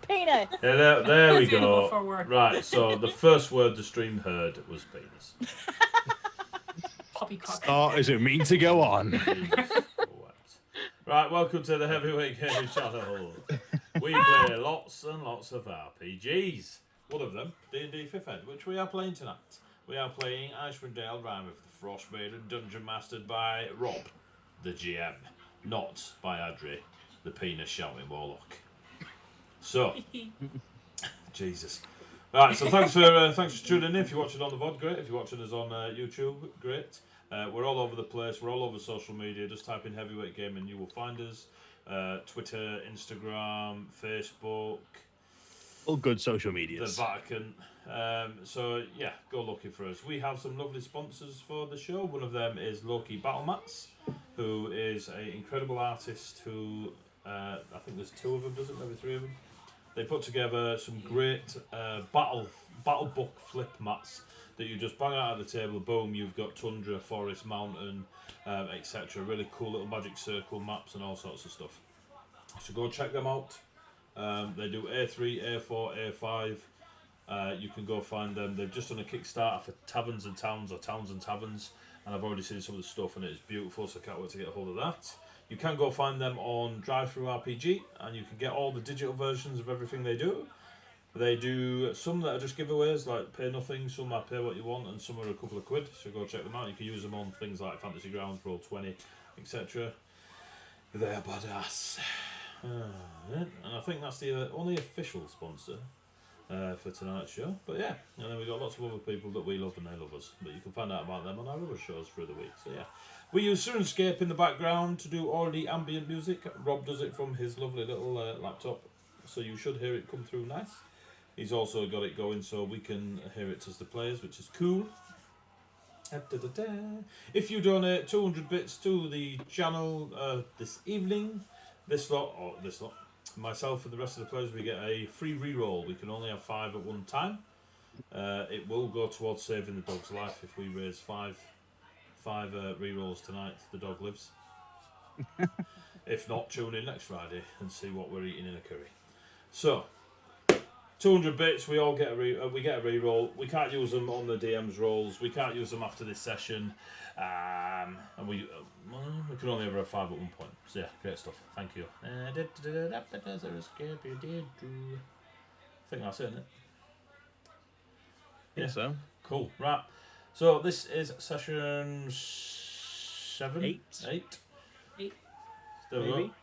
Penis. Yeah, there we Suitable go. for work. Right, so the first word the stream heard was penis. Poppycock. Start as it mean to go on. Jesus, what? Right, welcome to the Heavyweight Gaming Channel. We play lots and lots of RPGs. One of them, DnD5e, which we are playing tonight. We are playing Icewind, Rime of the Frost Maiden, dungeon mastered by Rob, the GM, not by Adri, the penis shouting warlock. So, Jesus. Right, so thanks for tuning in. If you're watching on the VOD, great. If you're watching us on YouTube, great. We're all over the place. We're all over social media. Just type in Heavyweight Gaming and you will find us. Twitter, Instagram, Facebook. All good social medias. The Vatican. So, yeah, go looking for us. We have some lovely sponsors for the show. One of them is Loke Battle Mats, who is an incredible artist who, I think there's two of them, doesn't there? Maybe three of them. They put together some great battle book flip mats that you just bang out of the table. Boom, you've got tundra, forest, mountain, etc. Really cool little magic circle maps and all sorts of stuff. So go check them out. They do A3, A4, A5. You can go find them. They've just done a Kickstarter for Taverns and Towns or Towns and Taverns, and I've already seen some of the stuff and it's beautiful, so I can't wait to get a hold of that. You can go find them on DriveThruRPG, and you can get all the digital versions of everything they do. They do some that are just giveaways, like pay nothing, some are pay what you want, and some are a couple of quid, so go check them out. You can use them on things like Fantasy Grounds, Roll20, etc. They're badass. And I think that's the only official sponsor for tonight's show. But yeah, and then we've got lots of other people that we love and they love us. But you can find out about them on our other shows through the week. So yeah. We use Syrinscape in the background to do all the ambient music. Rob does it from his lovely little laptop, so you should hear it come through nice. He's also got it going so we can hear it as the players, which is cool. If you donate 200 bits to the channel this evening, this lot, myself and the rest of the players, we get a free reroll. We can only have 5 at one time. It will go towards saving the dog's life if we raise 5 rerolls tonight. The dog lives. If not, tune in next Friday and see what we're eating in a curry. So, 200 bits. We all get we get a reroll. We can't use them on the DM's rolls. We can't use them after this session, and we can only ever have 5 at one point. So yeah, great stuff. Thank you. I think that's it, isn't it? Yeah, so cool. Right. So this is session 7? 8. 8. Still Maybe.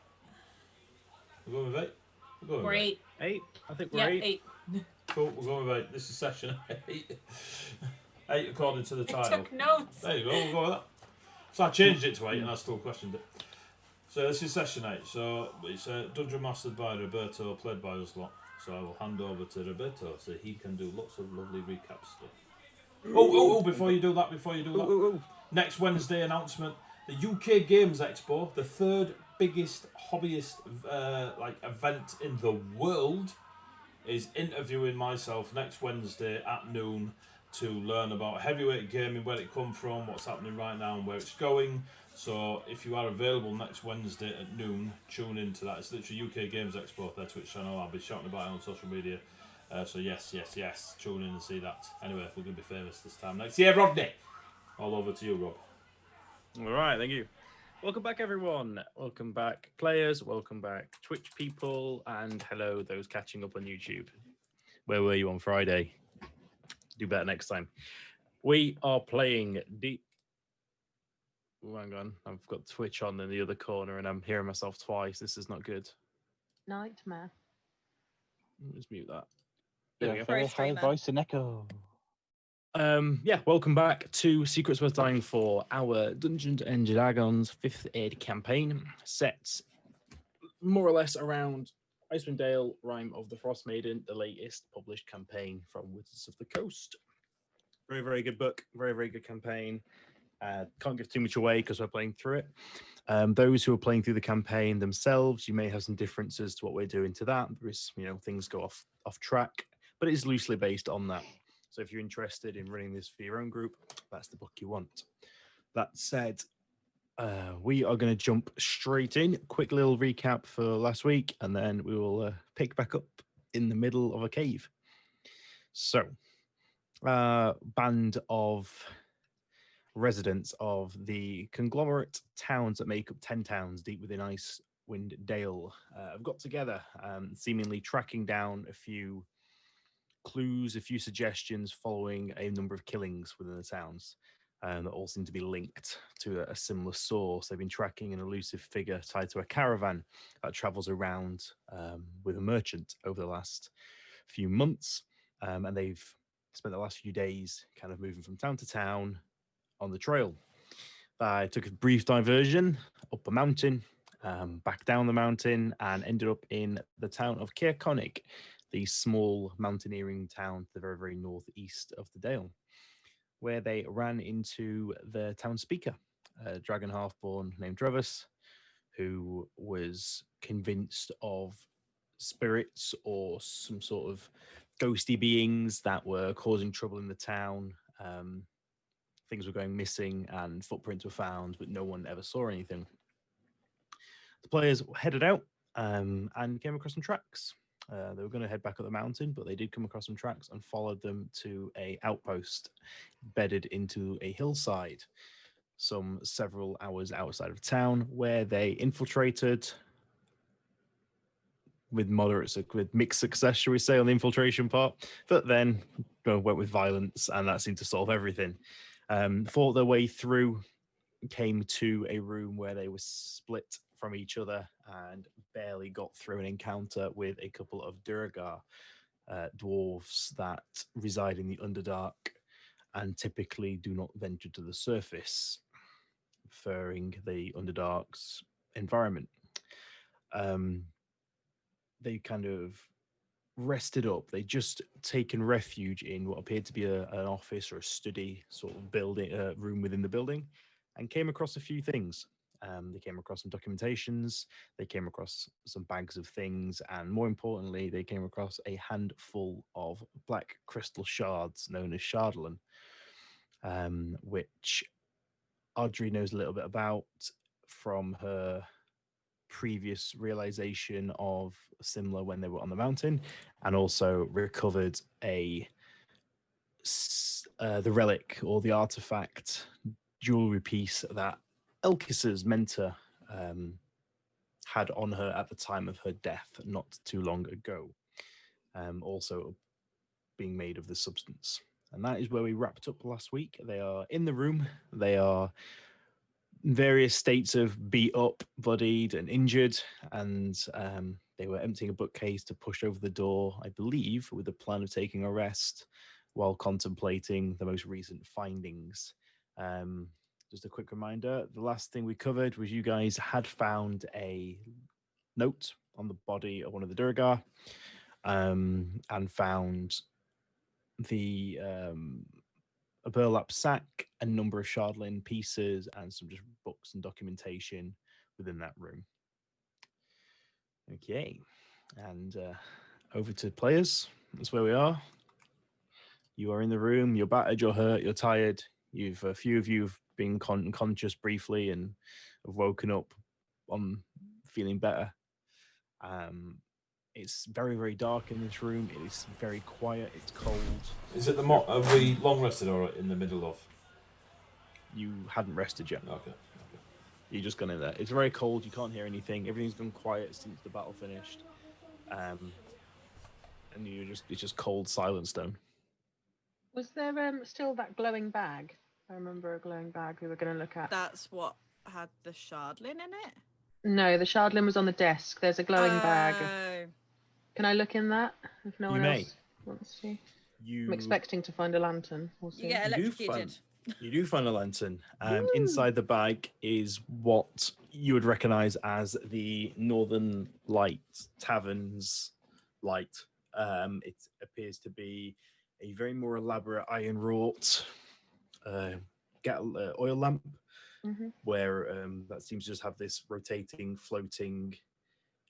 We're going with 8? We're 8. 8. I think we're 8. Cool, we're going with 8. This is session 8. 8 according to the title. I took notes. There you go, we'll go with that. So I changed it to 8 and I still questioned it. So this is session 8. So it's dungeon mastered by Roberto, played by us lot. So I will hand over to Roberto so he can do lots of lovely recap stuff. Before you do that. Next Wednesday announcement, the UK Games Expo, the 3rd biggest hobbyist event in the world, is interviewing myself next Wednesday at noon to learn about heavyweight gaming, where it come from, what's happening right now and where it's going. So if you are available next Wednesday at noon, tune into that. It's literally UK Games Expo, their Twitch channel. I'll be shouting about it on social media. So yes, tune in and see that. Anyway, we're going to be famous this time next year, Rodney. All over to you, Rob. All right, thank you. Welcome back, everyone. Welcome back, players. Welcome back, Twitch people. And hello, those catching up on YouTube. Where were you on Friday? Do better next time. We are playing hang on. I've got Twitch on in the other corner and I'm hearing myself twice. This is not good. Nightmare. Let's mute that. For a streamer. Voice and echo. Welcome back to Secrets Worth Dying For, our Dungeons and Dragons 5th Ed campaign, set more or less around Icewind Dale, Rime of the Frost Maiden, the latest published campaign from Wizards of the Coast. Very, very good book, very, very good campaign. Can't give too much away because we're playing through it. Those who are playing through the campaign themselves, you may have some differences to what we're doing to that. There is, things go off track, but it is loosely based on that. So if you're interested in running this for your own group, that's the book you want. That said, we are going to jump straight in. Quick little recap for last week, and then we will pick back up in the middle of a cave. So, band of residents of the conglomerate towns that make up 10 towns deep within Icewind Dale have got together, seemingly tracking down a few clues, a few suggestions following a number of killings within the towns that all seem to be linked to a similar source. They've been tracking an elusive figure tied to a caravan that travels around with a merchant over the last few months, and they've spent the last few days kind of moving from town to town on the trail. I took a brief diversion up a mountain, back down the mountain, and ended up in the town of Caerconnig, the small mountaineering town to the very, very northeast of the Dale, where they ran into the town speaker, a dragon half-born named Trevis, who was convinced of spirits or some sort of ghosty beings that were causing trouble in the town. Things were going missing and footprints were found, but no one ever saw anything. The players headed out and came across some tracks. They were going to head back up the mountain, but they did come across some tracks and followed them to a outpost bedded into a hillside several hours outside of town, where they infiltrated with mixed success, shall we say, on the infiltration part, but then went with violence, and that seemed to solve everything. Fought their way through, came to a room where they were split from each other and barely got through an encounter with a couple of Durgar dwarves that reside in the Underdark and typically do not venture to the surface, preferring the Underdark's environment. They kind of rested up. They just taken refuge in what appeared to be an office or a study sort of building, room within the building, and came across a few things. They came across some documentations, they came across some bags of things, and more importantly, they came across a handful of black crystal shards known as Shardlin, which Audrey knows a little bit about from her previous realization of similar when they were on the mountain, and also recovered the relic or the artifact jewelry piece that Elkis's mentor had on her at the time of her death not too long ago, also being made of the substance. And that is where we wrapped up last week. They are in the room. They are in various states of beat up, bloodied, and injured, and they were emptying a bookcase to push over the door, I believe, with the plan of taking a rest while contemplating the most recent findings. Just a quick reminder, the last thing we covered was you guys had found a note on the body of one of the Durgar, and found a burlap sack, a number of Shardlin pieces, and some just books and documentation within that room. Okay, and over to players. That's where we are. You are in the room. You're battered. You're hurt. You're tired. A few of you have been conscious briefly and have woken up on feeling better. It's very, very dark in this room. It is very quiet. It's cold. Is it have we long rested or in the middle of? You hadn't rested yet. Okay. You're just gone in there. It's very cold. You can't hear anything. Everything's gone quiet since the battle finished. And it's just cold, silent stone. Was there still that glowing bag? I remember a glowing bag we were going to look at. That's what had the Shardlin in it? No, the Shardlin was on the desk. There's a glowing bag. Can I look in that? If no one else wants to. I'm expecting to find a lantern. We'll see. You get electrocuted. You do find a lantern. Inside the bag is what you would recognize as the Northern Light Tavern's light. It appears to be a very more elaborate iron wrought oil lamp, where that seems to just have this rotating, floating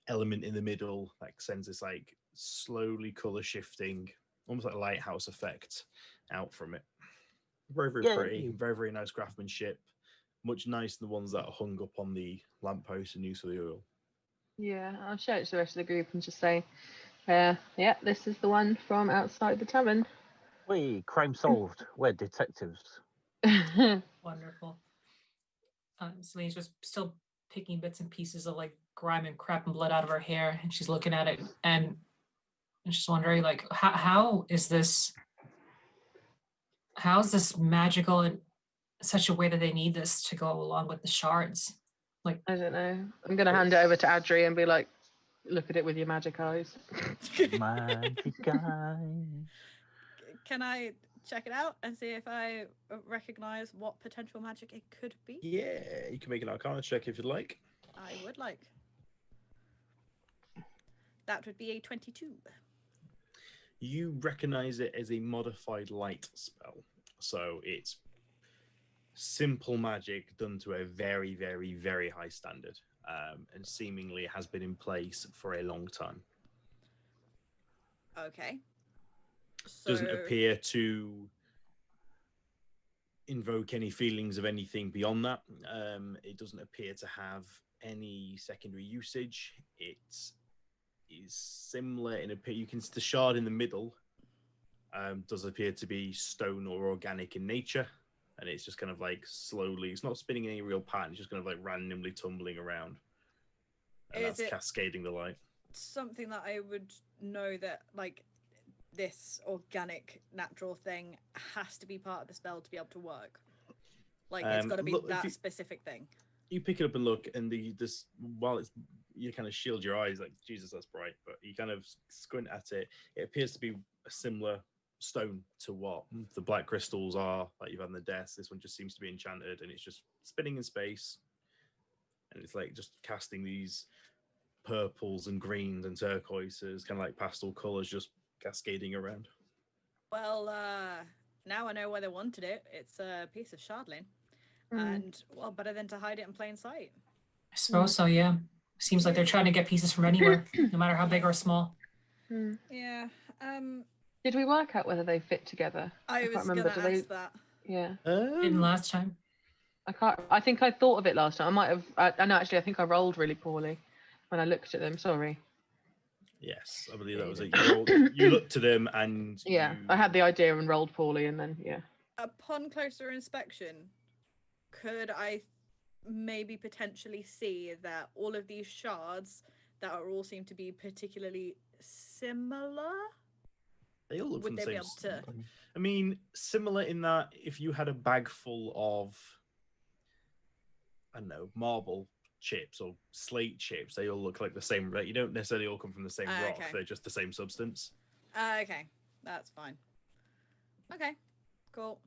element in the middle that sends this like slowly color shifting, almost like a lighthouse effect out from it. Very, very pretty, very, very nice craftsmanship. much nicer than the ones that are hung up on the lamppost and used for the oil. Yeah, I'll show it to the rest of the group and just say, yeah, this is the one from outside the tavern. Crime solved. We're detectives. Wonderful. Celine's just still picking bits and pieces of like grime and crap and blood out of her hair, and she's looking at it and she's wondering, like, how is this magical in such a way that they need this to go along with the shards? Like, I don't know. I'm gonna hand it over to Adri and be like, look at it with your magic eyes. Magic eyes. Can I check it out and see if I recognize what potential magic it could be? Yeah, you can make an Arcana check if you'd like. I would like. That would be a 22. You recognize it as a modified light spell. So it's simple magic done to a very, very, very high standard. And seemingly has been in place for a long time. Okay. Doesn't appear to invoke any feelings of anything beyond that. It doesn't appear to have any secondary usage. It is similar in the shard in the middle does appear to be stone or organic in nature, and it's just kind of like slowly, it's not spinning any real pattern, it's just kind of like randomly tumbling around, and that's cascading the light. Something that I would know that, like, this organic natural thing has to be part of the spell to be able to work. Like, it's got to be that specific thing. You pick it up and look, and while you kind of shield your eyes, like, Jesus, that's bright, but you kind of squint at it. It appears to be a similar stone to what the black crystals are that you've had on the desk. This one just seems to be enchanted, and it's just spinning in space, and it's like just casting these purples and greens and turquoises, kind of like pastel colors, just cascading around. Well, now I know why they wanted it. It's a piece of shardlin. And, well, better than to hide it in plain sight. I suppose so, yeah. Seems like they're trying to get pieces from anywhere, no matter how big or small. Yeah. Did we work out whether they fit together? I was going to ask that. Yeah. Didn't last time. I think I thought of it last time. I might have. No, actually, I think I rolled really poorly when I looked at them. Sorry. Yes, I believe that was it. You looked at them and I had the idea and rolled poorly, and then Upon closer inspection, could I maybe potentially see that all of these shards that are all seem to be particularly similar? They all look from the same. I mean, similar in that if you had a bag full of, I don't know, marble chips or slate chips, they all look like the same. Right? You don't necessarily all come from the same rock. Okay. They're just the same substance. Okay, that's fine. Okay, cool.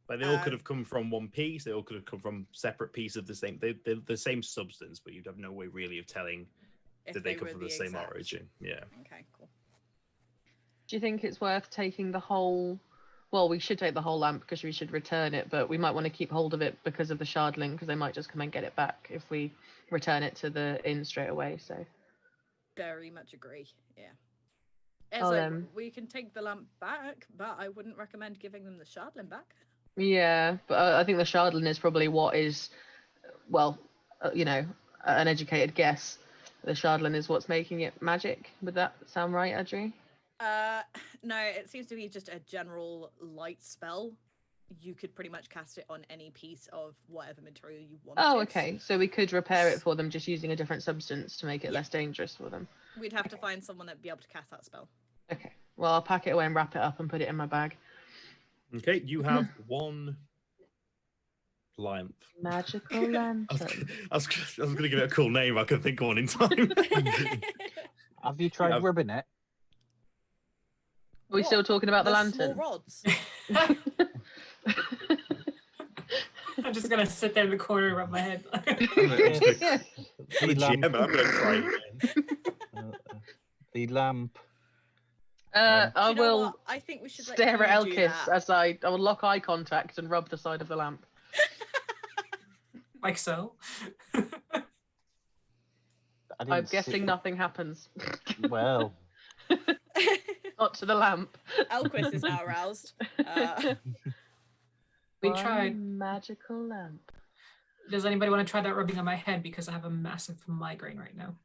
Like they all could have come from one piece. They all could have come from separate pieces of the same. They're the same substance, but you'd have no way really of telling that they come from the same origin. Yeah. Okay, cool. Do you think it's worth taking the whole? Well, we should take the whole lamp because we should return it, but we might want to keep hold of it because of the shardling, because they might just come and get it back if we return it to the inn straight away. So. Very much agree. Yeah. We can take the lamp back, but I wouldn't recommend giving them the shardling back. Yeah, but I think the shardling is probably what is, well, an educated guess. The shardling is what's making it magic. Would that sound right, Adri? No, it seems to be just a general light spell. You could pretty much cast it on any piece of whatever material you want. Oh, okay. So we could repair it for them just using a different substance to make it less dangerous for them. We'd have to find someone that'd be able to cast that spell. Okay. Well, I'll pack it away and wrap it up and put it in my bag. Okay, you have one lamp. Magical lamp. I was going to give it a cool name. I couldn't think of one in time. Have you tried rubbing it? Are we still talking about the lantern? Small rods. I'm just going to sit there in the corner and rub my head. I'm going to try again. The lamp. I will I think we should stare at Elkis as I will lock eye contact and rub the side of the lamp. Like so? I'm guessing nothing happens. Well. Not to the lamp. Elquis is now aroused. We tried. Magical lamp. Does anybody want to try that rubbing on my head because I have a massive migraine right now?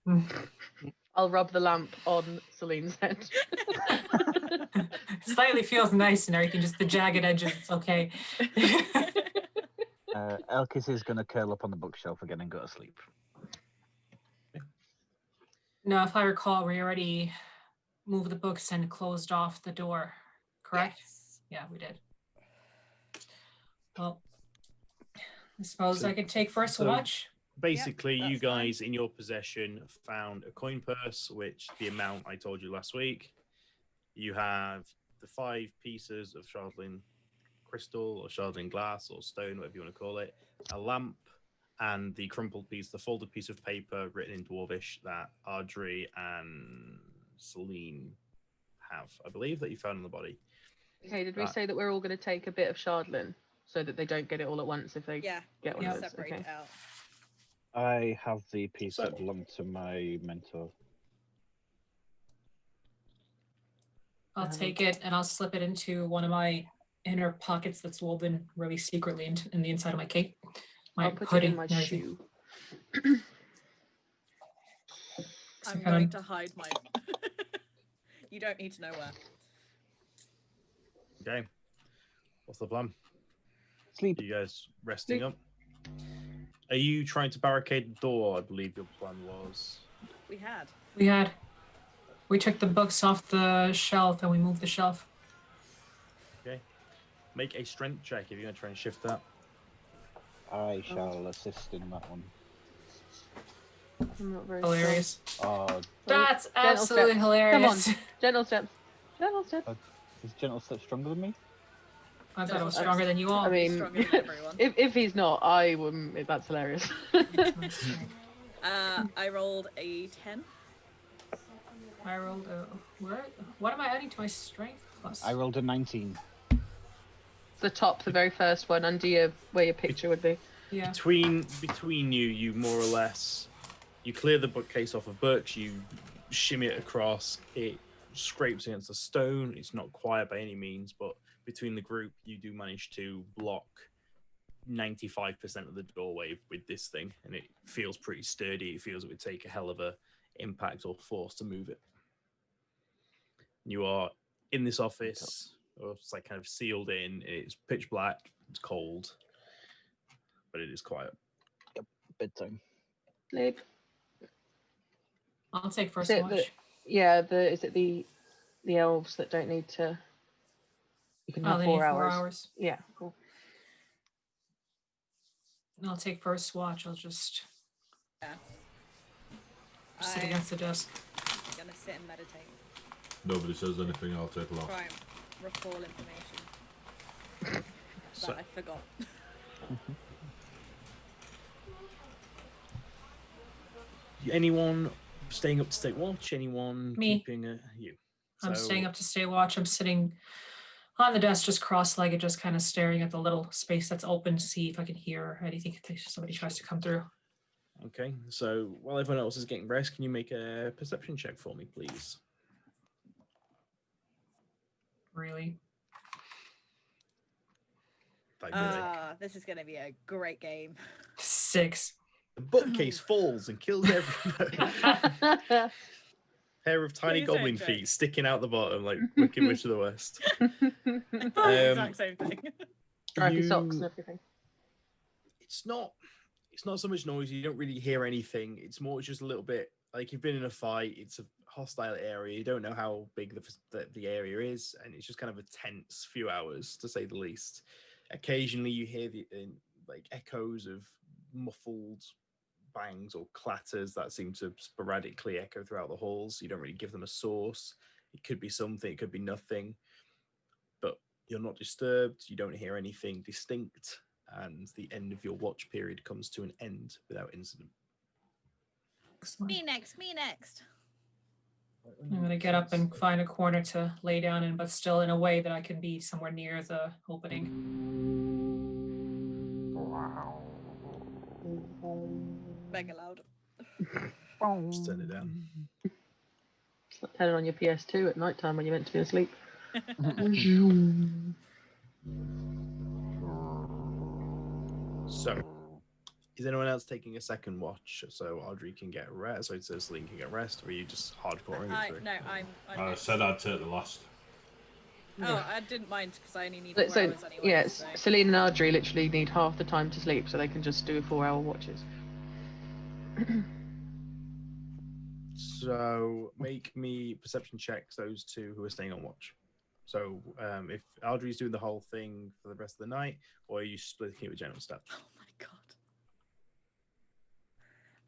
I'll rub the lamp on Celine's head. Slightly feels nice and everything, just the jagged edges. It's okay. Elkis is going to curl up on the bookshelf again and go to sleep. No, if I recall, we already moved the books and closed off the door, correct? Yes. Yeah, we did. Well, I suppose So- I could take first so- watch. Basically, you that's fine. guys in your possession found a coin purse, which the amount I told you last week. You have the 5 pieces of shardling crystal or shardling glass or stone, whatever you want to call it, a lamp, and the crumpled piece, the folded piece of paper written in Dwarvish that Ardry and Celine have, I believe, that you found on the body. Okay, did we Right. say that we're all going to take a bit of shardlin so that they don't get it all at once if they Yeah. get one Yeah. of those? Separate Okay. it out. I have the piece So- that belonged to my mentor. I'll take it and I'll slip it into one of my inner pockets that's woven really secretly in the inside of my cape. My I'll put hoodie it in my and everything. shoe. So I'm kinda- going to hide mine. You don't need to know where. Okay. What's the plan? Sleep. You guys resting Sleep. up? Are you trying to barricade the door? I believe your plan was. We had. We took the books off the shelf and we moved the shelf. Okay. Make a strength check if you're going to try and shift that. I shall assist in that one. I'm not very Hilarious. Oh, That's Gentle absolutely steps. hilarious. Come on. Gentle steps. Gentle steps. is Gentle Step stronger than me? I thought it was No, stronger than you all. I mean, Stronger than everyone. if he's not, I wouldn't. That's hilarious. I rolled a 10. I rolled a what am I adding to my strength plus? I rolled a 19. The top, the very first one, under where your picture would be. Yeah. Between you, you more or less, you clear the bookcase off of books, you shimmy it across, it scrapes against a stone. It's not quiet by any means, but between the group, you do manage to block 95% of the doorway with this thing, and it feels pretty sturdy. It feels it would take a hell of a impact or force to move it. You are in this office, or it's like kind of sealed in. It's pitch black. It's cold, but it is quiet. Bedtime. Sleep. I'll take first Is it watch. is it the elves that don't need to? You can Oh, have they 4 need 4 hours. hours. Yeah, cool. I'll take first watch. I'll just sit I'm against the desk. gonna sit and meditate. Nobody says anything, I'll take a laugh. Try and recall information So, that I forgot. anyone staying up to stay watch? Anyone Me. keeping you? I'm So- staying up to stay watch. I'm sitting on the desk, just cross-legged, just kind of staring at the little space that's open to see if I can hear anything if somebody tries to come through. Okay, so while everyone else is getting rest, can you make a perception check for me, please? Really? Like, really. This is gonna be a great game. 6. The bookcase falls and kills everyone. Pair of tiny Please don't goblin joke. feet sticking out the bottom like Wicked Witch of the West. The exact same thing. Stripy socks and You- everything. It's not so much noise. You don't really hear anything. It's more just a little bit like you've been in a fight. It's a hostile area. You don't know how big the area is, and it's just kind of a tense few hours, to say the least. Occasionally, you hear the like echoes of muffled bangs or clatters that seem to sporadically echo throughout the halls. You don't really give them a source. It could be something. It could be nothing. But you're not disturbed. You don't hear anything distinct. And the end of your watch period comes to an end without incident. Excellent. Me next. Me next. I'm going to get up and find a corner to lay down in, but still in a way that I can be somewhere near the opening. Mega loud. Just turn it down. It's like turning on your PS2 at night time when you're meant to be asleep. So, Is anyone else taking a second watch so Audrey can get rest? So Celine can get rest, or are you just hardcore through? No, I'm I next. said I'd take the last. Oh, I didn't mind because I only need 4 So hours anyway. yeah, So. Celine and Audrey literally need half the time to sleep, so they can just do 4-hour watches. So make me perception checks, those two who are staying on watch. So if Audrey's doing the whole thing for the rest of the night, or are you splitting it with general stuff? Oh my god.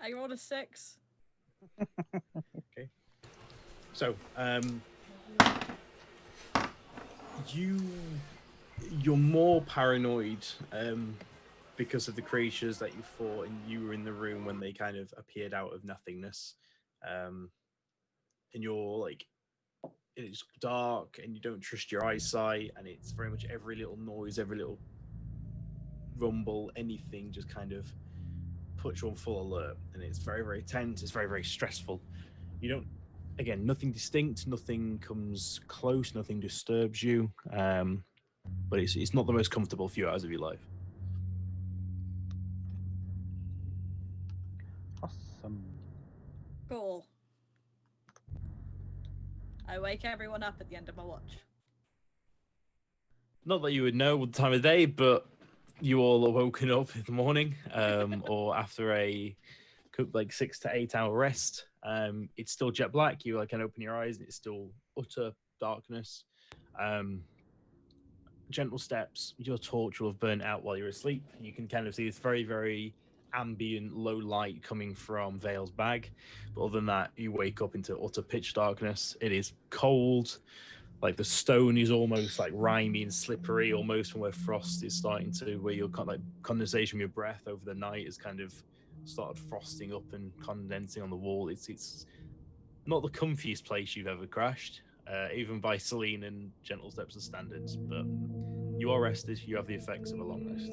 I rolled a 6. Okay. So you're more paranoid because of the creatures that you fought, and you were in the room when they kind of appeared out of nothingness. And you're like, it's dark and you don't trust your eyesight, and it's very much every little noise, every little rumble, anything just kind of puts you on full alert, and it's very, very tense. It's very, very stressful. You don't, again, nothing distinct, nothing comes close, nothing disturbs you, but it's not the most comfortable few hours of your life. Awesome. Cool. I wake everyone up at the end of my watch. Not that you would know what time of day, but you all are woken up in the morning, or after a like 6 to 8 hour rest. It's still jet black. You can open your eyes and it's still utter darkness. Gentle steps. Your torch will have burnt out while you're asleep. You can kind of see this very, very ambient low light coming from Vale's bag. But other than that, you wake up into utter pitch darkness. It is cold. Like the stone is almost like rimey and slippery, almost from where frost is starting to, where your like condensation of your breath over the night has kind of started frosting up and condensing on the wall. It's not the comfiest place you've ever crashed, even by Celine and Gentle Steps of standards, but you are rested. You have the effects of a long rest.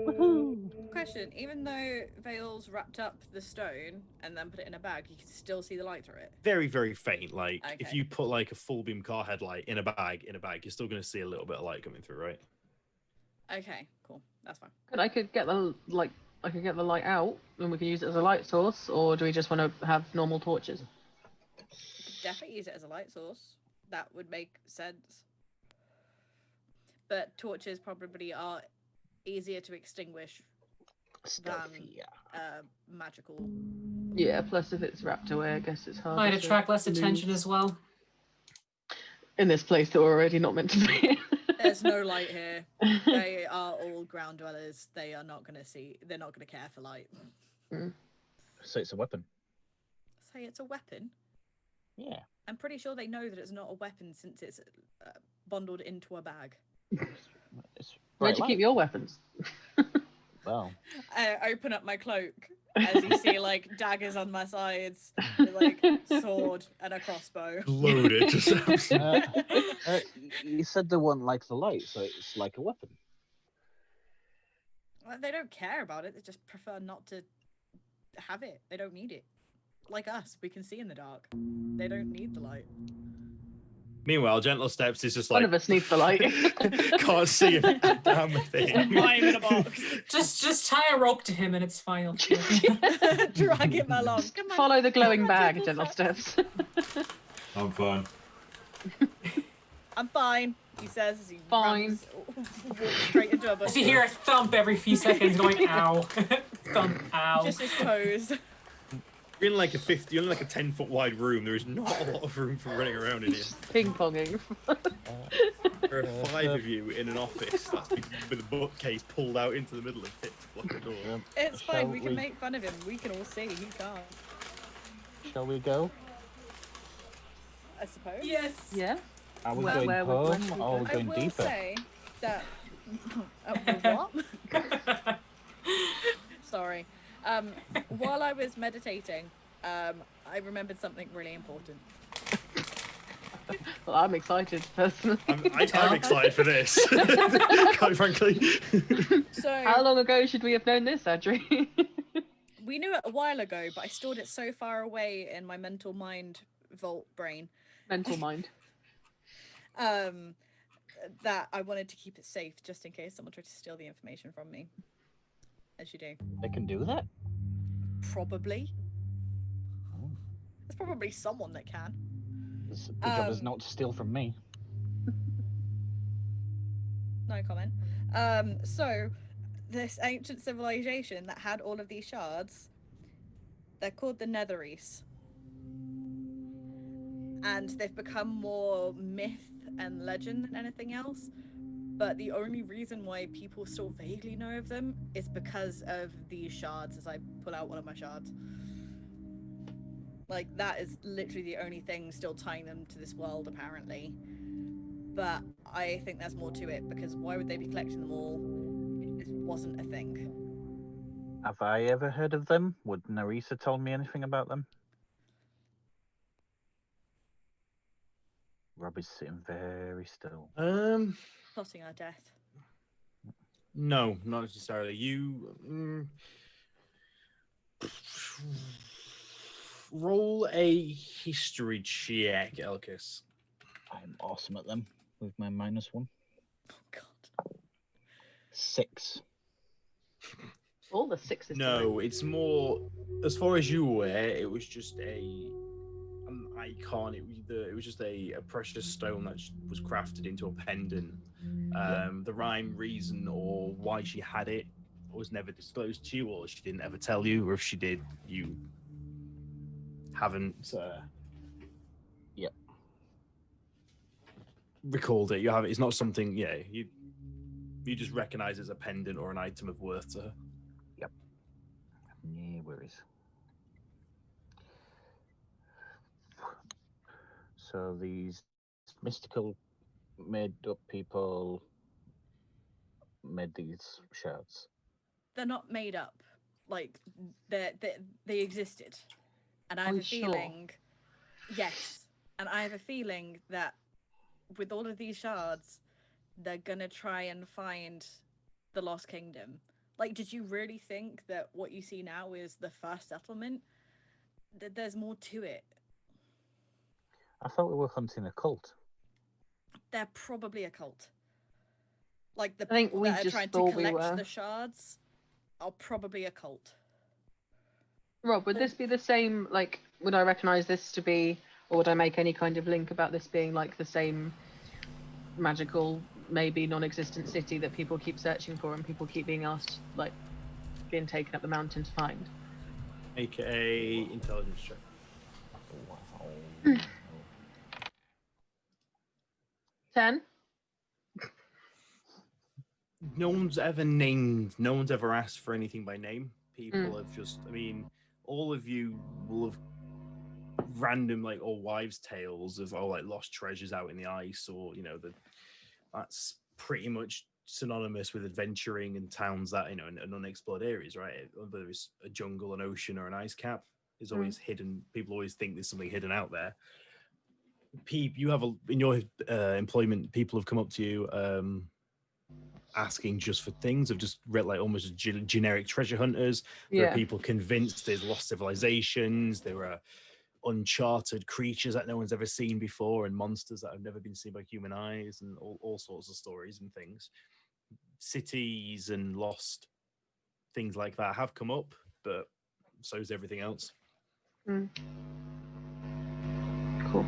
Woohoo! Question, even though Vale's wrapped up the stone and then put it in a bag, you can still see the light through it? Very, very faint. Like if Okay. you put like a full beam car headlight in a bag, you're still going to see a little bit of light coming through, right? Okay, cool. That's fine. I could get the light out, and we can use it as a light source, or do we just want to have normal torches? You could definitely use it as a light source. That would make sense. But torches probably are easier to extinguish Stealthy. magical. Yeah, plus if it's wrapped away, I guess it's hard. Might attract less attention as well. In this place that we're already not meant to be. There's no light here. They are all ground dwellers. They are not going to see. They're not going to care for light. So it's a weapon. Say it's a weapon. Yeah. I'm pretty sure they know that it's not a weapon since it's bundled into a bag. It's Where'd bright you keep light. your weapons? Well, I open up my cloak as you see like daggers on my sides, with, like sword and a crossbow. Loaded. you said they wouldn't like the light, so it's like a weapon. Well, they don't care about it. They just prefer not to have it. They don't need it. Like us, we can see in the dark. They don't need the light. Meanwhile, Gentle Steps is just like, One of us needs the light. can't see a damn thing. Rime in a box. Just tie a rope to him and it's fine. Drag him along. Come on. Follow the glowing Come on, bag, Gentle Gentle Steps. Steps. I'm fine. I'm fine, he says as he Fine. walks straight into a bush. As you hear a thump every few seconds going, ow. Thump, ow. Just his toes. You're in like a 10-foot wide room. There is not a lot of room for running around in here. Ping ponging. There are 5 of you in an office that's with a bookcase pulled out into the middle of it to block the door. It's fine, Shall we can make fun of him. We can all see, he can't. Shall we go? I suppose. Yes. Yeah. Are we Where going would home we or go? are we I going will deeper? say that. What? Sorry. While I was meditating, I remembered something really important. Well, I'm excited, personally. I'm excited for this, quite frankly. So How long ago should we have known this, Adri? we knew it a while ago, but I stored it so far away in my mental mind vault brain Mental mind. that I wanted to keep it safe just in case someone tried to steal the information from me. As Yes, you do. They can do that? Probably. Oh. There's probably someone that can. The job is not to steal from me. No comment. So this ancient civilization that had all of these shards, they're called the Netherese. And they've become more myth and legend than anything else. But the only reason why people still vaguely know of them is because of these shards, as I pull out one of my shards. Like, that is literally the only thing still tying them to this world, apparently. But I think there's more to it, because why would they be collecting them all if this wasn't a thing? Have I ever heard of them? Would Narisa told me anything about them? Rob is sitting very still. Plotting our death. No, not necessarily. You roll a history check, Elkis. I'm awesome at them with my -1. Oh, God. 6. All the sixes. No, it's more, as far as you were aware, it was just an icon. It was just a precious stone that was crafted into a pendant. The rhyme reason or why she had it was never disclosed to you, or she didn't ever tell you, or if she did, you haven't recalled it. You have it's not something. Yeah, you just recognize as a pendant or an item of worth to her. Yep. No worries. So these mystical made-up people made these shards. They're not made up. Like, they existed. And I have Are a you sure? feeling... Yes. And I have a feeling that with all of these shards, they're gonna try and find the Lost Kingdom. Like, did you really think that what you see now is the first settlement? There's more to it. I thought we were hunting a cult. They're probably a cult. Like, the I think people we that are just trying to thought we collect were. the shards are probably a cult. Rob, would this be the same? Like, would I recognise this to be, or would I make any kind of link about this being like the same magical, maybe non-existent city that people keep searching for and people keep being asked, like, being taken up the mountain to find? Make a intelligence check. Wow. 10? No one's ever asked for anything by name. People have just, I mean, all of you will have random, like, or wives' tales of, like, lost treasures out in the ice, or, that's pretty much synonymous with adventuring in towns that, in unexplored areas, right? Whether it's a jungle, an ocean, or an ice cap, is always hidden. People always think there's something hidden out there. You have in your employment, people have come up to you asking just for things, of just read like almost generic treasure hunters. There are people convinced there's lost civilizations, there are uncharted creatures that no one's ever seen before, and monsters that have never been seen by human eyes, and all sorts of stories and things. Cities and lost things like that have come up, but so is everything else. Cool.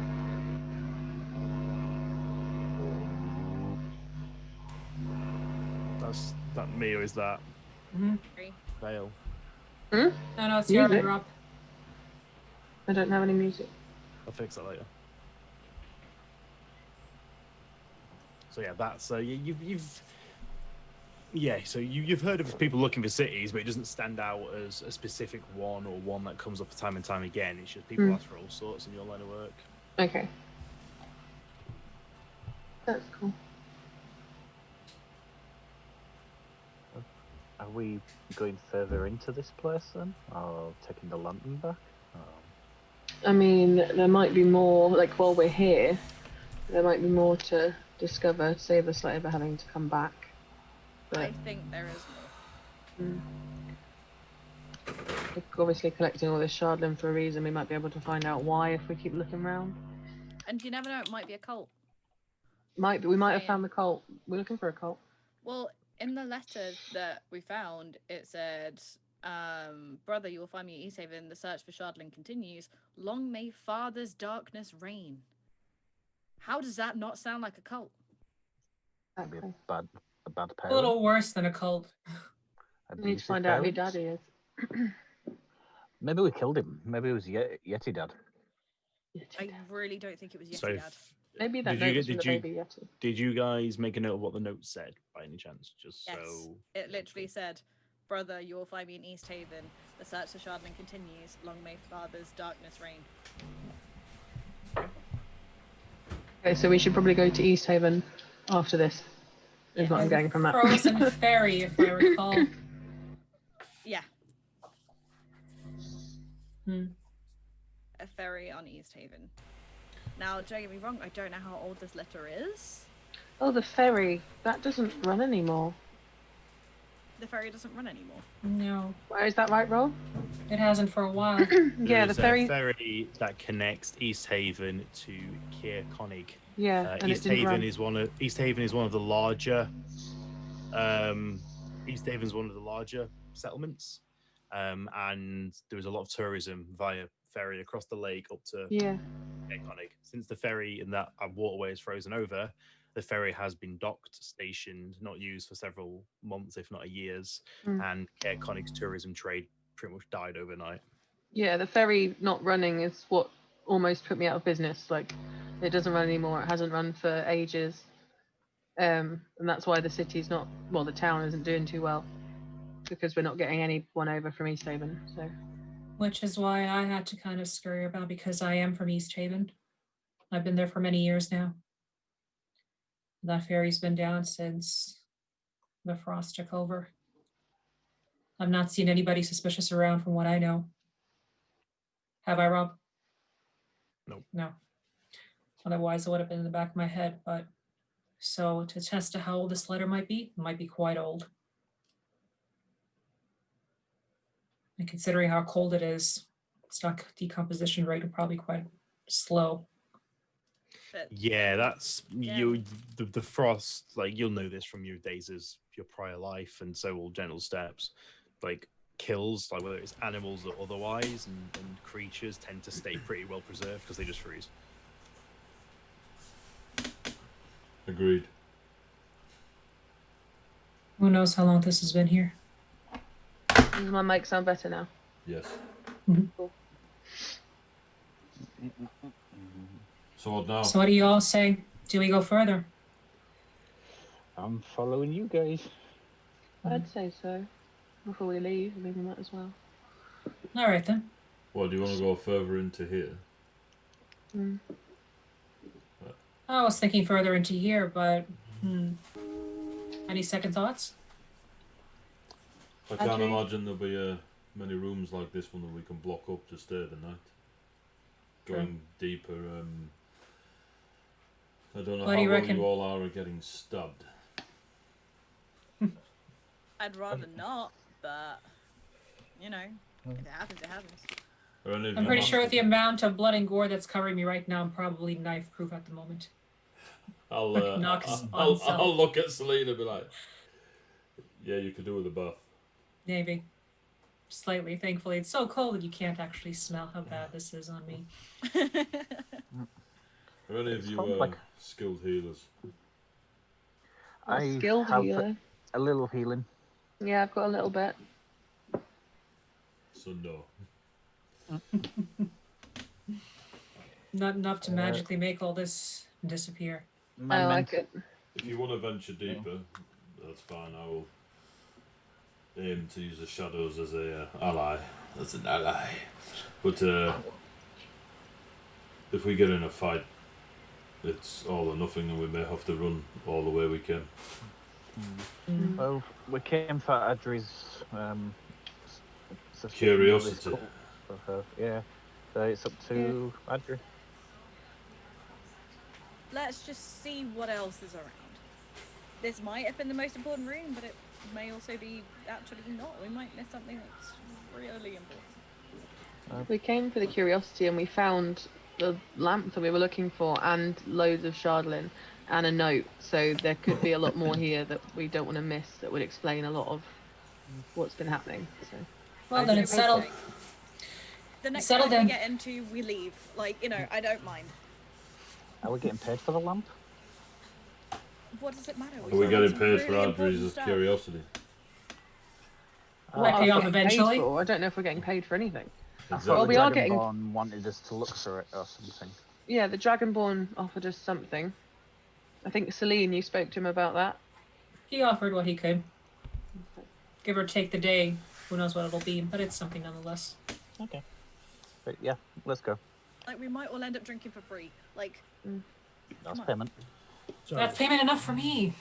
That me, or is that Vale? No, it's your Music? Rob. I don't have any music. I'll fix that later. So yeah, that's you've heard of people looking for cities, but it doesn't stand out as a specific one, or one that comes up time and time again. It's just people ask for all sorts in your line of work. Okay. That's cool. Are we going further into this place then, or taking the lantern back? I mean, there might be more, like, while we're here, there might be more to discover to save us like ever having to come back. But I think there is more. we're obviously collecting all this shardlin for a reason. We might be able to find out why if we keep looking around. And you never know, it might be a cult. We might have Saying. found the cult. We're looking for a cult. Well, In the letter that we found, it said, brother, you will find me at Easthaven. The search for Shardling continues. Long may father's darkness reign. How does that not sound like a cult? Maybe Okay. a bad A parent. little worse than a cult. We need to abusive find out who parents. Daddy is. Maybe we killed him. Maybe it was Yeti Dad. I really don't think it was Yeti So Dad. Maybe that did note you was from did the you baby Yeti. did you guys make a note of what the note said by any chance? Just Yes. so It literally said, brother, you will find me in Easthaven. The search for Shardling continues. Long may father's darkness reign. Okay, so we should probably go to Easthaven after this. Is what I'm And getting from that. Frozen Ferry, if I recall. Yeah, Hmm. a ferry on Easthaven. Now, don't get me wrong, I don't know how old this letter is. Oh, the ferry. That doesn't run anymore. The ferry doesn't run anymore. No, Where is that right, Rob? it hasn't for a while. Yeah, the there's a ferry. ferry that connects East Haven to Caer Conig. Yeah, and East it didn't Haven run. is one of the larger. East Haven's one of the larger settlements, and there was a lot of tourism via ferry across the lake up to Yeah. Caer Conig. Since the ferry in that waterway is frozen over, the ferry has been docked, stationed, not used for several months, if not years, and Caer Conig's tourism trade pretty much died overnight. Yeah, the ferry not running is what almost put me out of business. Like, it doesn't run anymore. It hasn't run for ages. And that's why the city's not, well, the town isn't doing too well, because we're not getting anyone over from Easthaven. So Which is why I had to kind of scurry about, because I am from East Haven. I've been there for many years now. That ferry's been down since the frost took over. I've not seen anybody suspicious around from what I know. Have I, Rob? Nope. No. Otherwise, it would have been in the back of my head. But so to attest to how old this letter might be, it might be quite old. And considering how cold it is, stock decomposition rate would probably quite slow. But Yeah, that's Yeah. the frost. Like, you'll know this from your days as your prior life, and so will Gentle Steps. Like, kills, like whether it's animals or otherwise, and creatures tend to stay pretty well preserved because they just freeze. Agreed. Who knows how long this has been here? does my mic sound better now? Yes. Cool. So what now? So what do you all say? Do we go further? I'm following you guys. I'd say so. Before we leave, maybe might as well. All right then. Well, do you want to go further into here? I was thinking further into here, but any second thoughts? I can't Actually- imagine there'll be many rooms like this one that we can block up to stay the night. Going deeper, I don't know What do how you well reckon? you all are at getting stabbed. I'd rather not, but you know, if it happens, it happens. Are any of I'm you pretty sure with the masters? amount of blood and gore that's covering me right now, I'm probably knife proof at the moment. I'll Knocks on I'll self. look at Selena and be like, yeah, you could do with a bath. Maybe. Slightly, thankfully. It's so cold that you can't actually smell how bad this is on me. Are any of It's you fun, like- skilled healers? I Skilled have healer. a little healing. Yeah, I've got a little bit. So no. Not enough to magically make all this disappear. My Oh, I ment- could. If you want to venture deeper, that's fine. I will aim to use the shadows as a ally. As an ally. But if we get in a fight, it's all or nothing, and we may have to run all the way we can. Well, we came for Adri's suspicion Curiosity. of this cult for her. Yeah, so it's up to Adri. Let's just see what else is around. This might have been the most important room, but it may also be actually not. We might miss something that's really important. We came for the curiosity and we found the lamp that we were looking for and loads of shardlin. and a note. So there could be a lot more here that we don't want to miss. That would explain a lot of what's been happening. So. Well, then it's settled. The next Settle time we down. get into, we leave. Like, you know, I don't mind. Are we getting paid for the lamp? What does it matter? Are we found getting some paid for really our important Jesus' stuff. curiosity? Might pay off Getting paid eventually. for. I don't know if we're getting paid for anything. I Exactly. thought Well, the we are getting- Dragonborn wanted us to look through it or something. Yeah, the Dragonborn offered us something. I think Celine, you spoke to him about that. He offered what he could. Give or take the day. Who knows what it'll be, but it's something nonetheless. Okay. But yeah, let's go. Like, we might all end up drinking for free. Like, That's Come on. payment. So That's payment enough for me.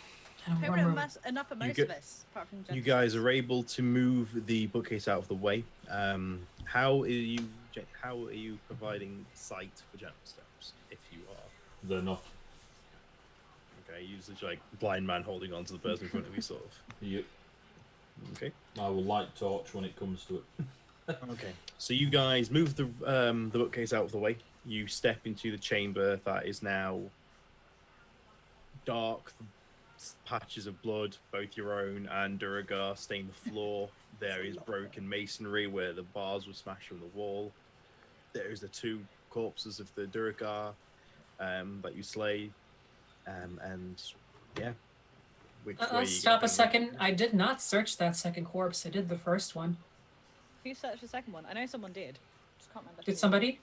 I don't payment remember. enough for You most get- of us, apart from you Jennifer. guys are able to move the bookcase out of the way. How are you providing sight for general steps? If you are, They're not. okay, usually like blind man holding on to the person in front of you, sort of. Yep. Okay. I will light torch when it comes to it. Okay. So you guys move the bookcase out of the way. You step into the chamber that is now dark. Patches of blood, both your own and Duragar, stain the floor. There is broken masonry where the bars were smashed from the wall. There is the two corpses of the Duragar that you slay. And yeah. Which way you Stop a getting? second. I did not search that second corpse. I did the first one. Who searched the second one? I know someone did. Just can't remember. Did somebody?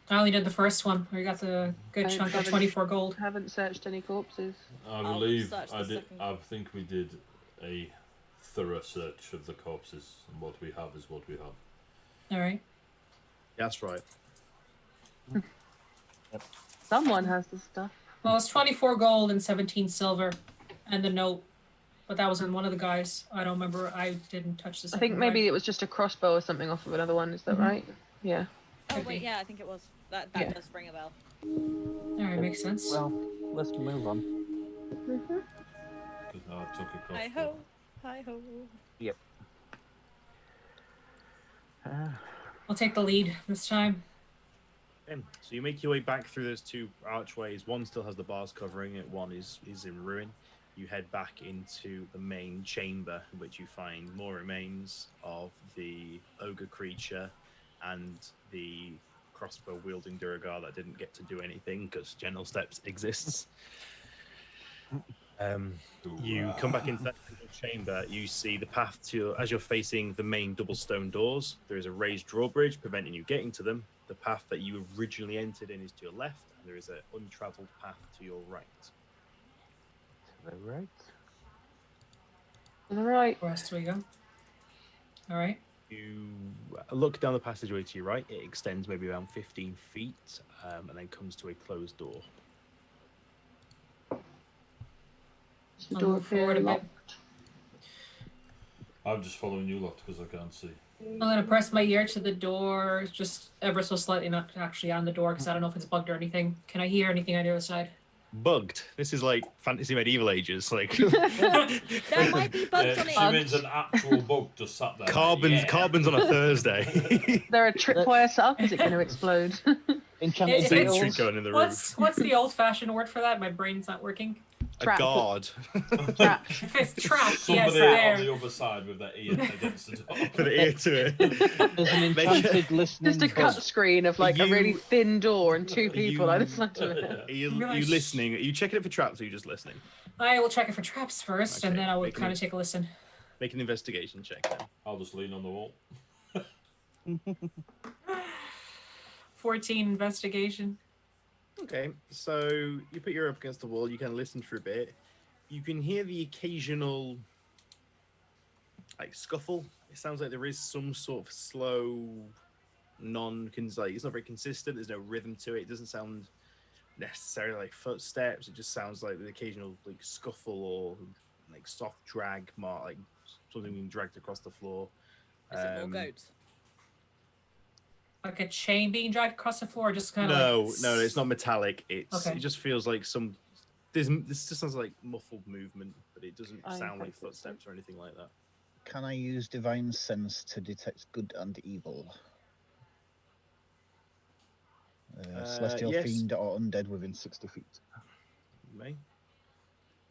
I only did the first one. We got the good I chunk of haven't- 24 gold. Haven't searched any corpses. I I'll believe search I the did. second. I think we did a thorough search of the corpses, and what we have is what we have. All right. That's right. Someone has the stuff. Well, it's 24 gold and 17 silver, and the note. But that was in one of the guys. I don't remember. I didn't touch the I second think maybe guy. it was just a crossbow or something off of another one. Is that Mhm. right? Yeah. Oh, Could wait, be. yeah, I think it was. That Yeah. does ring a bell. All right, makes sense. Well, let's move on. Because I took a Hi crossbow. ho, hi ho. I'll take the lead this time. Okay, so you make your way back through those two archways. One still has the bars covering it. One is in ruin. You head back into the main chamber, in which you find more remains of the ogre creature and the crossbow wielding Duragar that didn't get to do anything because General Steps exists. You come back into that chamber. You see the path to, as you're facing the main double stone doors, there is a raised drawbridge preventing you getting to them. The path that you originally entered in is to your left, and there is an untraveled path to your right. To the right. All right. Where else do we go? All right. You look down the passageway to your right. It extends maybe around 15 feet, and then comes to a closed door. Is the I'll door move forward a appearing bit. locked? I'm just following you lot because I can't see. I'm gonna press my ear to the door, just ever so slightly, not actually on the door, because I don't know if it's bugged or anything. Can I hear anything on the other side? Bugged. This is like fantasy medieval ages. Like There might be bugs on She it. means an actual bug just sat there. carbons. Yeah. Carbons on a Thursday. There are tripwire set up. Is it going to explode? Enchanted It- Sentry beetles. gun in the room. What's the old-fashioned word for that? My brain's not working. A Trap. guard. Trap. If it's trapped, Somebody yes, on there. the other side with their ear against the door. Put an ear to it. There's an Make- enchanted listening Just a cut bug. screen of like a really You- thin door and two people you- either side of it. Are you Really? listening? Are you checking it for traps or are you just listening? I will check it for traps first, and Okay, then I will make kind me- of take a listen. Make an investigation check then. I'll just lean on the wall. 14 investigation. Okay, so you put your ear up against the wall, you can listen for a bit. You can hear the occasional like scuffle. It sounds like there is some sort of slow, like it's not very consistent, there's no rhythm to it. It doesn't sound necessarily like footsteps, it just sounds like the occasional like scuffle or like soft drag mark, like something being dragged across the floor. Is it more goats? Like a chain being dragged across the floor, just kind of No, like... no, it's not metallic. Okay. It just feels like this just sounds like muffled movement, but it doesn't I sound like think so. footsteps or anything like that. Can I use divine sense to detect good and evil? Celestial yes. fiend or undead within 60 feet. may.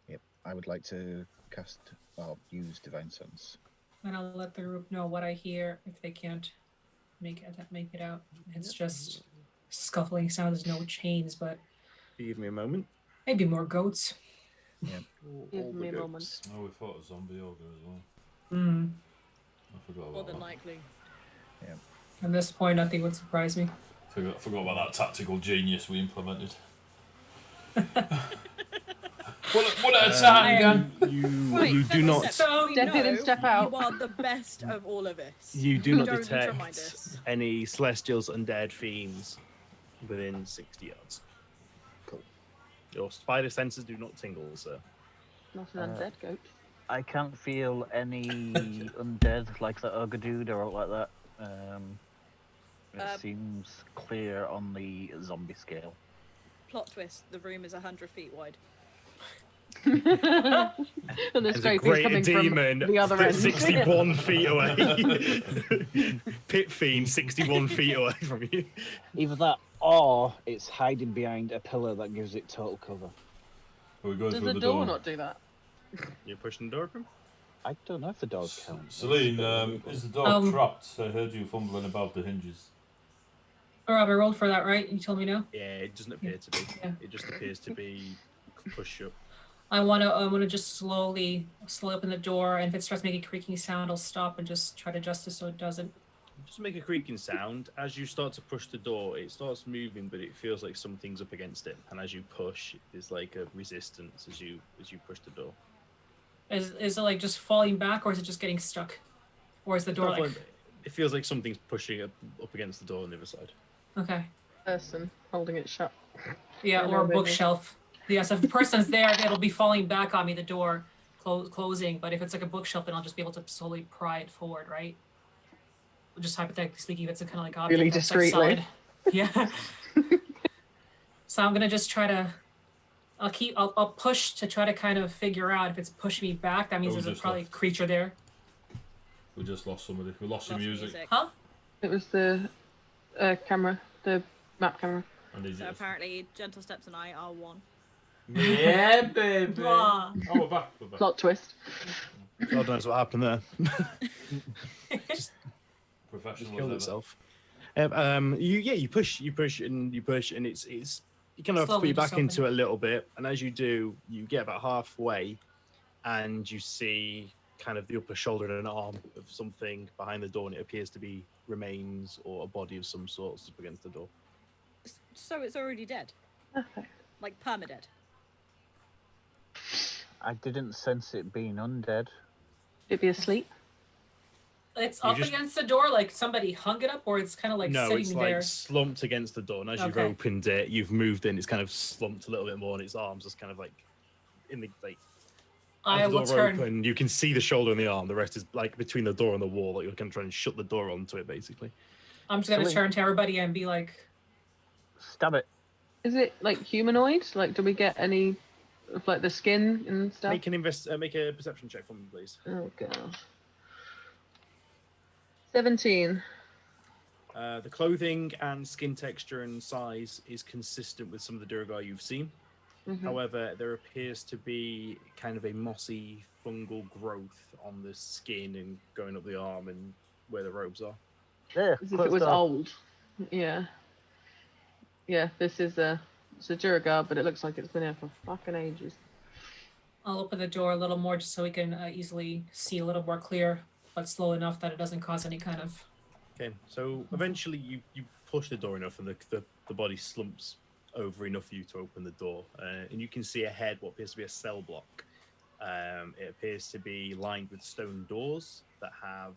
Yep, I would like to cast or use Divine Sense. And I'll let the group know what I hear if they can't make it out. It's just scuffling sounds, no chains, but Give me a moment. maybe more goats. Yeah. Give me a moment. Oh, we fought a zombie ogre as well. Mm. I forgot More about than that. likely. At this point, nothing would surprise me. Forgot about that tactical genius we implemented. one at a time, gang. You do not. So Step in and step out. You are the best of all of us. You do not Don't need to remind detect us. any celestials, undead, fiends within 60 yards. Cool. Your spider senses do not tingle, sir. Not an undead goat. I can't feel any undead like the ogre dude or like that. It seems clear on the zombie scale. Plot twist: the room is 100 feet wide. And the There's a scrape is great coming demon from the other end. 61 feet away. Pit fiend 61 feet away from you. Either that or it's hiding behind a pillar that gives it total cover. Are we going Does through the the door not do that? You're pushing the door open? I don't know if the doors count. Celine, is the door trapped? I heard you fumbling about the hinges. Rob, I rolled for that, right? You told me no? Yeah, it doesn't appear to be. Yeah. It just appears to be pushed shut. I wanna just slowly open the door, and if it starts making a creaking sound, I'll stop and just try to adjust it so it doesn't. Just make a creaking sound. As you start to push the door, it starts moving, but it feels like something's up against it. And as you push, there's like a resistance as you push the door. Is it like just falling back, or is it just getting stuck? Or is the door like... It feels like something's pushing up against the door on the other side. Okay. Person holding it shut. Yeah, I or know, a baby. bookshelf. Yes, if the person's there, it'll be falling back on me, the door closing. But if it's like a bookshelf, then I'll just be able to slowly pry it forward, right? Just hypothetically speaking, if it's a kind of like object Really that's like discreetly. solid. Yeah. So I'm gonna just try to. I'll push to try to kind of figure out if it's pushing me back. That means Oh, there's just probably a left. creature there. We just lost somebody. We lost your music. Huh? It was the camera, the map camera. And is So it apparently, Gentle Steps and I are one. Yeah, baby. Blah. Oh, we're back. We're back. Plot twist. God knows what happened there. Professional Killed as ever. itself. You push, and it's you kind of have to Slowly put you just back into open. it a little bit, and as you do, you get about halfway, and you see kind of the upper shoulder and an arm of something behind the door, and it appears to be remains or a body of some sort up against the door. So it's already dead, Perfect. like permadead. I didn't sense it being undead. It'd be asleep. It's You up just- against the door, like somebody hung it up, or it's kind of like No, sitting it's there. like slumped against the door, and as you've Okay. opened it, you've moved in. It's kind of slumped a little bit more, and its arms just kind of like in the like. I As the will door turn. open, you can see the shoulder and the arm. The rest is like between the door and the wall. Like you're kind of trying to shut the door onto it, basically. I'm just gonna Celine. turn to everybody and be like, Stab it. Is it like humanoid? Like, do we get any of like the skin and stuff? Make a perception check for me, please. Oh god. 17. The clothing and skin texture and size is consistent with some of the Durgar you've seen. Mhm. However, there appears to be kind of a mossy fungal growth on the skin and going up the arm and where the robes are. There. As if it close was door. old. Yeah. Yeah, this is it's a Durgar, but it looks like it's been here for fucking ages. I'll open the door a little more just so we can easily see a little more clear, but slow enough that it doesn't cause any kind of. Okay, so eventually you push the door enough and the body slumps over enough for you to open the door. And you can see ahead what appears to be a cell block. It appears to be lined with stone doors that have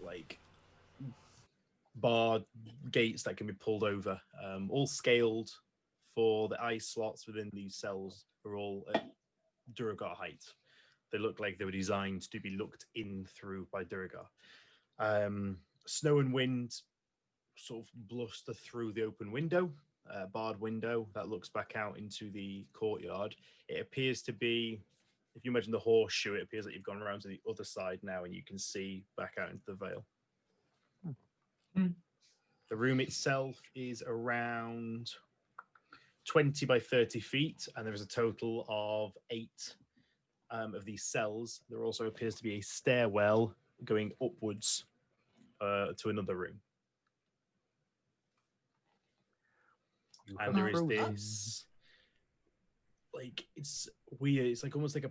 like barred gates that can be pulled over, all scaled for the eye slots within these cells are all at Durgar height. They look like they were designed to be looked in through by Durgar. Snow and wind sort of bluster through the open window, barred window that looks back out into the courtyard. It appears to be, if you imagine the horseshoe, it appears that you've gone around to the other side now and you can see back out into the Vale. Hmm. The room itself is around 20 by 30 feet, and there is a total of 8 of these cells. There also appears to be a stairwell going upwards to another room. And there is this, like, it's weird. It's like almost like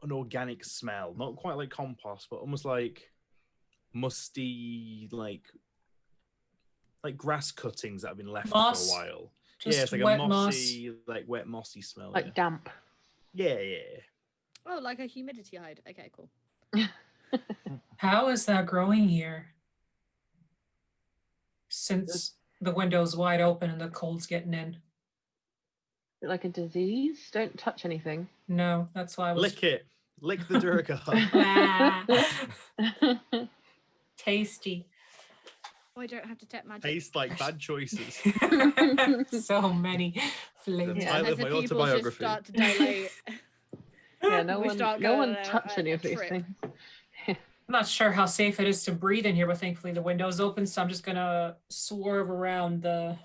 an organic smell, not quite like compost, but almost like musty, like grass cuttings that have been left Moss? for a while. Just Yeah, it's like wet a mossy, like wet mossy smell. Like damp. Yeah. Oh, like a humidity hide. Okay, cool. How is that growing here? Since the window's wide open and the cold's getting in. Like a disease? Don't touch anything. No, that's why I was. Lick it. Lick the Durgar. Tasty. Oh, I don't have to tap magic. Tastes like bad choices. So many flavors. The Yeah. title As of the my people just autobiography. start to dilate. Yeah, no We one start going on touch any a of these trip. things. I'm not sure how safe it is to breathe in here, but thankfully the window's open, so I'm just gonna swerve around the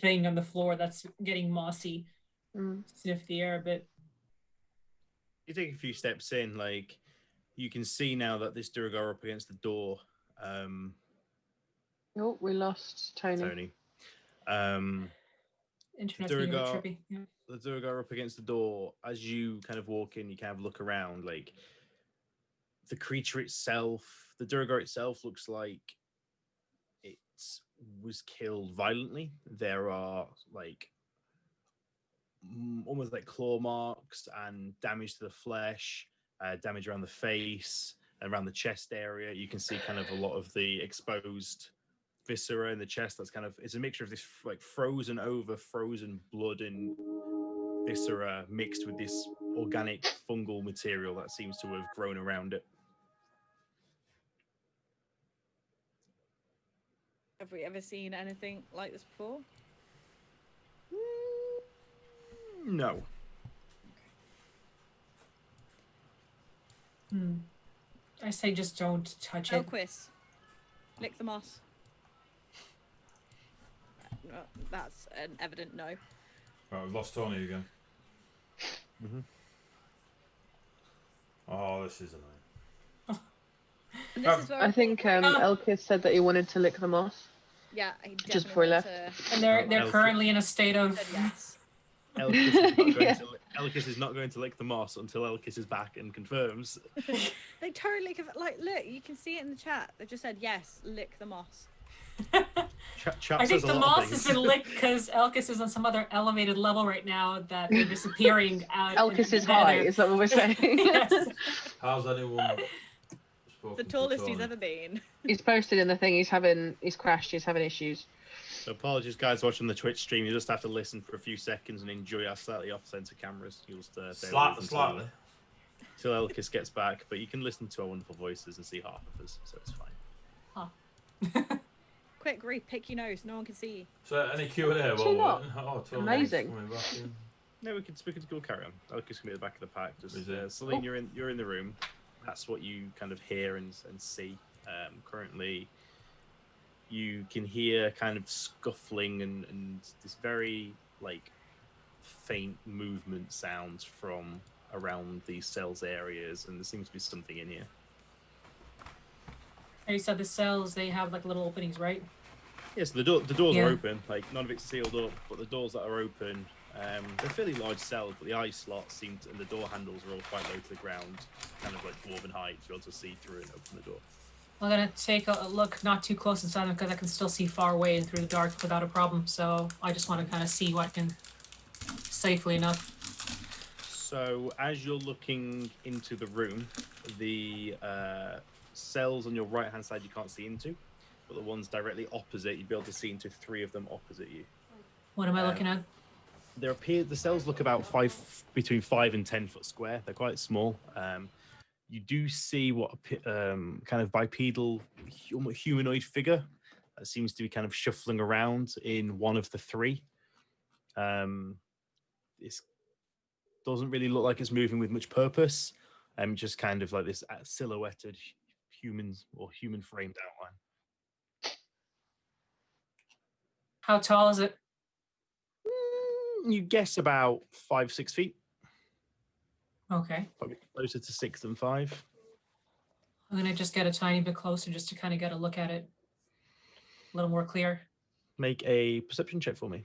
thing on the floor that's getting mossy, sniff the air a bit. You take a few steps in, like you can see now that this Durgar up against the door. Oh, we lost Tony. Internet's being a bit Durgar- trippy. Yeah. The Durgar up against the door. As you kind of walk in, you kind of look around. Like the creature itself, the Durgar itself, looks like it was killed violently. There are like almost like claw marks and damage to the flesh, damage around the face and around the chest area. You can see kind of a lot of the exposed viscera in the chest. That's kind of, it's a mixture of this like frozen blood and viscera mixed with this organic fungal material that seems to have grown around it. Have we ever seen anything like this before? No. I say just don't touch it. Elquis, lick the moss. That's an evident no. Right, we've lost Tony again. Oh, this is annoying. And this is where I think Elkis said that he wanted to lick the moss. yeah, he just before he definitely left. And they're Elkis. currently in a state of said yes. Elkis is not going to lick the moss until Elkis is back and confirms. They totally like look. You can see it in the chat. They just said yes. Lick the moss. Chat I think says a the lot of moss things. has been licked because Elkis is on some other elevated level right now that they're disappearing out. Elkis in is the high, nether. is that what we're saying? Yes. How's anyone spoken The to tallest Tony? he's ever been. He's posted in the thing, he's crashed, he's having issues. So apologies, guys, watching the Twitch stream. You just have to listen for a few seconds and enjoy our slightly off-center cameras. You'll just Slightly. till Elkis gets back, but you can listen to our wonderful voices and see half of us, so it's fine. Quick, Ree, pick your nose. No one can see you. So any Q&A? Actually Well, not. oh, Tony's Amazing. coming back in. No, we could go carry on. Elkis can be at the back of the pack. Just Is it? Celine, Oh. you're in the room. That's what you kind of hear and see. Currently, you can hear kind of scuffling and this very like faint movement sounds from around these cells areas, and there seems to be something in here. And you said the cells, they have like little openings, right? Yes, the doors Yeah. are open. Like none of it's sealed up, but the doors that are open, they're fairly large cells. But the eye slots seem to, and the door handles are all quite low to the ground, kind of like dwarven height, to be able to see through and open the door. I'm gonna take a look, not too close inside them because I can still see far away and through the dark without a problem. So I just want to kind of see what can safely enough. So as you're looking into the room, the cells on your right hand side you can't see into, but the ones directly opposite you'd be able to see into 3 of them opposite you. What am I looking at? The cells look about between 5 and 10 foot square. They're quite small. You do see what kind of bipedal humanoid figure that seems to be kind of shuffling around in one of the 3. This doesn't really look like it's moving with much purpose. Just kind of like this silhouetted human framed outline. How tall is it? You guess about 5-6 feet, Okay. probably closer to 6 than 5. I'm gonna just get a tiny bit closer just to kind of get a look at it a little more clear. Make a perception check for me.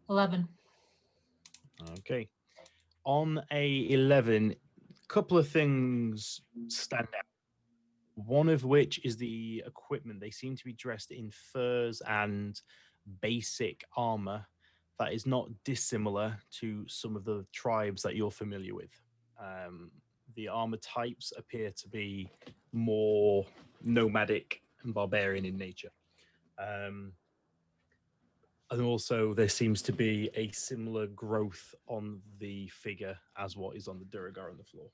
11. Okay. On a 11, couple of things stand out. One of which is the equipment. They seem to be dressed in furs and basic armor that is not dissimilar to some of the tribes that you're familiar with. The armor types appear to be more nomadic and barbarian in nature. And also there seems to be a similar growth on the figure as what is on the Duragar on the floor.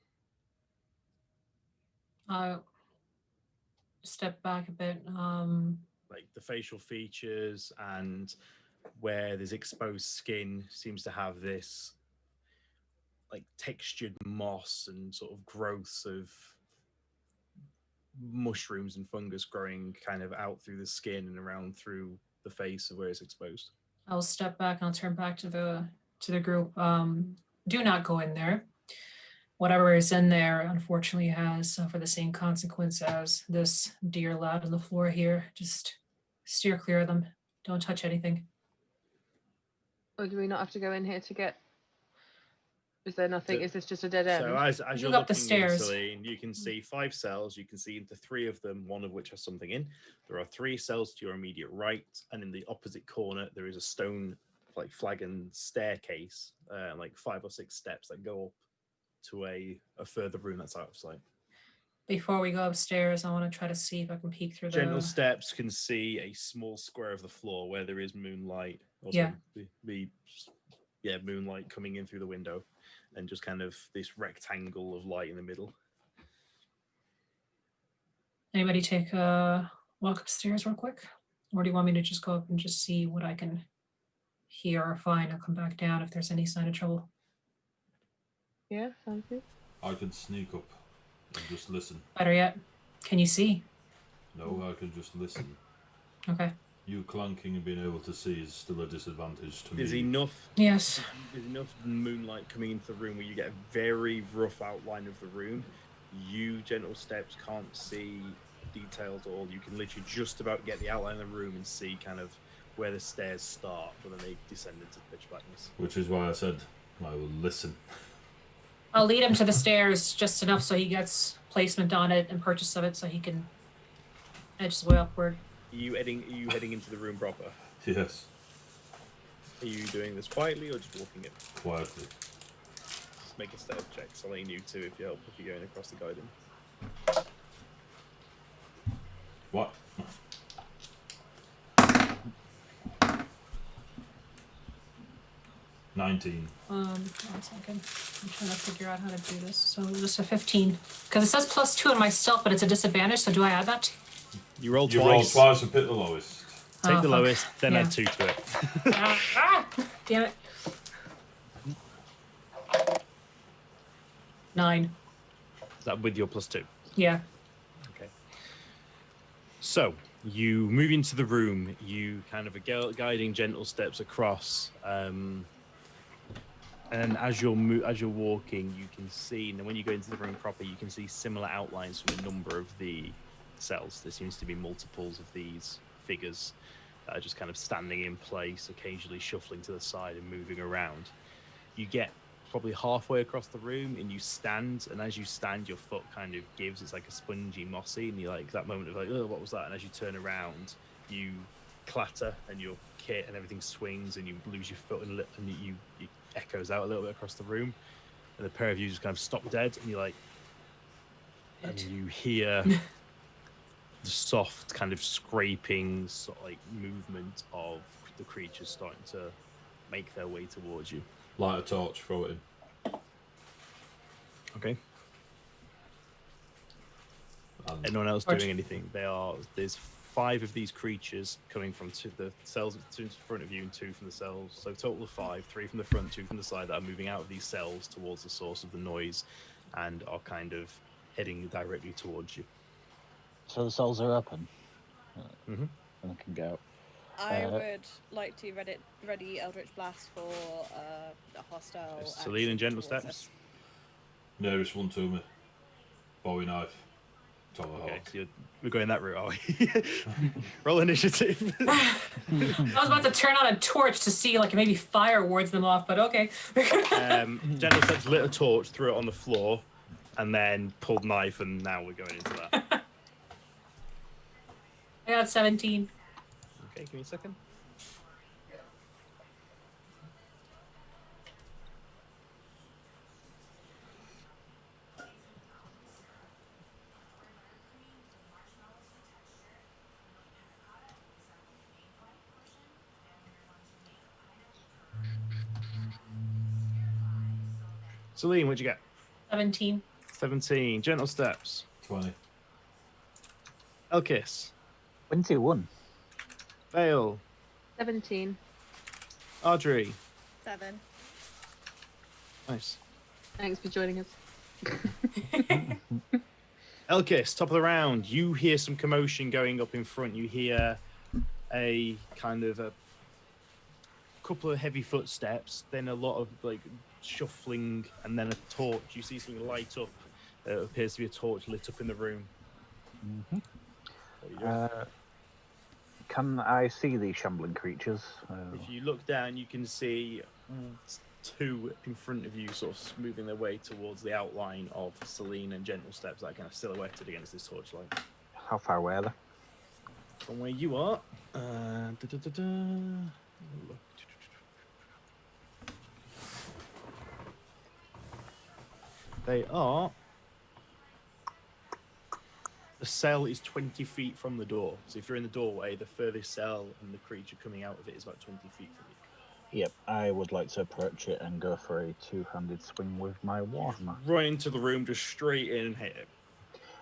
Step back a bit. Like the facial features and where there's exposed skin seems to have this like textured moss and sort of growths of mushrooms and fungus growing kind of out through the skin and around through the face of where it's exposed. I'll step back and I'll turn back to the group. Do not go in there. Whatever is in there, unfortunately, has suffered the same consequence as this deer lad on the floor here. Just steer clear of them. Don't touch anything. Or do we not have to go in here to get? Is there nothing? So- is this just a dead end? So as You you're go up the looking stairs. in, Celine, you can see 5 cells. You can see into 3 of them, one of which has something in. There are 3 cells to your immediate right, and in the opposite corner there is a stone like flagon staircase, like 5 or 6 steps that go up to a further room that's out of sight. Before we go upstairs, I want to try to see if I can peek through Gentle the... steps can see a small square of the floor where there is moonlight. Also Yeah. Moonlight coming in through the window, and just kind of this rectangle of light in the middle. Anybody take a walk upstairs real quick? Or do you want me to just go up and just see what I can hear or find? I'll come back down if there's any sign of trouble. Yeah, sounds good. I can sneak up and just listen. Better yet, can you see? No, I can just listen. Okay. You clanking and being able to see is still a disadvantage to There's me. enough Yes. There's enough moonlight coming into the room where you get a very rough outline of the room. You, gentle steps, can't see details at all. You can literally just about get the outline of the room and see kind of where the stairs start, but then they descend into pitch blackness. Which is why I said I will listen. I'll lead him to the stairs just enough so he gets placement on it and purchase of it so he can edge his way upward. Are you heading into the room proper? Yes, Are you doing this quietly or just walking it? quietly. Just make a stealth check. So I'll let you too if you're going across the garden. What? $19. 1 second. I'm trying to figure out how to do this. So just a 15. Because it says +2 in my stealth, but it's a disadvantage, so do I add that? You roll You twice. roll twice and pick the lowest. Take Oh, the fuck. lowest, then Yeah. add 2 to it. Damn it. 9. Is that with your +2? Yeah. Okay. So you move into the room. You kind of are guiding gentle steps across, and as you're walking, you can see. And when you go into the room proper, you can see similar outlines from a number of the cells. There seems to be multiples of these figures that are just kind of standing in place, occasionally shuffling to the side and moving around. You get probably halfway across the room and you stand, and as you stand your foot kind of gives, it's like a spongy mossy, and you like that moment of like, oh, what was that? And as you turn around you clatter and your kit and everything swings and you lose your foot and you echoes out a little bit across the room, and the pair of you just kind of stop dead, and you're like, and you hear the soft kind of scraping sort of like movement of the creatures starting to make their way towards you. Light a torch, throw it in. Okay. And Anyone else Torch. doing anything? There's 5 of these creatures coming from the cells, 2 in front of you and 2 from the cells. So total of 5, 3 from the front, 2 from the side, that are moving out of these cells towards the source of the noise and are kind of heading directly towards you. So the cells are open. Mhm. And I can go. I would like to ready Eldritch Blast for a hostile. Celine and gentle towards steps. us. Nearest one to me. Bowie knife. Tomahawk. Okay, so we're going that route, are we? Roll initiative. I was about to turn on a torch to see, like, maybe fire wards them off, but okay. Gentle steps lit a torch, threw it on the floor, and then pulled knife, and now we're going into that. I got 17. Okay, give me a second. Celine, what'd you get? 17. 17. Gentle steps. 20. Elkis. 21. Vale. 17. Audrey. 7. Nice. Thanks for joining us. Elkis, top of the round. You hear some commotion going up in front. You hear a kind of a couple of heavy footsteps, then a lot of like shuffling, and then a torch. You see something light up. It appears to be a torch lit up in the room. Mm-hmm. What are you doing? Can I see these shambling creatures? If you look down, you can see two in front of you, sort of moving their way towards the outline of Celine and Gentle Steps, that are kind of silhouetted against this torchlight. How far away are they? From where you are, look. They are. The cell is 20 feet from the door. So if you're in the doorway, the furthest cell and the creature coming out of it is about 20 feet from you. Yep, I would like to approach it and go for a two-handed swing with my warhammer. Right into the room, just straight in and hit it.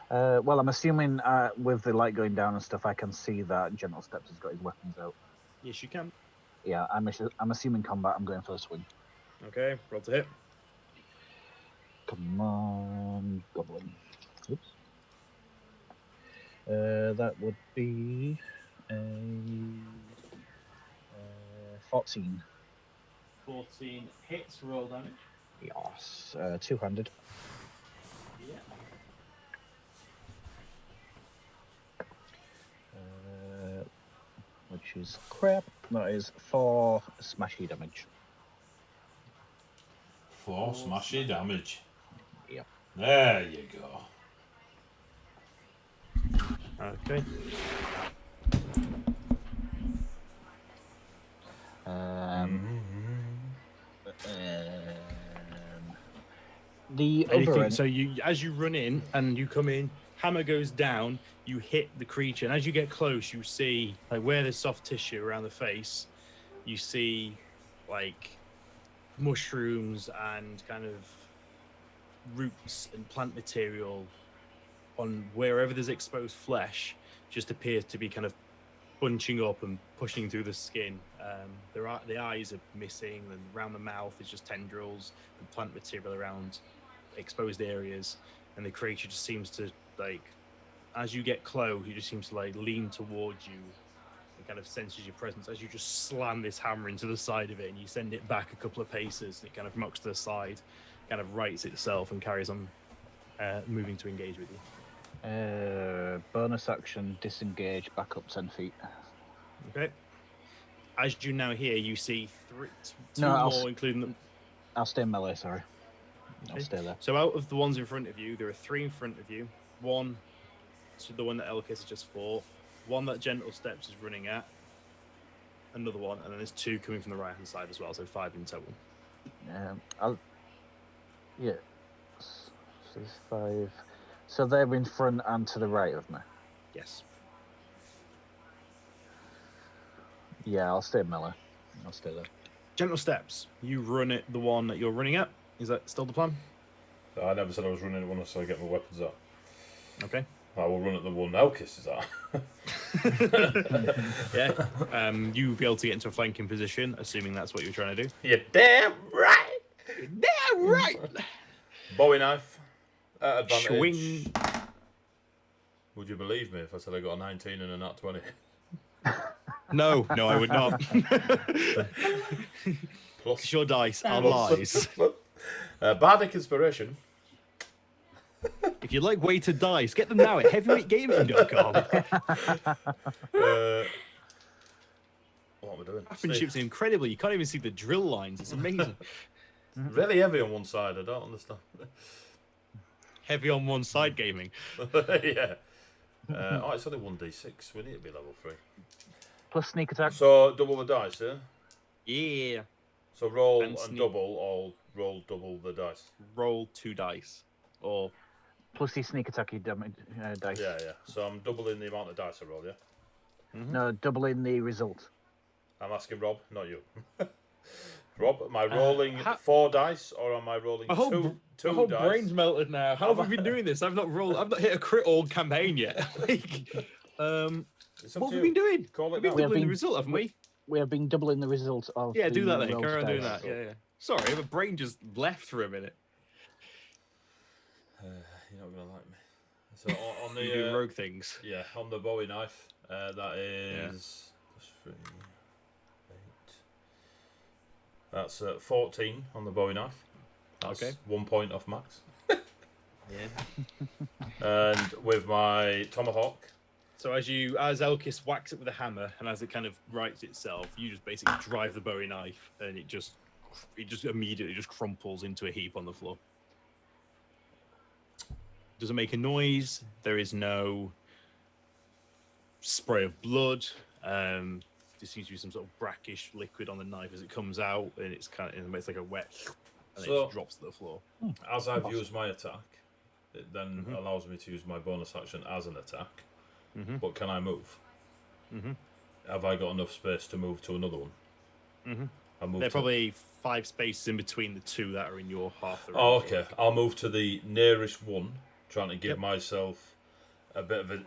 Well, I'm assuming with the light going down and stuff, I can see that Gentle Steps has got his weapons out. Yes, you can. Yeah, I'm assuming combat. I'm going for a swing. Okay, roll to hit. Come on, goblin. Oops. That would be a 14. 14 hits, roll damage. Yes, two-handed. Yeah. Which is crap. That is 4 smashy damage. 4 smashy damage. Yep. There you go. Okay. The other end. So you, as you run in and you come in, hammer goes down. You hit the creature, and as you get close, you see like where there's soft tissue around the face. You see like mushrooms and kind of roots and plant material on wherever there's exposed flesh. Just appears to be kind of bunching up and pushing through the skin. The eyes are missing, and around the mouth is just tendrils and plant material around exposed areas, and the creature just seems to, like, as you get close, he just seems to like lean towards you and kind of senses your presence as you just slam this hammer into the side of it, and you send it back a couple of paces, and it kind of mucks to the side, kind of rights itself, and carries on moving to engage with you. Bonus action, disengage, back up 10 feet. Okay. As you now hear, you see two No, more, including them. I'll stay melee, sorry. I'll Okay. stay there. So out of the ones in front of you, there are 3 in front of you. One, so the one that Elkis has just fought. One that Gentle Steps is running at. Another one, and then there's 2 coming from the right hand side as well, so 5 in total. Yeah. So there's 5. So they're in front and to the right of me. Yes. Yeah, I'll stay melee. I'll stay there. Gentle Steps, you run at the one that you're running at. Is that still the plan? I never said I was running at one until I get my weapons up. Okay. I will run at the one Elkis is at. Yeah. You'll be able to get into a flanking position, assuming that's what you're trying to do. You're damn right. Damn right. Bowie knife at advantage. Swing. Would you believe me if I said I got a 19 and a nat 20? No, I would not. Plus Your dice are plus- lies. Bardic Inspiration. If you like weighted dice, get them now at heavyweightgaming.com. What am I doing? Craftsmanship's incredible. You can't even see the drill lines. It's amazing. Really heavy on one side. I don't understand. Heavy on one side gaming. Yeah. Oh, it's only 1d6. We need to be level 3. Plus sneak attack. So double the dice, yeah? Yeah. So roll And and sneak. double, or roll double the dice. Roll 2 dice. Or Plus the sneak attack damage dice. Yeah. So I'm doubling the amount of dice I roll, yeah? No, doubling the result. I'm asking Rob, not you. Rob, am I rolling how- 4 dice, or am I rolling my whole, two my whole dice? brain's melted now. How have I been doing this? I've not hit a crit all campaign yet. It's up What to have we you. been doing? Call it We've been now. We have doubling the been- result, haven't we? We have been doubling the result of. Yeah, do the that then. rolled Carry on doing dice. that. Yeah. Sorry, my brain just left for a minute. You're not gonna like me. So on You do the rogue things. yeah, on the Bowie knife, that is plus 3, 8. That's 14 on the Bowie knife. That's Okay. 1 point off max. Yeah. And with my tomahawk, So as Elkis whacks it with a hammer, and as it kind of rights itself, you just basically drive the Bowie knife, and it just immediately just crumples into a heap on the floor. Doesn't make a noise. There is no spray of blood. There seems to be some sort of brackish liquid on the knife as it comes out, and it's it's like a wet, and it So- just drops to the floor. as I've used my attack, it then allows me to use my bonus action as an attack. But can I move? Have I got enough space to move to another one? I'll move There are to- probably 5 spaces in between the 2 that are in your half the room. Oh, okay. I'll move to the nearest one, trying to give myself a bit of a...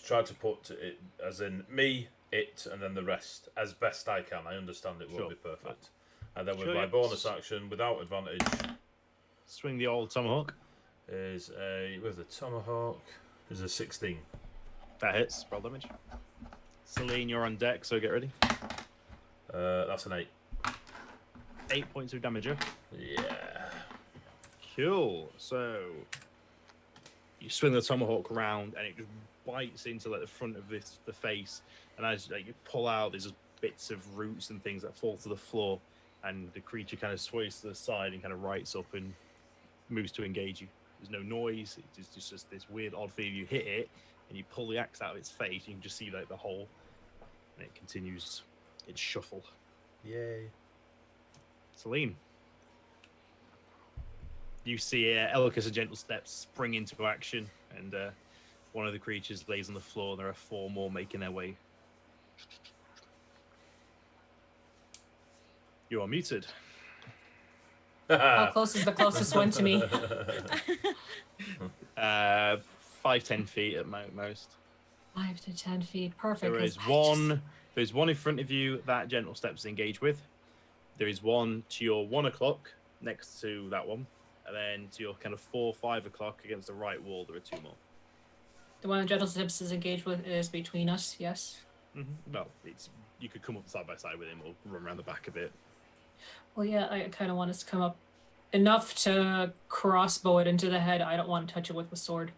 Try to put it as in me, it, and then the rest as best I can. I understand it won't Sure. be perfect. And then with Sure, my yeah. bonus action, without advantage, Swing the old tomahawk. is a... With the tomahawk, is a 16. That hits. Roll damage. Celine, you're on deck, so get ready. That's an 8. 8 points of damage. Yeah. Yeah. Cool. So you swing the tomahawk around, and it just bites into like the front of the face. And as you pull out, there's just bits of roots and things that fall to the floor, and the creature kind of sways to the side and kind of rights up and moves to engage you. There's no noise. It's just this weird, odd feeling. You hit it, and you pull the axe out of its face. You can just see like the hole, and it continues its shuffle. Yay. Celine. You see Elkis and Gentle Steps spring into action, and one of the creatures lays on the floor. There are 4 more making their way. You are muted. How close is the closest one to me? 5-10 feet at most. 5 to 10 feet. Perfect. There 'cause is I one. There's one in front of you that Gentle Steps engage with. There is one to your 1 o'clock next to that one, and then to your kind of 4-5 o'clock against the right wall. There are 2 more. The one that Gentle Steps is engaged with is between us, yes. Well, you could come up side by side with him or run around the back a bit. Well, yeah, I kind of want us to come up enough to crossbow it into the head. I don't want to touch it with the sword.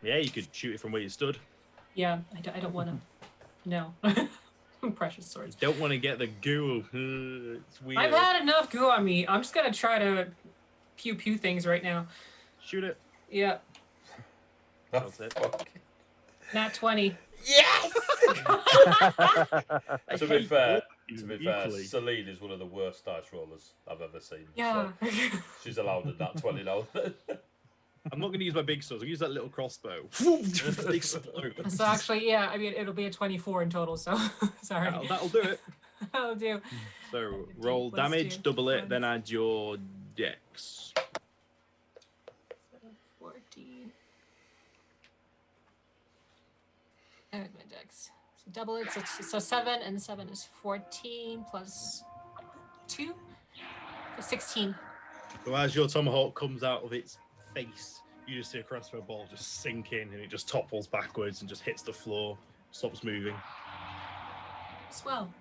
Yeah, you could shoot it from where you stood. Yeah, I don't want to. No. Precious swords. Don't want to get the goo. It's weird. I've had enough goo on me. I'm just going to try to pew things right now. Shoot it. Yeah. That's it. Nat 20. Yes! To be fair, Equally. Celine is one of the worst dice rollers I've ever seen. Yeah. So she's allowed a nat 20 now. I'm not going to use my big sword. I'll use that little crossbow. So actually, yeah, I mean, it'll be a 24 in total, so sorry. That'll do it. That'll do. So roll Plus damage, 2. double it, then add your dex. 14. And my dex. So double it. So 7, and 7 is 14 plus 2. So 16. So as your tomahawk comes out of its face, you just see a crossbow bolt just sink in, and it just topples backwards and just hits the floor, stops moving. Swell.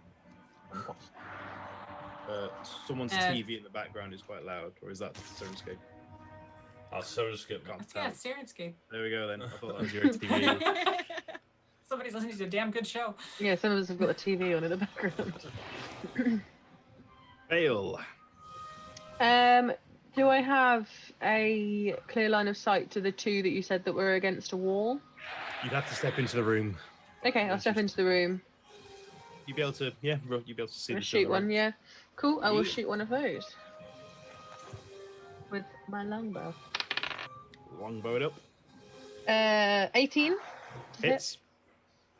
Someone's TV in the background is quite loud, or is that Syrinscape? Our Syrinscape can't Yeah, tell. it's Syrinscape. There we go then. I thought that was your TV. Somebody's listening to a damn good show. Yeah, some of us have got a TV on in the background. Fail. Do I have a clear line of sight to the two that you said that were against a wall? You'd have to step into the room. Okay, I'll step into the room. You'd be able to, yeah, you'd be able to see I'll the shoot one, yeah. Cool, I will Yeah. shoot one of those. With my longbow. Longbow it up. 18. Hits.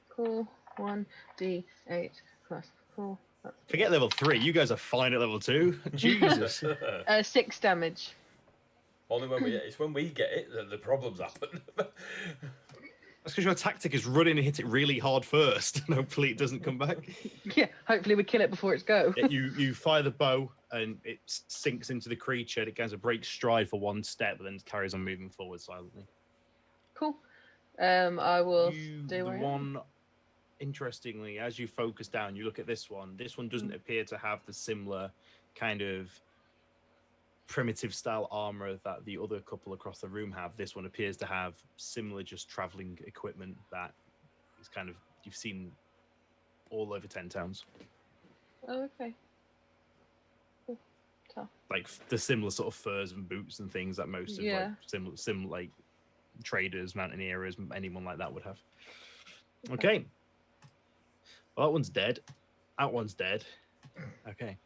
Cool. 1d8 plus 4. Forget level 3. You guys are fine at level 2. Jesus. 6 damage. Only when it's when we get it that the problems happen. That's because your tactic is run in and hit it really hard first, and hopefully it doesn't come back. Yeah, hopefully we kill it before it's go. You fire the bow, and it sinks into the creature. It goes a break stride for one step, but then carries on moving forward silently. Cool. I will The stay where I am. one, interestingly, as you focus down, you look at this one. This one doesn't appear to have the similar kind of primitive style armor that the other couple across the room have. This one appears to have similar just traveling equipment that is kind of you've seen all over 10 towns. Oh, okay. Cool. Tough. Like the similar sort of furs and boots and things that most of Yeah. like similar like traders, mountaineers, anyone like that would have. Okay. Well, that one's dead. That one's dead. Okay.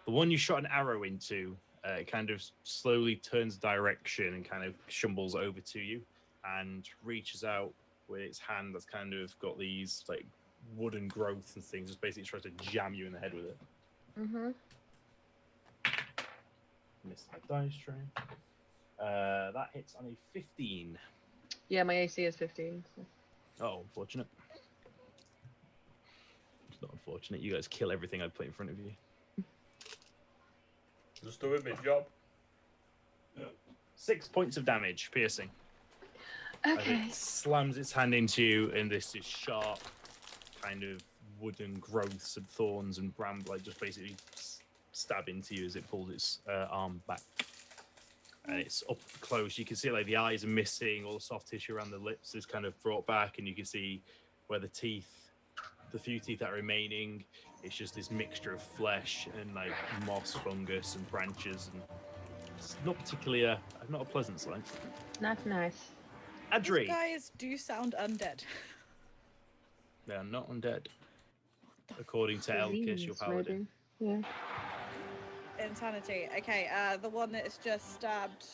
The one you shot an arrow into, it kind of slowly turns direction and kind of shambles over to you and reaches out with its hand that's kind of got these like wooden growths and things, just basically tries to jam you in the head with it. Mm-hmm. Missed my dice tray. That hits on a 15. Yeah, my AC is 15. So. Oh, unfortunate. It's not unfortunate. You guys kill everything I put in front of you. Just doing my job. 6 points of damage, piercing. As Okay. it slams its hand into you, and this is sharp, kind of wooden growths and thorns and bramble, like just basically stab into you as it pulls its arm back. And it's up close. You can see like the eyes are missing, all the soft tissue around the lips is kind of brought back, and you can see where the teeth, the few teeth that are remaining, it's just this mixture of flesh and like moss, fungus, and branches, and it's not particularly not a pleasant sight. Not nice. Adri, These guys do sound undead. they are not undead, according to Elkish, your Disease, paladin. maybe. Yeah. Insanity. Okay, the one that has just stabbed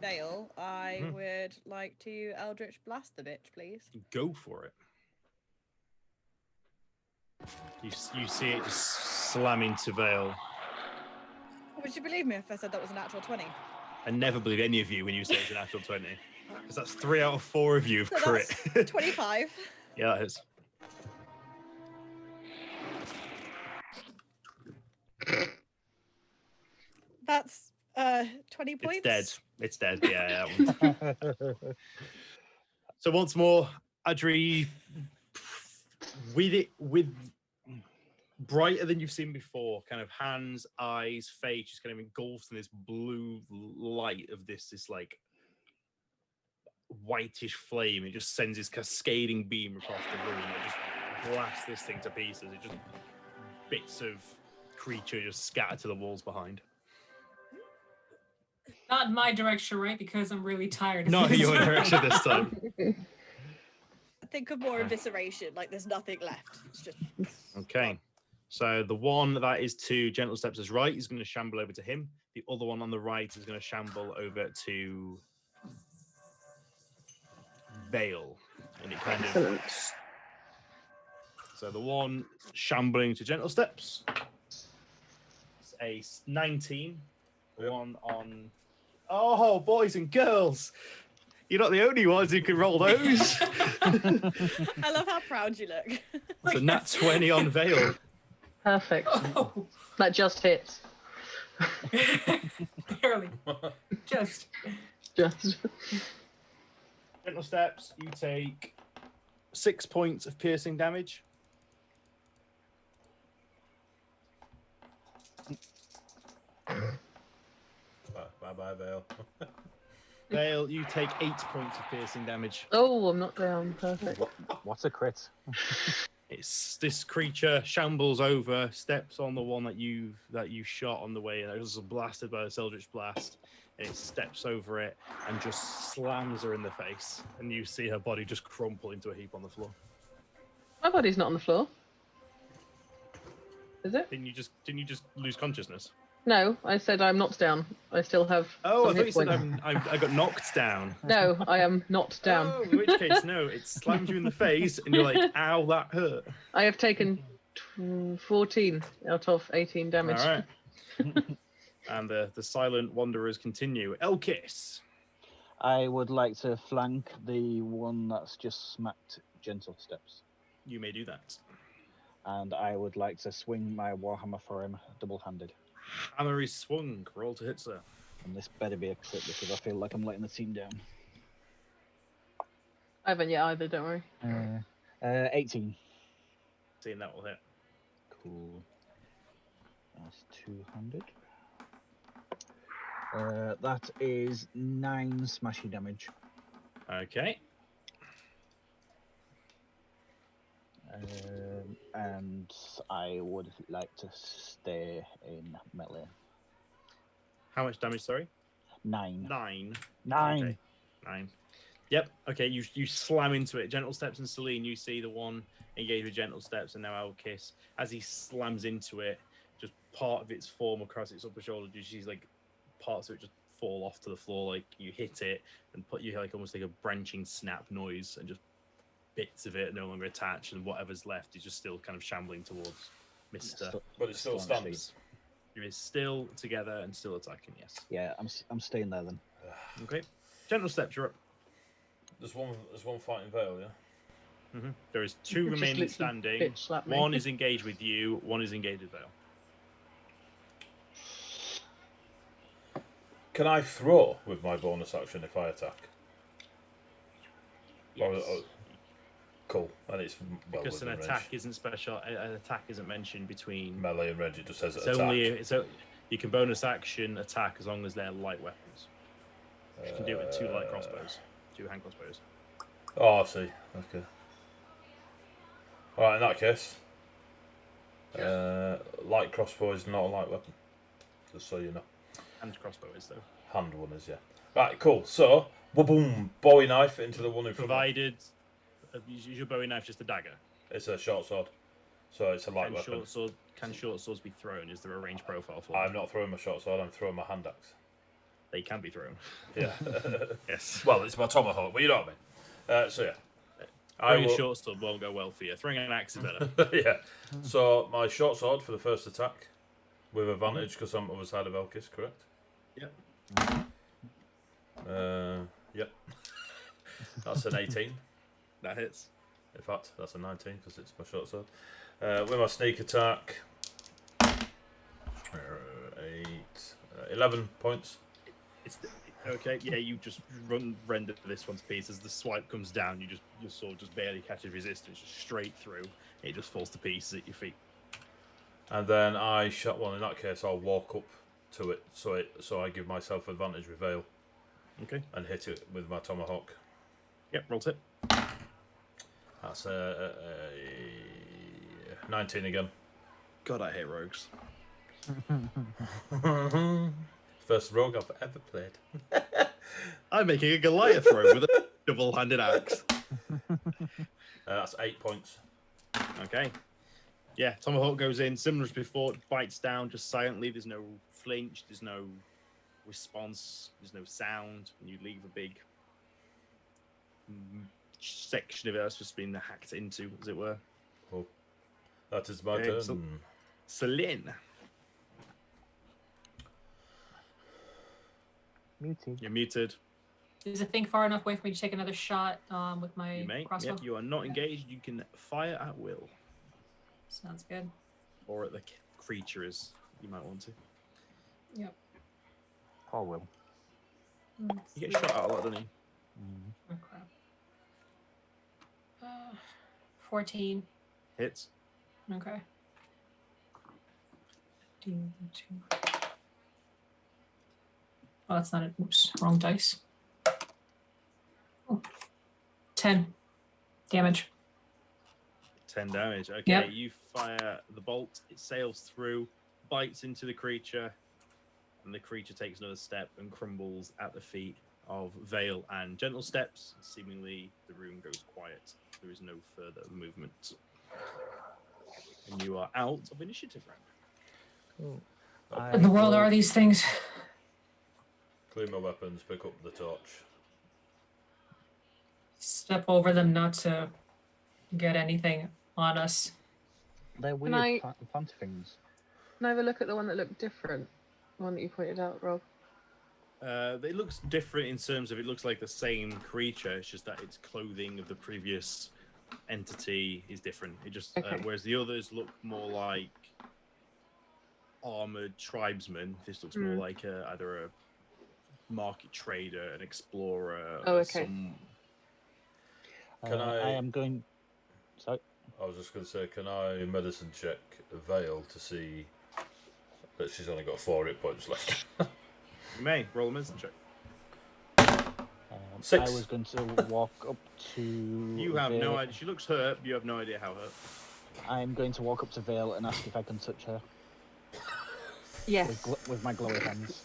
Vale, I would like to Eldritch Blast the bitch, please. Go for it. You see it just slam into Vale. Would you believe me if I said that was a natural 20? I never believe any of you when you say it's a natural 20. Because that's 3 out of 4 of you have So crit. that's 25. Yeah, that is. That's 20 points. It's dead. Yeah, that one. So once more, Adri, with brighter than you've seen before, kind of hands, eyes, face, just kind of engulfed in this blue light of this like whitish flame. It just sends this cascading beam across the room. It just blasts this thing to pieces. It just bits of creature just scatter to the walls behind. Not in my direction, right? Because I'm really tired. of Not this. your direction this time. Think of more evisceration, like there's nothing left. It's just Okay. So the one that is to Gentle Steps' right is going to shamble over to him. The other one on the right is going to shamble over to Vale. And it kind of... So the one shambling to Gentle Steps. It's a 19. The one on... Oh, boys and girls! You're not the only ones who can roll those. I love how proud you look. It's a nat 20 on Vale. Perfect. Oh, That just hits. Barely. Just. Just. Gentle steps. You take 6 points of piercing damage. Bye, Vale. Vale, you take 8 points of piercing damage. Oh, I'm not down. Perfect. What's a crit? It's this creature shambles over, steps on the one that you shot on the way, and it was blasted by the Eldritch Blast. And it steps over it and just slams her in the face, and you see her body just crumple into a heap on the floor. My body's not on the floor. Is it? Didn't you just lose consciousness? No, I said I'm not down. I still have. Oh, I some thought hit you said points. I got knocked down. No, I am not down. Oh, in which case, no, it slams you in the face, and you're like, "Ow, that hurt." I have taken 14 out of 18 damage. All right. And the silent wanderers continue. Elkis. I would like to flank the one that's just smacked Gentle Steps. You may do that. And I would like to swing my Warhammer for him double-handed. Hammer is swung. Roll to hit, sir. And this better be a crit because I feel like I'm letting the team down. I haven't yet either, don't worry. 18. Seeing that will hit. Cool. That's 200. That is 9 smashy damage. Okay. And I would like to stay in melee. How much damage, sorry? 9. 9. 9. Okay. 9. Yep. Okay, you slam into it. Gentle Steps and Celine, you see the one engaged with Gentle Steps, and now Elkis. As he slams into it, just part of its form across its upper shoulder, she's like parts of it just fall off to the floor, like you hit it and put you like almost like a branching snap noise, and just bits of it no longer attached, and whatever's left is just still kind of shambling towards Mister. But it still stands. It is still together and still attacking. Yes. Yeah, I'm staying there then. Okay. Gentle Steps, you're up. There's one fighting Vale, yeah. There is 2 You could just remaining literally standing. bitch slap me. One is engaged with you. One is engaged with Vale. Can I throw with my bonus action if I attack? Yes. Cool. And it's well Because an within attack range. isn't special. An attack isn't mentioned between. Melee and range. It just says It's attack. only you can bonus action attack as long as they're light weapons. You can do it with 2 light crossbows, 2 hand crossbows. Oh, I see. Okay. Alright, in that case, light crossbow is not a light weapon. Just so you know. Hand crossbow is though. Hand one is, yeah. Right, cool. So, boom, Bowie knife into the one in front. Provided, is your Bowie knife just a dagger? It's a short sword. So it's a light Can weapon. short swords be thrown? Is there a range profile for I'm them? not throwing my short sword, I'm throwing my hand axe. They can be thrown. Yeah. Yes. Well, it's my tomahawk, but you know what I mean. So yeah. Throwing a short sword won't go well for you. Throwing an axe is better. Yeah. So my short sword for the first attack with advantage because I'm other side of Elkis, correct? Yep. Yep. That's an 18. That hits. In fact, that's a 19 because it's my short sword. With my sneak attack, 11 points. It's okay. Yeah, you just render this one to pieces. As the swipe comes down, your sword just barely catches resistance, just straight through. It just falls to pieces at your feet. And then I shot one. In that case, I'll walk up to it, so I give myself advantage with Veil. Okay. And hit it with my tomahawk. Yep. Roll tip. That's a 19 again. God, I hate rogues. First rogue I've ever played. I'm making a Goliath rogue with a double-handed axe. That's 8 points. Okay. Yeah, tomahawk goes in, similar as before, bites down just silently. There's no flinch, there's no response, there's no sound. And you leave a big section of it that's just been hacked into, as it were. Oh, that is my Okay, turn. so- Celine, Muted. you're muted. Is the thing far enough away for me to take another shot with my You may. crossbow? Yep, you are not engaged. You can fire at will. Sounds good. Or at the creature, as you might want to. Yep. Poor Will. You get shot out a lot, don't you? Oh crap. 14. Hits. Okay. D2. Oh, that's not it. Oops, wrong dice. Oh. 10 damage. 10 damage. Okay, Yep. you fire the bolt, it sails through, bites into the creature, and the creature takes another step and crumbles at the feet of Vale and Gentle Steps. Seemingly, the room goes quiet. There is no further movement. And you are out of initiative round. Cool. What in the world are these things? Clean my weapons, pick up the torch. Step over them not to get anything on us. They're weird I- fancy things. Can I have a look at the one that looked different? The one that you pointed out, Rob. It looks different in terms of it looks like the same creature. It's just that its clothing of the previous entity is different. It just Okay. whereas the others look more like armored tribesmen. This looks more like either a market trader, an explorer. Oh, or okay. Can I am going. Sorry. I was just going to say, can I medicine check Vale to see that she's only got 4 hit points left? You may roll a medicine check. 6. I was going to walk up to. You have no idea. She looks hurt. But you have no idea how hurt. I'm going to walk up to Vale and ask if I can touch her Yes. with my glowy hands.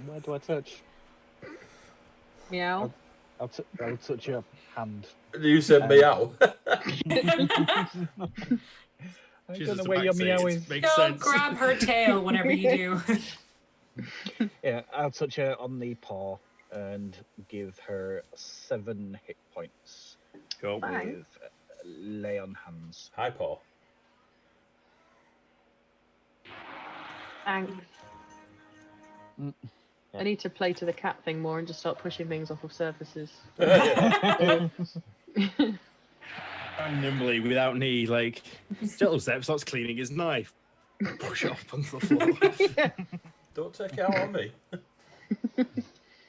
Where do I touch? Meow. I'll touch your hand. You said meow. I She's don't know just where about your to say meow it is. makes Don't sense. grab her tail whenever you do. Yeah, I'll touch her on the paw and give her 7 hit points Cool. Fine. with lay on hands. Hi, Paul. Thanks. Mm. I need to play to the cat thing more and just start pushing things off of surfaces. And nimbly, without need, like Gentle Step starts cleaning his knife. Push it up onto the floor. Don't take it out on me.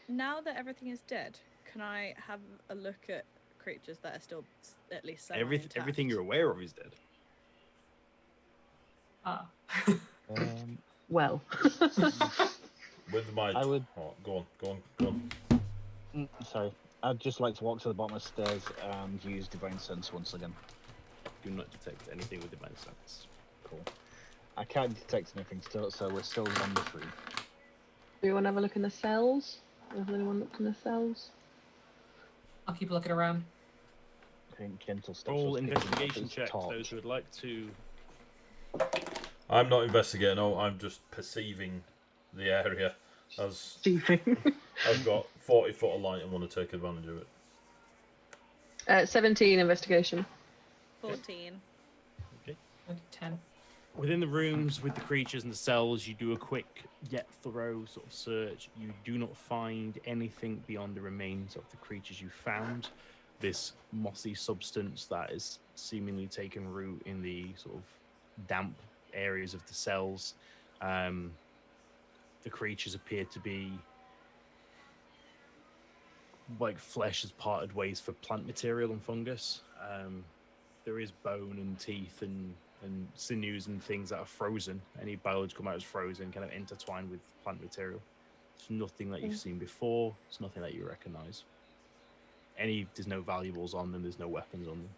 Now that everything is dead, can I have a look at creatures that are still at least semi-intact? Everything you're aware of is dead. Ah. Well. With my... I would- Oh, go on. Sorry. I'd just like to walk to the bottom of the stairs and use Divine Sense once again. Do not detect anything with Divine Sense. Cool. I can't detect anything still, so we're still on the 3. Do you want to have a look in the cells? Has anyone looked in the cells? I'll keep looking around. I think Gentle Steps Roll was picking up investigation his check. torch. Those who would like to. I'm not investigating, no, I'm just perceiving the area as Steeping. I've got 40 foot of light and want to take advantage of it. 17 investigation. 14. Okay. 10. Within the rooms with the creatures and the cells, you do a quick yet thorough sort of search. You do not find anything beyond the remains of the creatures you found. This mossy substance that is seemingly taken root in the sort of damp areas of the cells. The creatures appear to be like flesh has parted ways for plant material and fungus. There is bone and teeth and sinews and things that are frozen. Any biological matter is frozen, kind of intertwined with plant material. It's nothing that you've seen before. It's nothing that you recognize. There's no valuables on them. There's no weapons on them.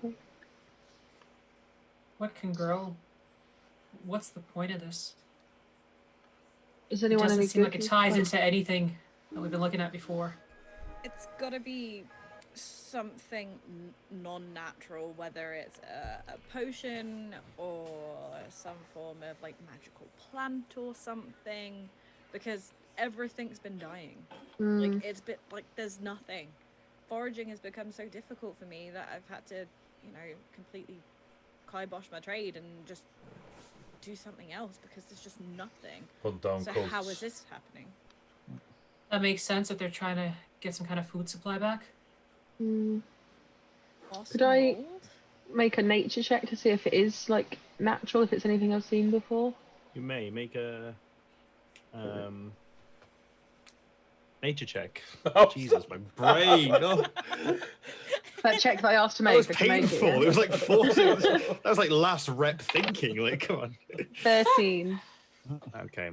Okay. What can grow? What's the point of this? Is It anyone doesn't any seem good like it with ties plants? into anything that we've been looking at before. It's got to be something non-natural, whether it's a potion or some form of like magical plant or something, because everything's been dying. Like it's been like there's nothing. Foraging has become so difficult for me that I've had to, completely kibosh my trade and just do something else because there's just nothing. Hunt down So cults. how is this happening? That makes sense if they're trying to get some kind of food supply back. Mm. Moss Could and I- mold? Make a nature check to see if it is like natural if it's anything I've seen before. You may make a nature check. Oh. Jesus, my brain. Oh, That check that I asked to that make. was I can make it, painful. yeah? It was like forcing. That was like last rep thinking. Like, come on. 13. Okay.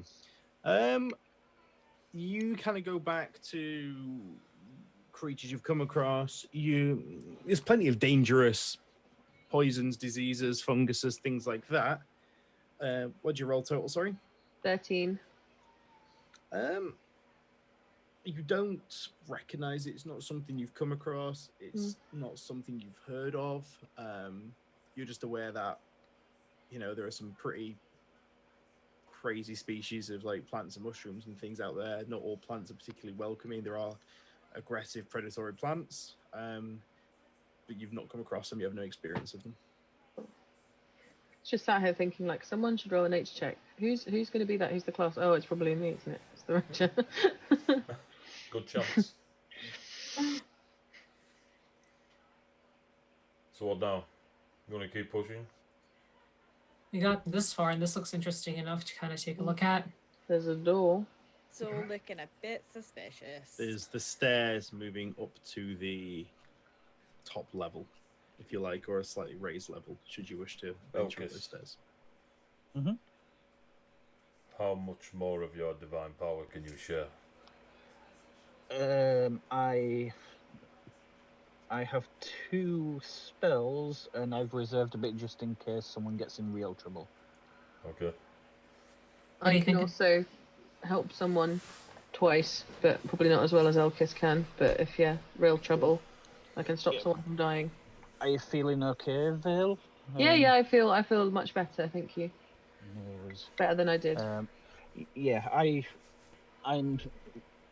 You kind of go back to creatures you've come across. There's plenty of dangerous poisons, diseases, funguses, things like that. What'd you roll total? Sorry. 13. You don't recognize it. It's not something you've come across. It's not something you've heard of. You're just aware that, there are some pretty crazy species of like plants and mushrooms and things out there. Not all plants are particularly welcoming. There are aggressive predatory plants, but you've not come across them. You have no experience of them. Just sat here thinking, like, someone should roll a nature check. Who's going to be that? Who's the class? Oh, it's probably me, isn't it? It's the ranger. Good chance. So what now? You want to keep pushing? We got this far, and this looks interesting enough to kind of take a look at. There's a door. It's all looking a bit suspicious. There's the stairs moving up to the top level, if you like, or a slightly raised level, should you wish to venture up Okay. those stairs. How much more of your divine power can you share? I have 2 spells, and I've reserved a bit just in case someone gets in real trouble. Okay. What do I you can think? also help someone twice, but probably not as well as Elkis can. But if real trouble, I can stop someone from dying. Are you feeling okay, Vale? Yeah, I feel much better. Thank you. No worries. Better than I did. Yeah,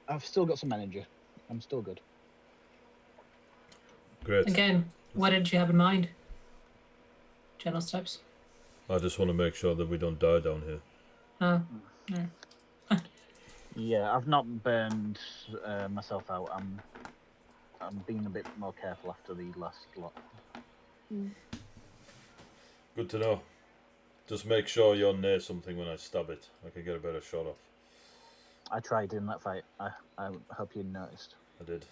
I've still got some energy. I'm still good. Great. Again, what did you have in mind? General steps? I just want to make sure that we don't die down here. Yeah, I've not burned myself out. I'm being a bit more careful after the last lot. Good to know. Just make sure you're near something when I stab it. I can get a better shot off. I tried in that fight. I hope you noticed. I did.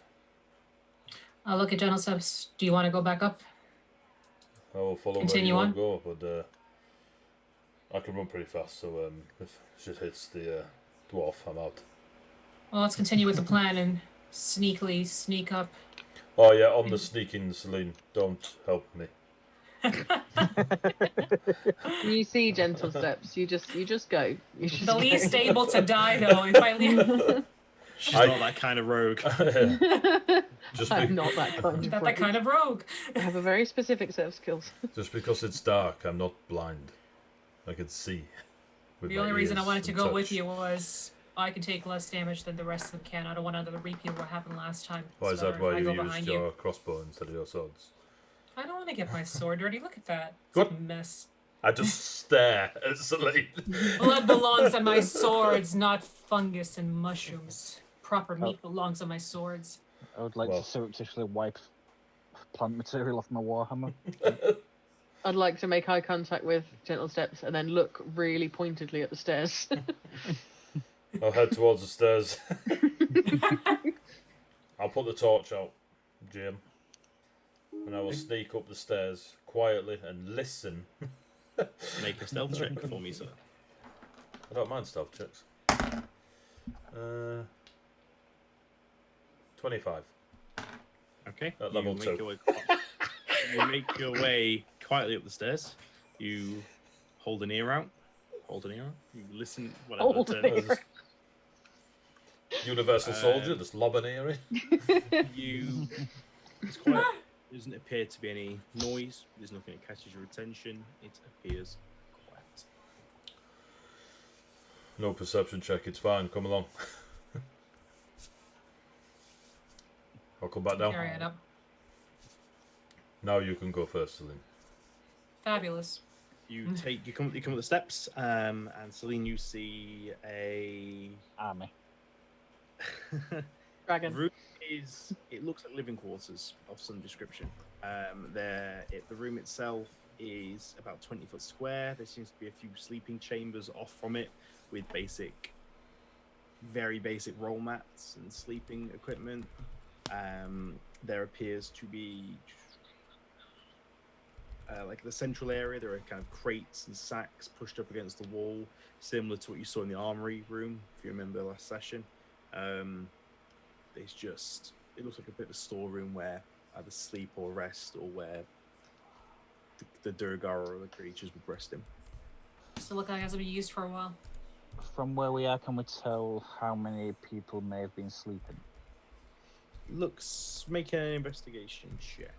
I'll look at general steps. Do you want to go back up? I will follow Continue where you on. want to go, but I can run pretty fast, so if shit hits the dwarf, I'm out. Well, let's continue with the plan and sneakily sneak up. Oh yeah, on the sneaking, Celine, don't help me. You see gentle steps. You just go. You just The go. least able to die, though, if I leave. She's not that kind of rogue. Just I'm not that kind of Not that rogue. kind of rogue. I have a very specific set of skills. Just because it's dark, I'm not blind. I can see. With The my only reason I ears wanted to and go touch. with you was I can take less damage than the rest of them can. I don't want another repeat of what happened last time. Why is So that if why I you go used behind your crossbow instead of your swords? I don't want to get my sword dirty. Look at that. It's What? a mess. I just stare at Celine. Blood belongs on my swords, not fungus and mushrooms. Proper Oh. meat belongs on my swords. I would like Well. to surreptitiously wipe plant material off my warhammer. I'd like to make eye contact with gentle steps and then look really pointedly at the stairs. I'll head towards the stairs. I'll put the torch out, Jim. And I will sneak up the stairs quietly and listen. Make a stealth check for me, sir. I don't mind stealth checks. 25. Okay. At level you 2. You make your way quietly up the stairs. You hold an ear out. You listen. Whatever. Hold the an term ear is. Universal soldier, just lob an ear in. You. It's quiet. There doesn't appear to be any noise. There's nothing that catches your attention. It appears quiet. No perception check, it's fine, come along. I'll come back down. Carry it up. Now you can go first, Celine. Fabulous. You come up the steps, and Celine, you see a Army. Dragon. room. It looks like living quarters of some description. The room itself is about 20 foot square. There seems to be a few sleeping chambers off from it with very basic roll mats and sleeping equipment. There appears to be like the central area, there are kind of crates and sacks pushed up against the wall, similar to what you saw in the armory room, if you remember last session. It looks like a bit of a storeroom where either sleep or rest, or where the Durgar or the creatures would rest in. Still look like it hasn't been used for a while. From where we are, can we tell how many people may have been sleeping? Make an investigation check.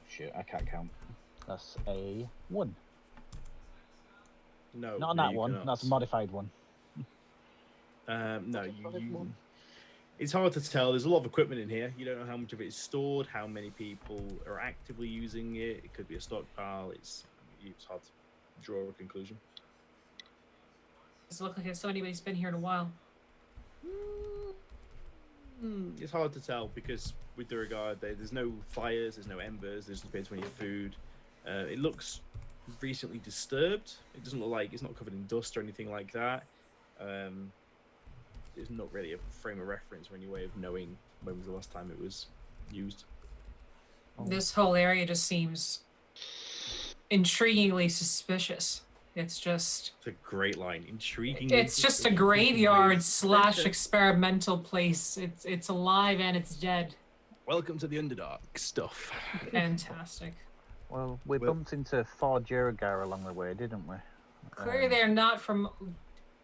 Shit, I can't count. That's a 1. No, Not on no, that you one. cannot. That's a modified one. No, it's hard to tell. There's a lot of equipment in here. You don't know how much of it is stored, how many people are actively using it. It could be a stockpile. It's hard to draw a conclusion. Does it look like anybody's been here in a while? It's hard to tell because with the regard, there's no fires, there's no embers, there's not appears to be any food. It looks recently disturbed. It doesn't look like it's not covered in dust or anything like that. There's not really a frame of reference or any way of knowing when was the last time it was used. This whole area just seems intriguingly suspicious. It's just... It's a great line. Intriguing. It's just a graveyard / experimental place. It's alive and it's dead. Welcome to the Underdark stuff. Fantastic. Well, we bumped into 4 Jiragar along the way, didn't we? Clearly they're not from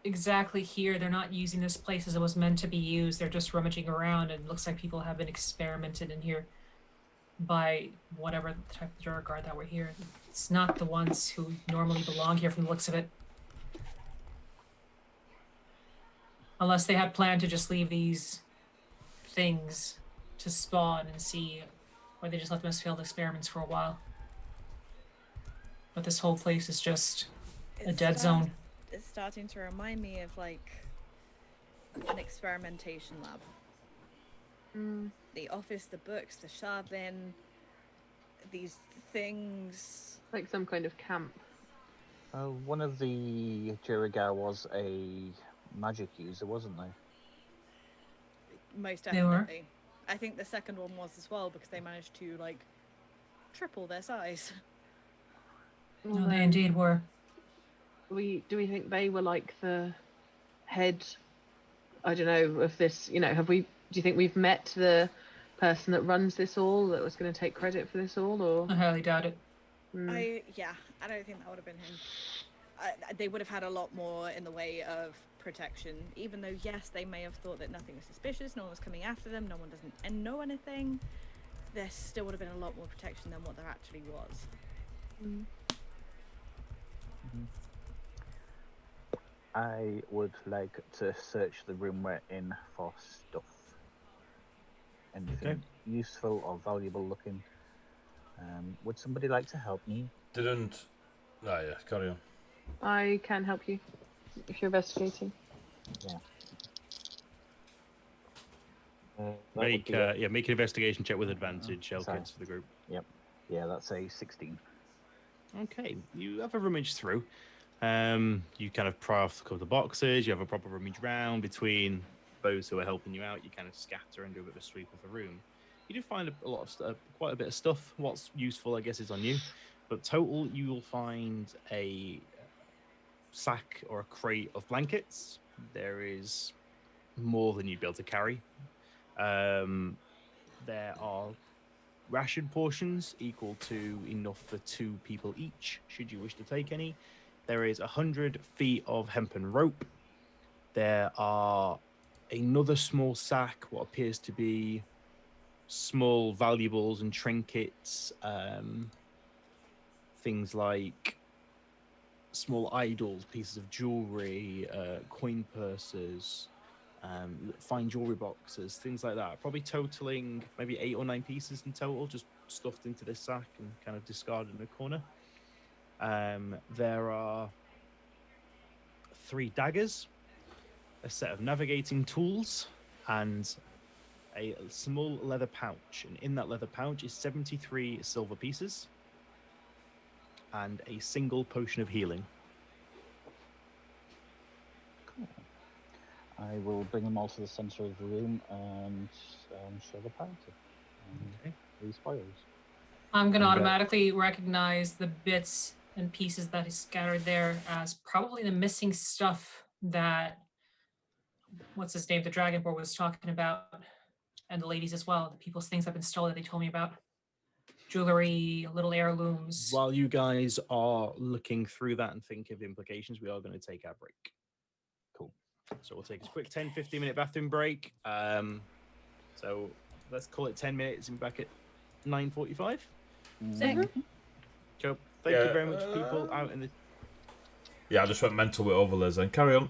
exactly here. They're not using this place as it was meant to be used. They're just rummaging around, and it looks like people have been experimented in here by whatever type of Jiragar that were here. It's not the ones who normally belong here from the looks of it. Unless they had planned to just leave these things to spawn and see, or they just let them as failed experiments for a while. But this whole place is just a dead zone. It's starting to remind me of like an experimentation lab. The office, the books, the shardlin, these things. Like some kind of camp. One of the Jiragar was a magic user, wasn't they? Most They were. definitely. I think the second one was as well, because they managed to like triple their size. No, they indeed were. Do we think they were like the head? I don't know of this. You know, do you think we've met the person that runs this all, that was going to take credit for this all, or? I highly doubt it. I don't think that would have been him. They would have had a lot more in the way of protection, even though yes, they may have thought that nothing was suspicious, no one was coming after them, no one doesn't know anything. There still would have been a lot more protection than what there actually was. I would like to search the room we're in for stuff. Anything useful or valuable looking. Would somebody like to help me? Carry on. I can help you if you're investigating. Yeah. Make an investigation check with advantage, Elkins, for the group. Yep. Yeah, that's a 16. Okay, you have a rummage through. You kind of pry off a couple of the boxes. You have a proper rummage round between those who are helping you out. You kind of scatter and do a bit of a sweep of the room. You do find a lot of stuff, quite a bit of stuff. What's useful, I guess, is on you. But total, you will find a sack or a crate of blankets. There is more than you'd be able to carry. There are ration portions equal to enough for 2 people each, should you wish to take any. There is 100 feet of hempen rope. There are another small sack, what appears to be small valuables and trinkets, things like small idols, pieces of jewelry, coin purses, fine jewelry boxes, things like that. Probably totaling maybe 8 or 9 pieces in total, just stuffed into this sack and kind of discarded in a corner. There are 3 daggers, a set of navigating tools, and a small leather pouch, and in that leather pouch is 73 silver pieces and a single potion of healing. Cool. I will bring them all to the center of the room and show the party. Okay. These spoils. I'm going to And, automatically recognize the bits and pieces that is scattered there as probably the missing stuff that, what's his name, the Dragonborn was talking about, and the ladies as well, the people's things that have been stolen that they told me about. Jewelry, little heirlooms. While you guys are looking through that and think of implications, we are going to take our break. Cool. So we'll take a quick 10-15 minute bathroom break. So let's call it 10 minutes and be back at 9:45. Sick. Cool. Thank you very much, people out in the... Yeah, I just went mental with overlays and carry on.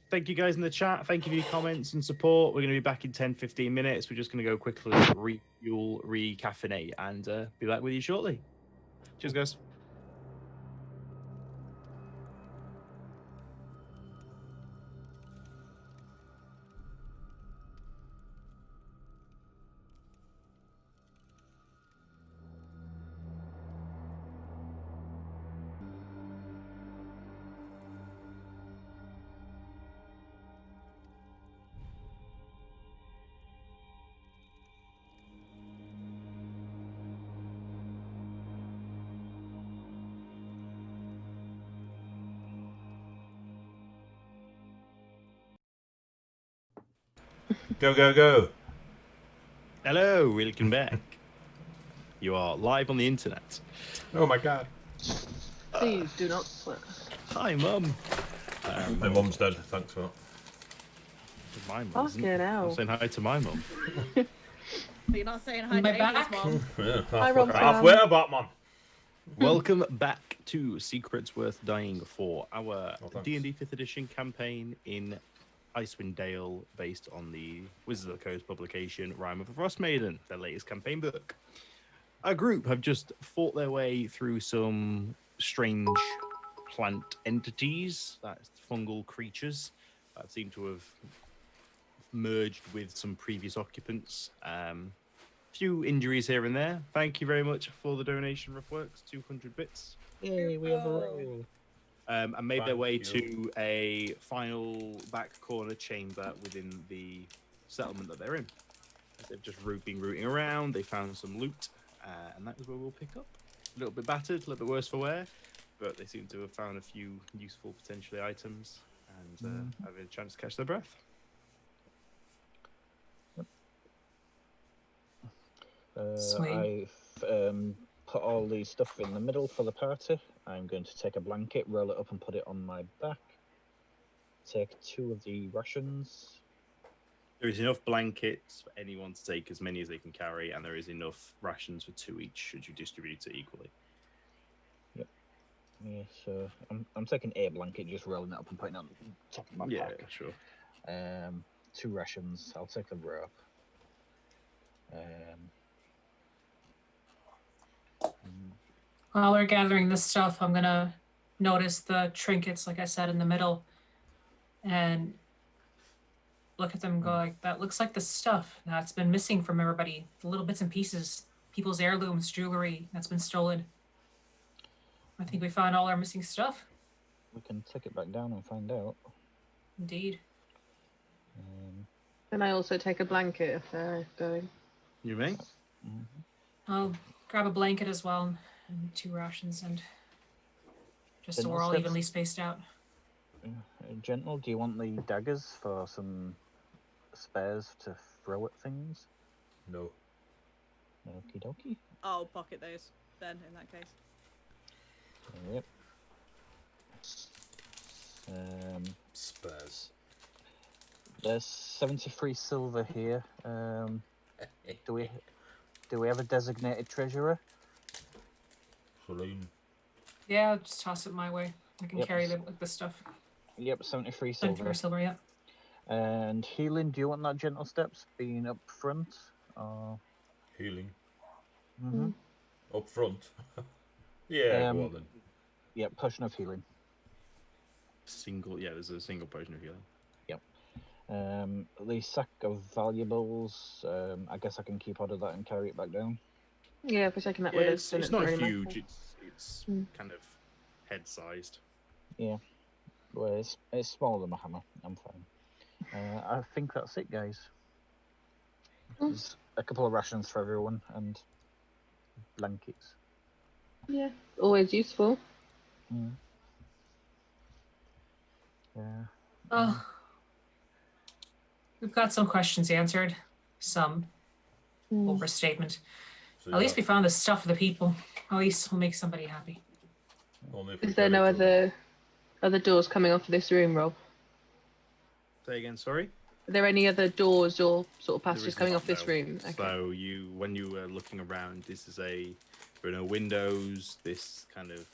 Thank you guys in the chat. Thank you for your comments and support. We're going to be back in 10-15 minutes. We're just going to go quickly refuel, recaffeinate, and be back with you shortly. Cheers, guys. Go, go, go. Hello, welcome back. You are live on the internet. Oh my god. Please do not swear. Hi, Mum. My mum's dead, thanks for that. My mum. Fucking hell. I'm saying hi to my mum. But you're not saying hi My to Amy's back? mom. Yeah, Hi, Ron halfway Sam. to Batman. Welcome back to Secrets Worth Dying for, our thanks. D&D 5th edition campaign in Icewind Dale, based on the Wizards of the Coast publication Rime of the Frost Maiden, their latest campaign book. Our group have just fought their way through some strange plant entities, that's fungal creatures, that seem to have merged with some previous occupants. Few injuries here and there. Thank you very much for the donation, Ruffworx, 200 bits. Yay, we have a roll. And made their Thank way you. to a final back corner chamber within the settlement that they're in. They've just been rooting around, they found some loot, and that is where we'll pick up. A little bit battered, a little bit worse for wear, but they seem to have found a few useful, potentially, items, and having a chance to catch their breath. Sweet. I've put all the stuff in the middle for the party. I'm going to take a blanket, roll it up and put it on my back. Take 2 of the rations. There is enough blankets for anyone to take as many as they can carry, and there is enough rations for 2 each, should you distribute it equally. Yep. Yeah, so I'm taking a blanket, just rolling it up and putting it on the top of my back. Sure. 2 rations. I'll take the rope. While we're gathering this stuff, I'm gonna notice the trinkets, like I said, in the middle, and look at them and go like, that looks like the stuff that's been missing from everybody. The little bits and pieces, people's heirlooms, jewelry that's been stolen. I think we found all our missing stuff. We can take it back down and find out. Indeed. Can I also take a blanket if they're going? You may? I'll grab a blanket as well, and 2 rations, and just so Then we're all let's- evenly spaced out. Gentle, do you want the daggers for some spares to throw at things? No. Okie dokie. I'll pocket those then, in that case. Yep. Spurs. There's 73 silver here. Do we have a designated treasurer? Celine. Yeah, I'll just toss it my way. I can Yep. carry the stuff. Yep, 73 Silver. silver. Silver, yeah. And healing, do you want that gentle steps being up front? Or... Healing. Mm-hmm. Up front. Yeah, go Um, on then. Yep, potion of healing. There's a single potion of healing. The sack of valuables. I guess I can keep hold of that and carry it back down. Yeah, if we're taking that Yeah, with us, it's, then it's not really huge. matter. It's Mm. kind of head-sized. Yeah. Well, it's smaller than my hammer. I'm fine. I think that's it, guys. Mm. There's a couple of rations for everyone and blankets. Yeah, always useful. Mm. Yeah. Oh, we've got some questions answered. Some Mm. overstatement. So, At least we found the stuff for the people. At least we'll make somebody happy. only if we Is there get no it to them. other doors coming off of this room, Rob? Say again, sorry? Are there any other doors or sort of There passages is coming not, off this no. room? Okay. So when you were looking around, there are no windows. This kind of,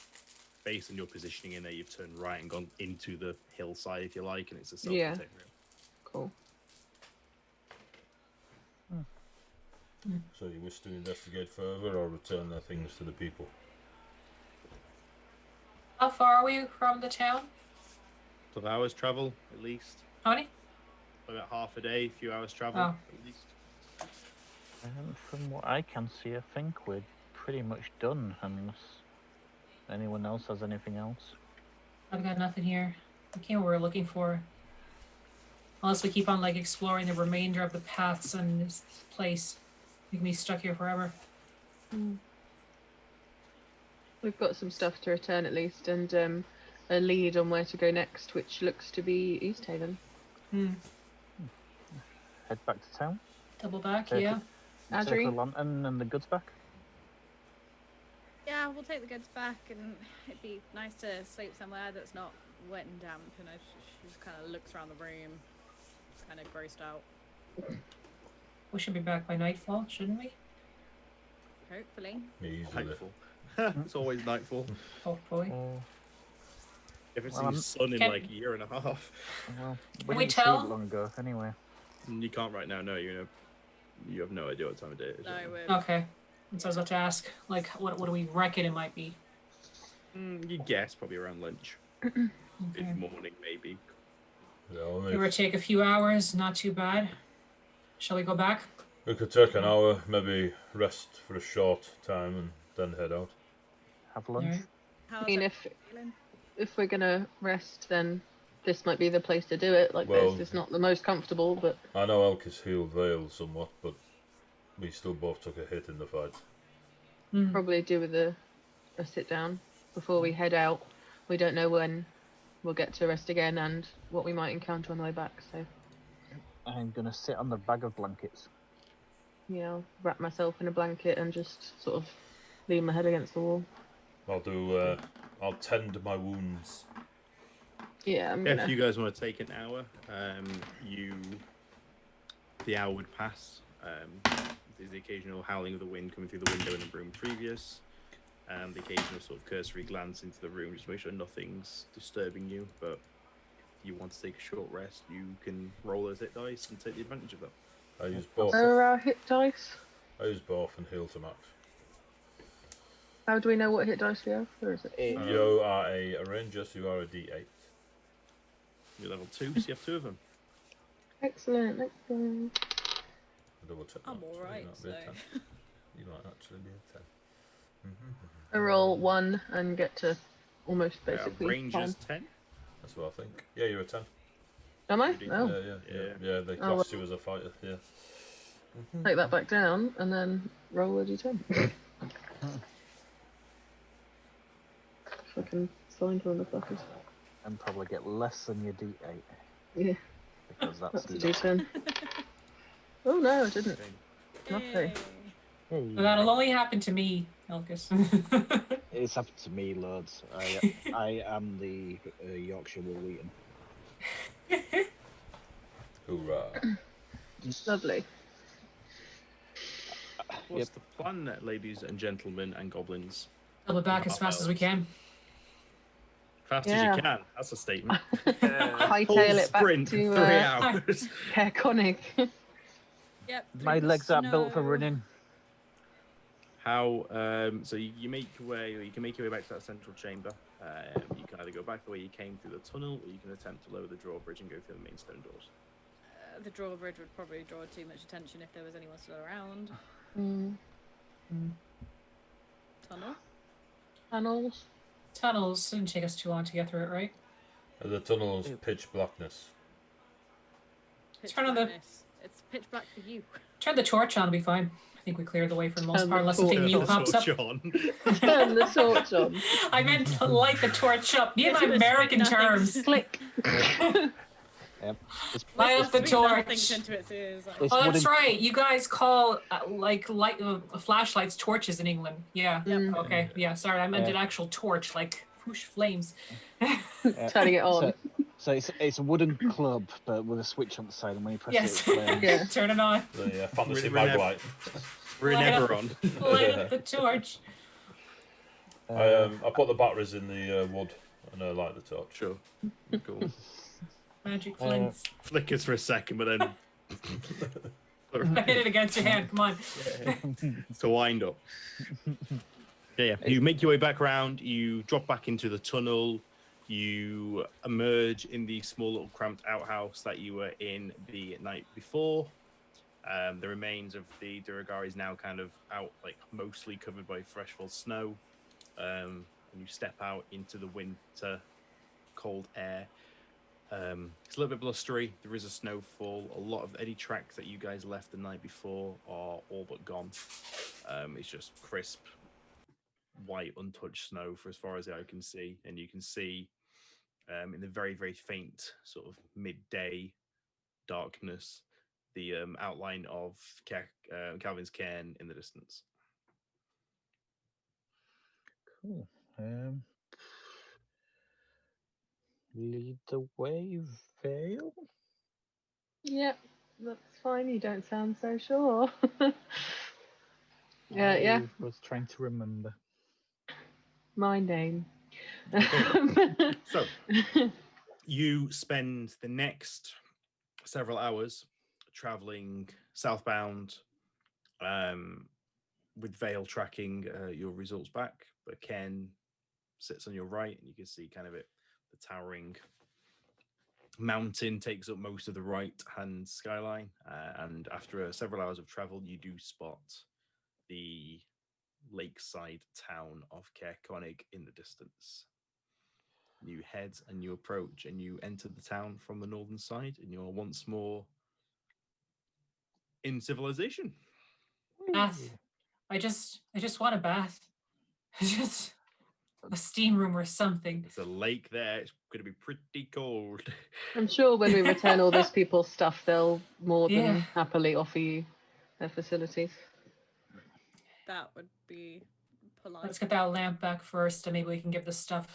based on your positioning in there, you've turned right and gone into the hillside, if you like, and it's a self-contained room. Cool. So you wish to investigate further or return their things to the people? How far are we from the town? 12 hours travel, at least. How many? About half a day, a few hours travel, Oh. at least. From what I can see, I think we're pretty much done, unless anyone else has anything else. I've got nothing here. We came where we're looking for. Unless we keep on like exploring the remainder of the paths in this place. We can be stuck here forever. Mm. We've got some stuff to return at least, and a lead on where to go next, which looks to be East Haven. Head back to town. Double back, Take yeah. Take the Adri? lantern and the goods back. Yeah, we'll take the goods back, and it'd be nice to sleep somewhere that's not wet and damp. And she just kind of looks around the room, kind of grossed out. We should be back by nightfall, shouldn't we? Hopefully. Easily. Nightfall. It's always nightfall. Hopefully. If it's Well, the sun in Can- like a year and a half. Well, we didn't tell? sleep long ago, anyway. You can't right now, no, you have no idea what time of day it is. No, right now. we're Okay. And so I was about to ask, like, what do we reckon it might be? You guess probably around lunch. Okay. Mid-morning, maybe. Yeah, only Give or take a few hours, not too bad. Shall we go back? we could take an hour, maybe rest for a short time, and then head out. Have lunch. Alright. how's I mean, everyone feeling? if we're gonna rest, then this might be the place to do it. Like, Well- this is not the most comfortable, but I know Elkis healed Vale somewhat, but we still both took a hit in the fight. Mm. probably do with a sit down before we head out. We don't know when we'll get to rest again and what we might encounter on the way back. So I'm gonna sit on the bag of blankets. yeah, I'll wrap myself in a blanket and just sort of lean my head against the wall. I'll tend my wounds. Yeah, I'm Yeah, gonna. if you guys want to take an hour, the hour would pass. There's the occasional howling of the wind coming through the window in the room previous, and the occasional sort of cursory glance into the room just to make sure nothing's disturbing you. But if you want to take a short rest, you can roll those hit dice and take the advantage of that. I use both. Where are our hit dice? I use both and heal to max. How do we know what hit dice we have? Where is it? You are a ranger, so you are a D8. You're level 2, so you have 2 of them. Excellent, excellent. I'll double check. I'm that, so alright, you might so. be a 10. You might actually be a 10. I roll 1 and get to almost basically. Ranger's 10. 10. That's what I think. Yeah, you're a 10. Am I? You do. Oh, Yeah, they Oh, class you as a fighter, yeah. take that back down and then roll a d10. If I can find one of the fuckers. And probably get less than your D8. Yeah, Because that's that's a low. d10. Oh no, I didn't. Nothing. Yay. Hey. Well, that'll only happen to me, Elkis. It's happened to me loads. I am the Yorkshire Wool Wheaton. Hoorah. Lovely. What's the plan, ladies and gentlemen and goblins? Double back as fast as we can. Fast as Yeah. you can. That's a statement. Hightail it back sprint, to 3 hours. Caerconic. Yep. My through the legs aren't built for snow. running. How? So you make your way. You can make your way back to that central chamber. You can either go back the way you came through the tunnel, or you can attempt to lower the drawbridge and go through the main stone doors. the drawbridge would probably draw too much attention if there was anyone still around. Tunnel? Tunnels. Tunnels didn't take us too long to get through it, right? The tunnel's pitch blackness. Pitch Turn on the- blackness. It's pitch black for you. Turn the torch on, it'll be fine. I think we cleared the way for the most Turn part, the unless something torch new on. pops up. Turn the torch on. I meant to light the torch up. Me and my Literally American nothing. terms. Click. Yep. Light up the Speak nothing torch. into its ears. Like, It's Oh, that's wooden- right. You guys call light flashlights torches in England. Yeah. Mm. Okay. Yeah. Sorry, I meant Yeah. an actual torch, like whoosh flames. Turning it on. So it's a wooden club, but with a switch on the side, and when you press Yes. it, it flames. Yeah. Turn it on. The fantasy Really mag light. We're Light up. never on. Light up the torch. I put the batteries in the wood and I light the torch. Sure. Cool. Magic flints. Flickers for a second, but then I hit it against your hand. Come on. to wind up. Yeah. You make your way back around. You drop back into the tunnel. You emerge in the small little cramped outhouse that you were in the night before. The remains of the Duragari is now kind of out, like mostly covered by freshfall snow. And you step out into the winter, cold air. It's a little bit blustery. There is a snowfall. A lot of any tracks that you guys left the night before are all but gone. It's just crisp, white, untouched snow for as far as the eye can see, and you can see in the very, very faint sort of midday darkness the outline of Calvin's cairn in the distance. Cool. Lead the way, Vale. Yep, that's fine. You don't sound so sure. Yeah. I was trying to remember. My name. So you spend the next several hours traveling southbound, with Vale tracking your results back, but Ken sits on your right, and you can see kind of the towering mountain takes up most of the right hand skyline, and after several hours of travel you do spot the lakeside town of Caerconnig in the distance. You head and you approach and you enter the town from the northern side, and you're once more in civilization. Bath. I just want a bath. Just a steam room or something. There's a lake there. It's going to be pretty cold. I'm sure when we return all this people's stuff, they'll more than Yeah. happily offer you their facilities. that would be polite. Let's get that lamp back first, and maybe we can give the stuff.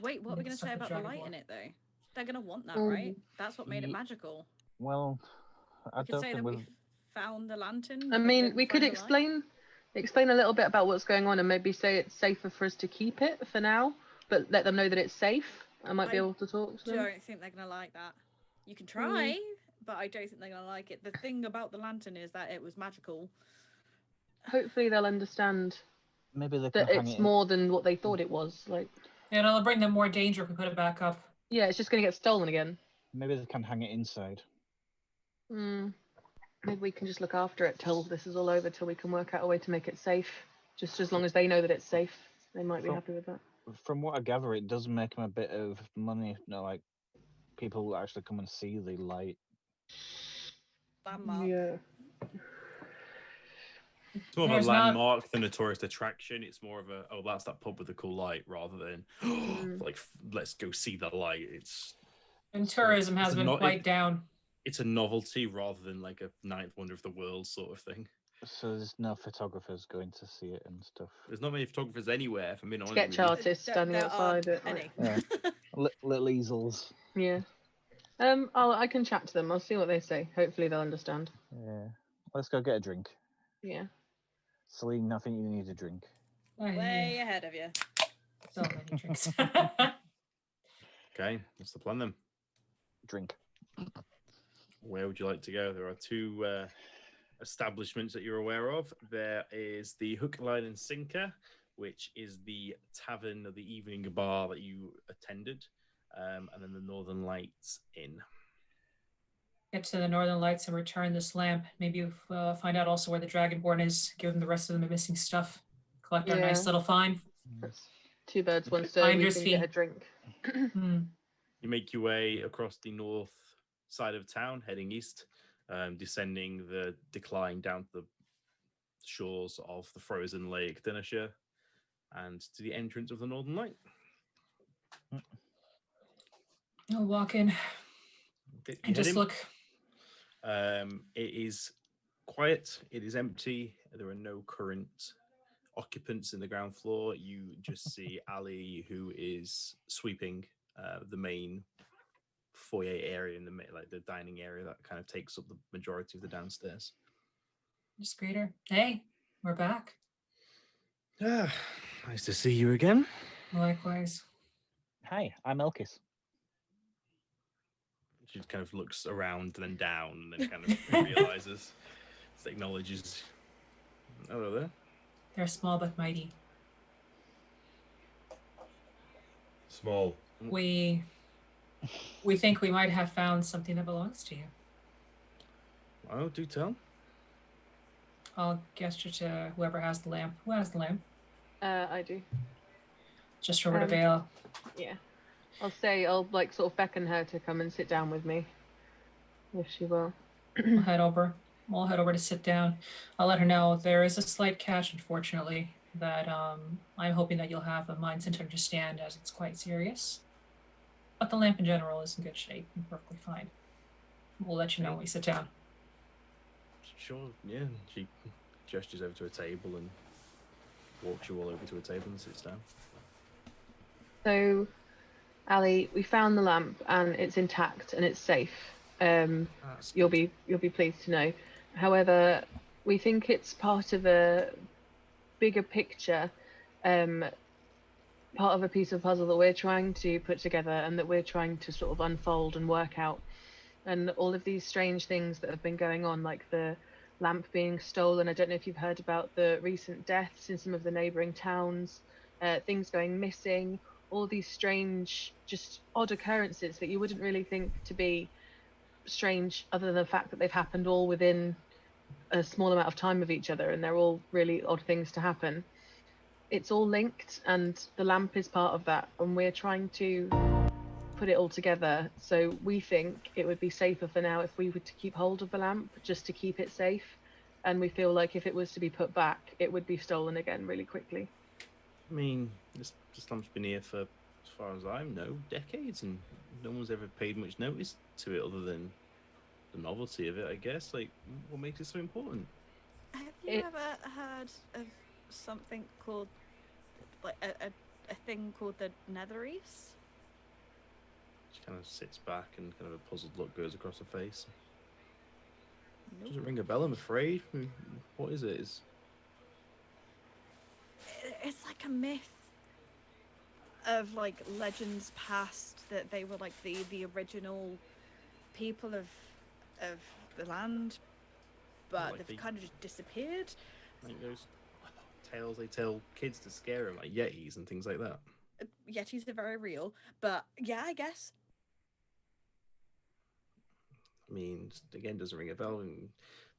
Wait, what are we make going to stuff say with about the Dragon light Ball. in it, though? They're going to want that, right? That's what made it Ye- magical. Well, I We could don't say think that we we've. found the lantern. I but mean, didn't we could find the light. explain a little bit about what's going on, and maybe say it's safer for us to keep it for now, but let them know that it's safe. I might be I able to talk to I them. don't think they're going to like that. You can try, but I don't think they're going to like it. The thing about the lantern is that it was magical. Hopefully, they'll understand Maybe they can that hang it's it. more than what they thought it was. Like, And it'll bring them more danger if we put it back up. yeah, it's just going to get stolen again. Maybe they can hang it inside. Maybe we can just look after it till this is all over, till we can work out a way to make it safe. Just as long as they know that it's safe, they might be From- happy with that. From what I gather, it does make them a bit of money. Like people actually come and see the light. Landmark. Yeah. It's more of a There's not- landmark than a tourist attraction. It's more of a, oh, that's that pub with the cool light, rather than like, let's go see the light. And tourism has It's been not- quite down. It's a novelty rather than like a ninth wonder of the world sort of thing. So there's no photographers going to see it and stuff. There's not many photographers anywhere, if I'm being honest Sketch with you. artists There- standing there outside aren't it. any. Yeah. Little easels. Yeah. I can chat to them. I'll see what they say. Hopefully they'll understand. Yeah. Let's go get a drink. Yeah. Celine, I think you need a drink. Way ahead of you. So many drinks. Okay, what's the plan then? Drink. Where would you like to go? There are two establishments that you're aware of. There is the Hook, Line and Sinker, which is the tavern or the evening bar that you attended, and then the Northern Lights Inn. get to the Northern Lights and return this lamp. Maybe find out also where the Dragonborn is. Give them the rest of the missing stuff. Collect our nice Yeah. little find. That's 2 birds, 1 Okay. stone. We Finder's can fee. get a drink. Hmm. You make your way across the north side of town, heading east, descending the decline down to the shores of the frozen lake Dinnershire, and to the entrance of the Northern Light. I'll walk in Okay, and just look. It is quiet. It is empty. There are no current occupants in the ground floor. You just see Ali, who is sweeping the main foyer area in the dining area that kind of takes up the majority of the downstairs. Just greet her. Hey, we're back. Ah, nice to see you again. Likewise. Hi, I'm Elkis. She kind of looks around and then down and then kind of realizes, acknowledges. Hello there. They're small but mighty. Small. We think we might have found something that belongs to you. Oh, do tell. I'll gesture to whoever has the lamp. Who has the lamp? I do. Just over to Vale. Yeah. I'll like sort of beckon her to come and sit down with me. If she will. I'll head over. We'll head over to sit down. I'll let her know there is a slight catch, unfortunately, that I'm hoping that you'll have a mindset to understand, as it's quite serious. But the lamp in general is in good shape and perfectly fine. We'll let you know when we sit down. Sure, yeah. She gestures over to a table and walks you all over to a table and sits down. So, Ali, we found the lamp and it's intact and it's safe. You'll be pleased to know. However, we think it's part of a bigger picture, part of a piece of puzzle that we're trying to put together and that we're trying to sort of unfold and work out. And all of these strange things that have been going on, like the lamp being stolen. I don't know if you've heard about the recent deaths in some of the neighbouring towns, things going missing, all these strange, just odd occurrences that you wouldn't really think to be strange other than the fact that they've happened all within a small amount of time of each other, and they're all really odd things to happen. It's all linked, and the lamp is part of that, and we're trying to put it all together. So we think it would be safer for now if we were to keep hold of the lamp, just to keep it safe. And we feel like if it was to be put back, it would be stolen again really quickly. I mean, this lamp's been here for, as far as I know, decades, and no one's ever paid much notice to it other than the novelty of it, I guess. Like, what makes it so important? Have you ever heard of something called, like, a thing called the Netherese? She kind of sits back and kind of a puzzled look goes across her face. Nope. Doesn't ring a bell, I'm afraid. What is it? It's like a myth of like legends past that they were like the original people of the land, but like they've kind of just disappeared. Like those tales they tell kids to scare them, like yetis and things like that. Yetis are very real, but yeah, I guess. I mean, again, doesn't ring a bell. And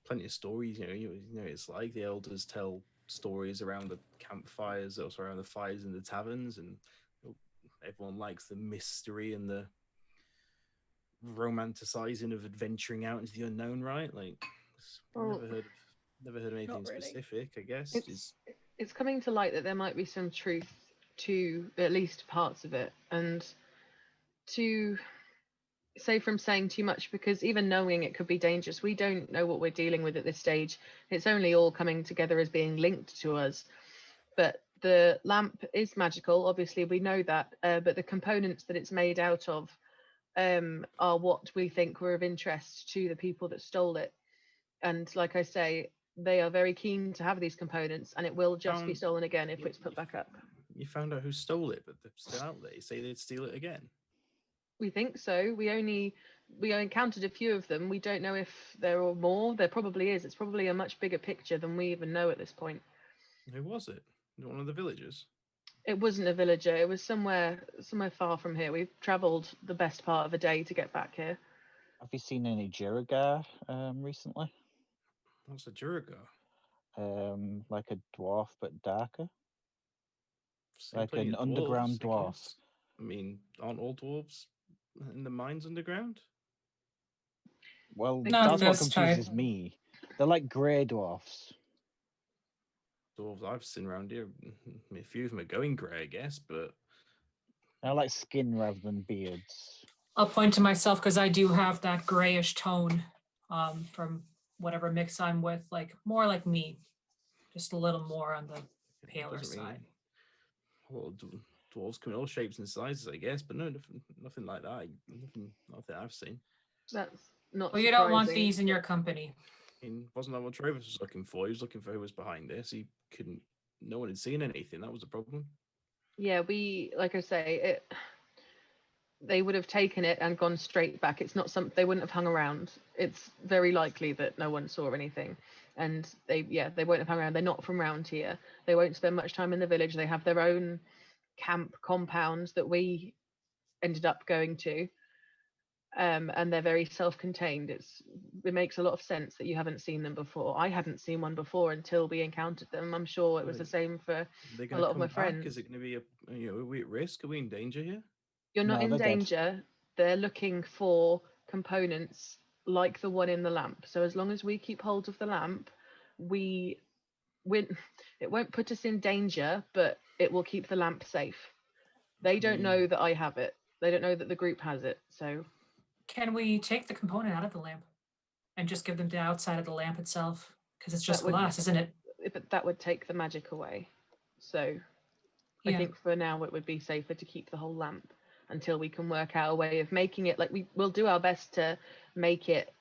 plenty of stories, you know, it's like the elders tell stories around the campfires, also around the fires in the taverns, and everyone likes the mystery and the romanticizing of adventuring out into the unknown, right? Like, never heard of anything really. specific, I guess. It's coming to light that there might be some truth to at least parts of it, and to say from saying too much, because even knowing it could be dangerous, we don't know what we're dealing with at this stage. It's only all coming together as being linked to us. But the lamp is magical, obviously we know that, but the components that it's made out of are what we think were of interest to the people that stole it. And like I say, they are very keen to have these components, and it will just be stolen again if it's put back up. You found out who stole it, but they're still out there. You say they'd steal it again? We think so. We encountered a few of them. We don't know if there are more. There probably is. It's probably a much bigger picture than we even know at this point. Who was it? One of the villagers? It wasn't a villager. It was somewhere far from here. We've travelled the best part of a day to get back here. Have you seen any Jiragar recently? What's a Juragar? Like a dwarf but darker, Seen like plenty an of underground dwarves, I dwarf. guess. I mean, aren't all dwarves in the mines underground? Well, Not that's what this type. confuses me. They're like grey dwarfs. Dwarves I've seen around here, a few of them are going grey, I guess, but They're like skin rather than beards. I'll point to myself because I do have that grayish tone from whatever mix I'm with, like more like me, just a little more on the it paler doesn't side. Well, dwarves come in all shapes and sizes, I guess, but no, nothing like that. Nothing I've seen. That's not Well, you don't want surprising. these in your company. I mean, wasn't that what Travis was looking for? He was looking for who was behind this. He couldn't. No one had seen anything. That was the problem. Yeah, we, like I say, they would have taken it and gone straight back. It's not something they wouldn't have hung around. It's very likely that no one saw anything, and they won't have hung around. They're not from around here. They won't spend much time in the village. They have their own camp compounds that we ended up going to, and they're very self-contained. It makes a lot of sense that you haven't seen them before. I hadn't seen one before until we encountered them. I'm sure it was the same for They're a going lot to of come my back. friends. Is it going to be are we at risk? Are we in danger here? You're not No, in they're dead. danger. They're looking for components like the one in the lamp. So as long as we keep hold of the lamp, we it won't put us in danger, but it will keep the lamp safe. They don't know that I have it. They don't know that the group has it. So Can we take the component out of the lamp and just give them the outside of the lamp itself? Because it's just That would- glass, isn't it? but that would take the magic away. So I Yeah. think for now it would be safer to keep the whole lamp until we can work out a way of making it, like we'll do our best to make it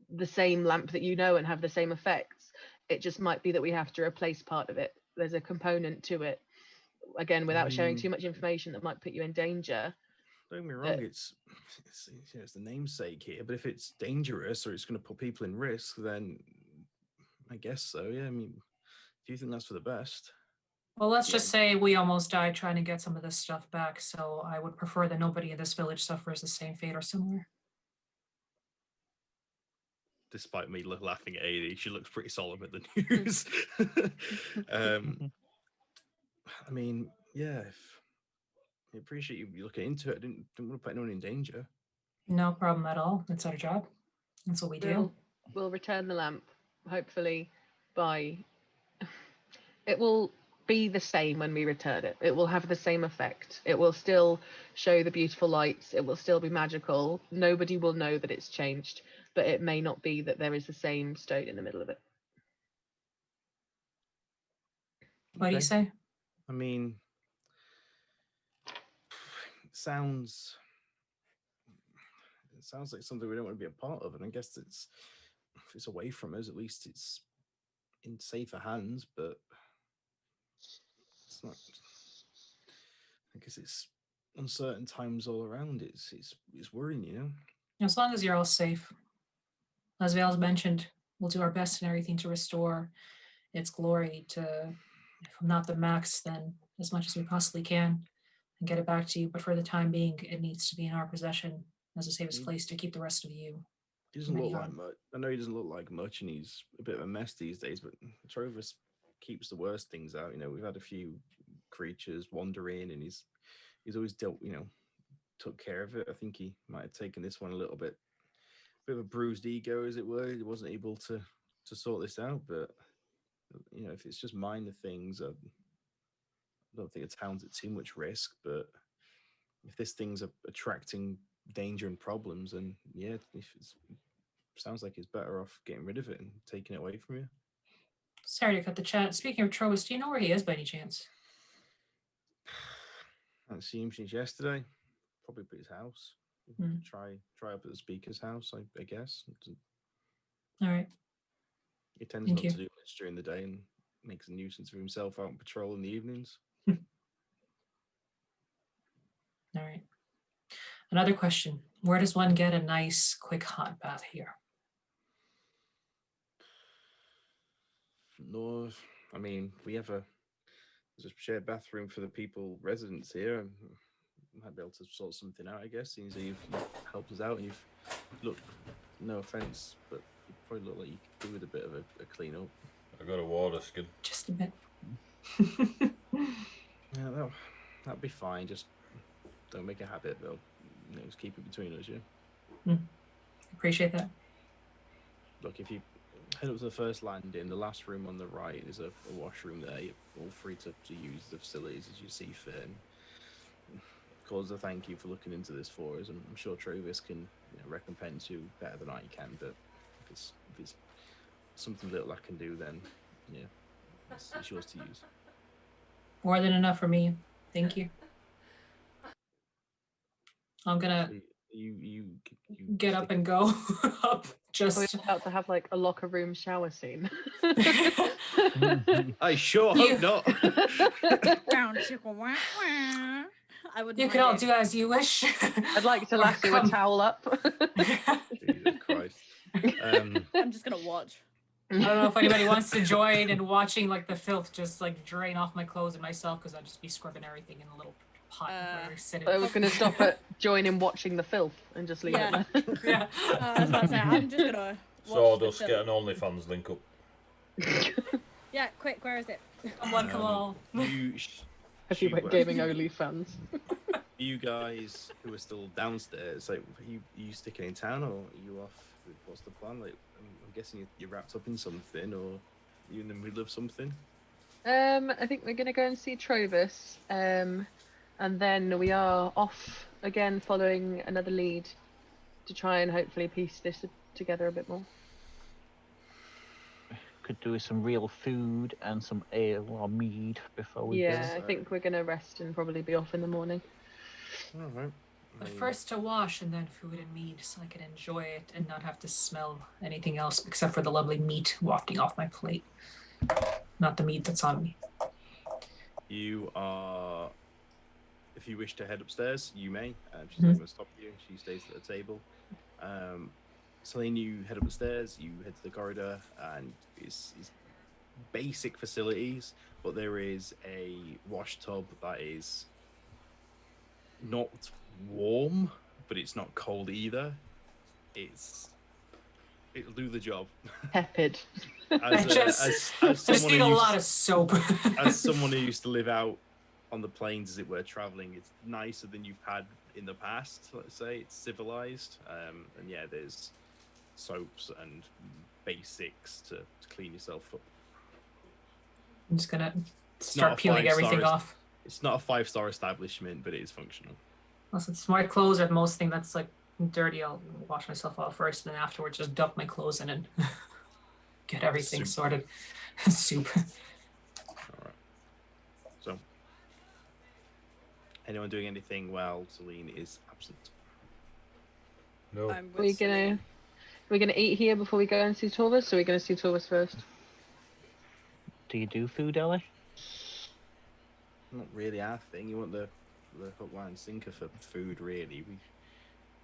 the same lamp that you know and have the same effects. It just might be that we have to replace part of it. There's a component to it, again, without sharing too much information that might put you in danger. Don't get me wrong, it's the namesake here, but if it's dangerous or it's going to put people in risk, then I guess so. Yeah, I mean, do you think that's for the best? Well, let's just say we almost died trying to get some of this stuff back, so I would prefer that nobody in this village suffers the same fate or similar. Despite me laughing at AD, she looks pretty solemn at the news. I mean, yeah, I appreciate you looking into it. I didn't want to put anyone in danger. No problem at all. That's our job. That's what we do. We'll return the lamp, hopefully by... It will be the same when we return it. It will have the same effect. It will still show the beautiful lights. It will still be magical. Nobody will know that it's changed, but it may not be that there is the same stone in the middle of it. What do you say? I mean, it sounds like something we don't want to be a part of, and I guess if it's away from us, at least it's in safer hands, but it's not. I guess it's uncertain times all around. It's worrying, you know. As long as you're all safe. As Vale's mentioned, we'll do our best and everything to restore its glory to, if not the max, then as much as we possibly can and get it back to you. But for the time being, it needs to be in our possession as a safest place to keep the rest of you. He doesn't look like much. I know he doesn't look like much, and he's a bit of a mess these days, but Trovis keeps the worst things out. You know, we've had a few creatures wander in, and he's always dealt, took care of it. I think he might have taken this one a little bit of a bruised ego, as it were. He wasn't able to sort this out, but if it's just minor things, I don't think a town's at too much risk. But if this thing's attracting danger and problems, and yeah, sounds like it's better off getting rid of it and taking it away from you. Sorry to cut the chat. Speaking of Trovis, do you know where he is by any chance? I haven't seen him since yesterday. Probably at his house. Try up at the speaker's house, I guess. All right. He tends not to do much during the day and makes a nuisance of himself out on patrol in the evenings. All right. Another question. Where does one get a nice, quick hot bath here? No, I mean, we have there's a shared bathroom for the residents here. I might be able to sort something out, I guess. Seems that you've helped us out and you've look, no offense, but you probably look like you could do with a bit of a clean up. I got a water skin. Just a bit. Yeah, that'll be fine. Just don't make a habit, though. Just keep it between us, yeah? Appreciate that. Look, if you head up to the first landing, the last room on the right is a washroom there. You're all free to use the facilities as you see fit. And of course, a thank you for looking into this for us. I'm sure Trovis can recompense you better than I can, but if it's something little I can do, then yeah, it's yours to use. More than enough for me. Thank you. I'm gonna You get up and go up. Just We're about to have like a locker room shower scene. I sure hope not. I would. You can all do as you wish. I'd like to lasso a towel up. Jesus Christ. I'm just gonna watch. I don't know if anybody wants to join in watching like the filth just like drain off my clothes and myself, because I'll just be scrubbing everything in a little pot where we're sitting. I was going to stop at joining watching the filth and just leave it there. Yeah. I was about to say, I'm just gonna. Sawdust, get an OnlyFans link up. Yeah, quick, where is it? Come on, come on. If you went gaming only fans. You guys who are still downstairs, like, are you sticking in town, or are you off? What's the plan? Like, I'm guessing you're wrapped up in something, or you in the middle of something. I think we're going to go and see Trovis, and then we are off again, following another lead to try and hopefully piece this together a bit more. Could do with some real food and some ale or mead before we go. Yeah, I think we're going to rest and probably be off in the morning. All right. But first to wash and then food and mead, so I can enjoy it and not have to smell anything else except for the lovely meat wafting off my plate. Not the meat that's on me. You are, if you wish to head upstairs, you may. She's not going to stop you. She stays at the table. Celine, you head up the stairs, you head to the corridor, and it's basic facilities, but there is a wash tub that is not warm, but it's not cold either. It'll do the job. Tepid. I just need a lot of soap. As someone who used to live out on the plains, as it were, traveling, it's nicer than you've had in the past. Let's say it's civilized, and yeah, there's soaps and basics to clean yourself up. I'm just gonna start peeling everything off. It's not a 5-star establishment, but it is functional. Well, since my clothes are the most thing that's like dirty, I'll wash myself off first, and then afterwards just dump my clothes in and get everything sorted. Soup. All right. So, anyone doing anything while Celine is absent? No. We're gonna eat here before we go and see Torvus, so we're gonna see Torvus first. Do you do food, Ellie? Not really our thing. You want the hook, line, and sinker for food, really.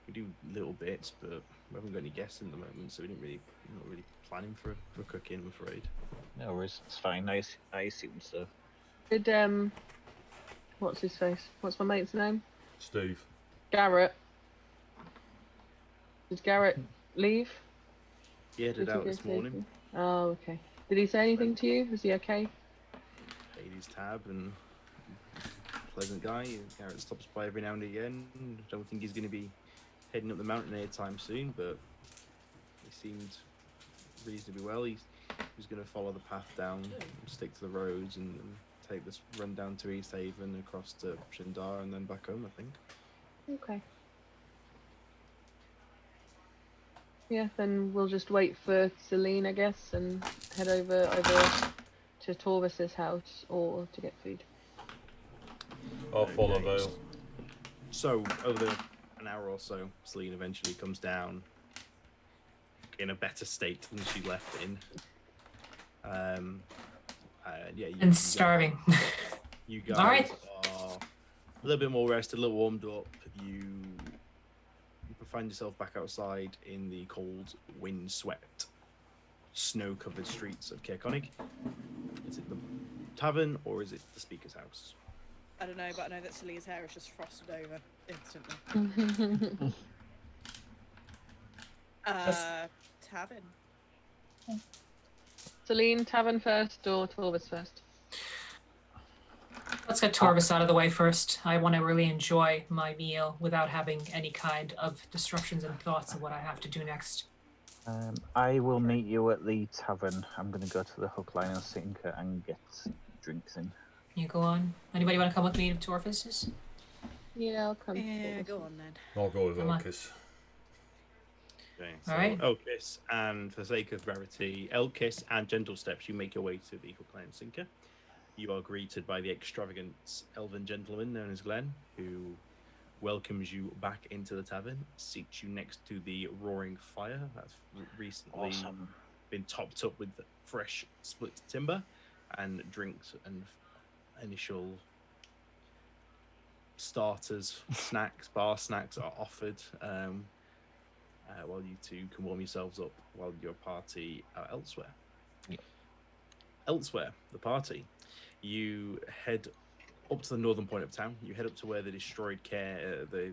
We do little bits, but we haven't got any guests in the moment, so we're not really planning for cooking, I'm afraid. No worries, it's fine. I assume so. Did what's his face? What's my mate's name? Steve. Garrett. Did Garrett leave? He headed out this morning. Oh, okay. Did he say anything to you? Was he okay? Paid his tab, and pleasant guy. Garrett stops by every now and again. Don't think he's going to be heading up the mountain anytime soon, but he seemed reasonably well. He's going to follow the path down, stick to the roads, and take this run down to East Haven, across to Shindar, and then back home, I think. Okay. Yeah, then we'll just wait for Celine, I guess, and head over to Torvus's house or to get food. I'll follow Vale. So, over an hour or so, Celine eventually comes down in a better state than she left in. And starving. You guys All right. are a little bit more rested, a little warmed up. You find yourself back outside in the cold, wind-swept, snow-covered streets of Caerconnig. Is it the tavern or is it the speaker's house? I don't know, but I know that Celia's hair is just frosted over instantly. Tavern. Celine, tavern first or Torvis first? Let's get Torvis out of the way first. I want to really enjoy my meal without having any kind of disruptions and thoughts of what I have to do next. I will meet you at the tavern. I'm going to go to the hook, line, and sinker and get drinks in. You go on. Anybody want to come with me to Torvis's? Yeah, I'll come. Yeah, go on then. I'll go with Come on. Elkis. Okay, so Alright. Elkis, and for the sake of brevity, Elkis and Gentle Steps, you make your way to the hook, line, and sinker. You are greeted by the extravagant elven gentleman known as Glenn, who welcomes you back into the tavern, seats you next to the roaring fire that's recently Awesome. been topped up with fresh split timber, and drinks and initial starters, snacks, bar snacks are offered, while you two can warm yourselves up while your party are elsewhere. Yep. Elsewhere, the party, you head up to the northern point of town. You head up to where the destroyed the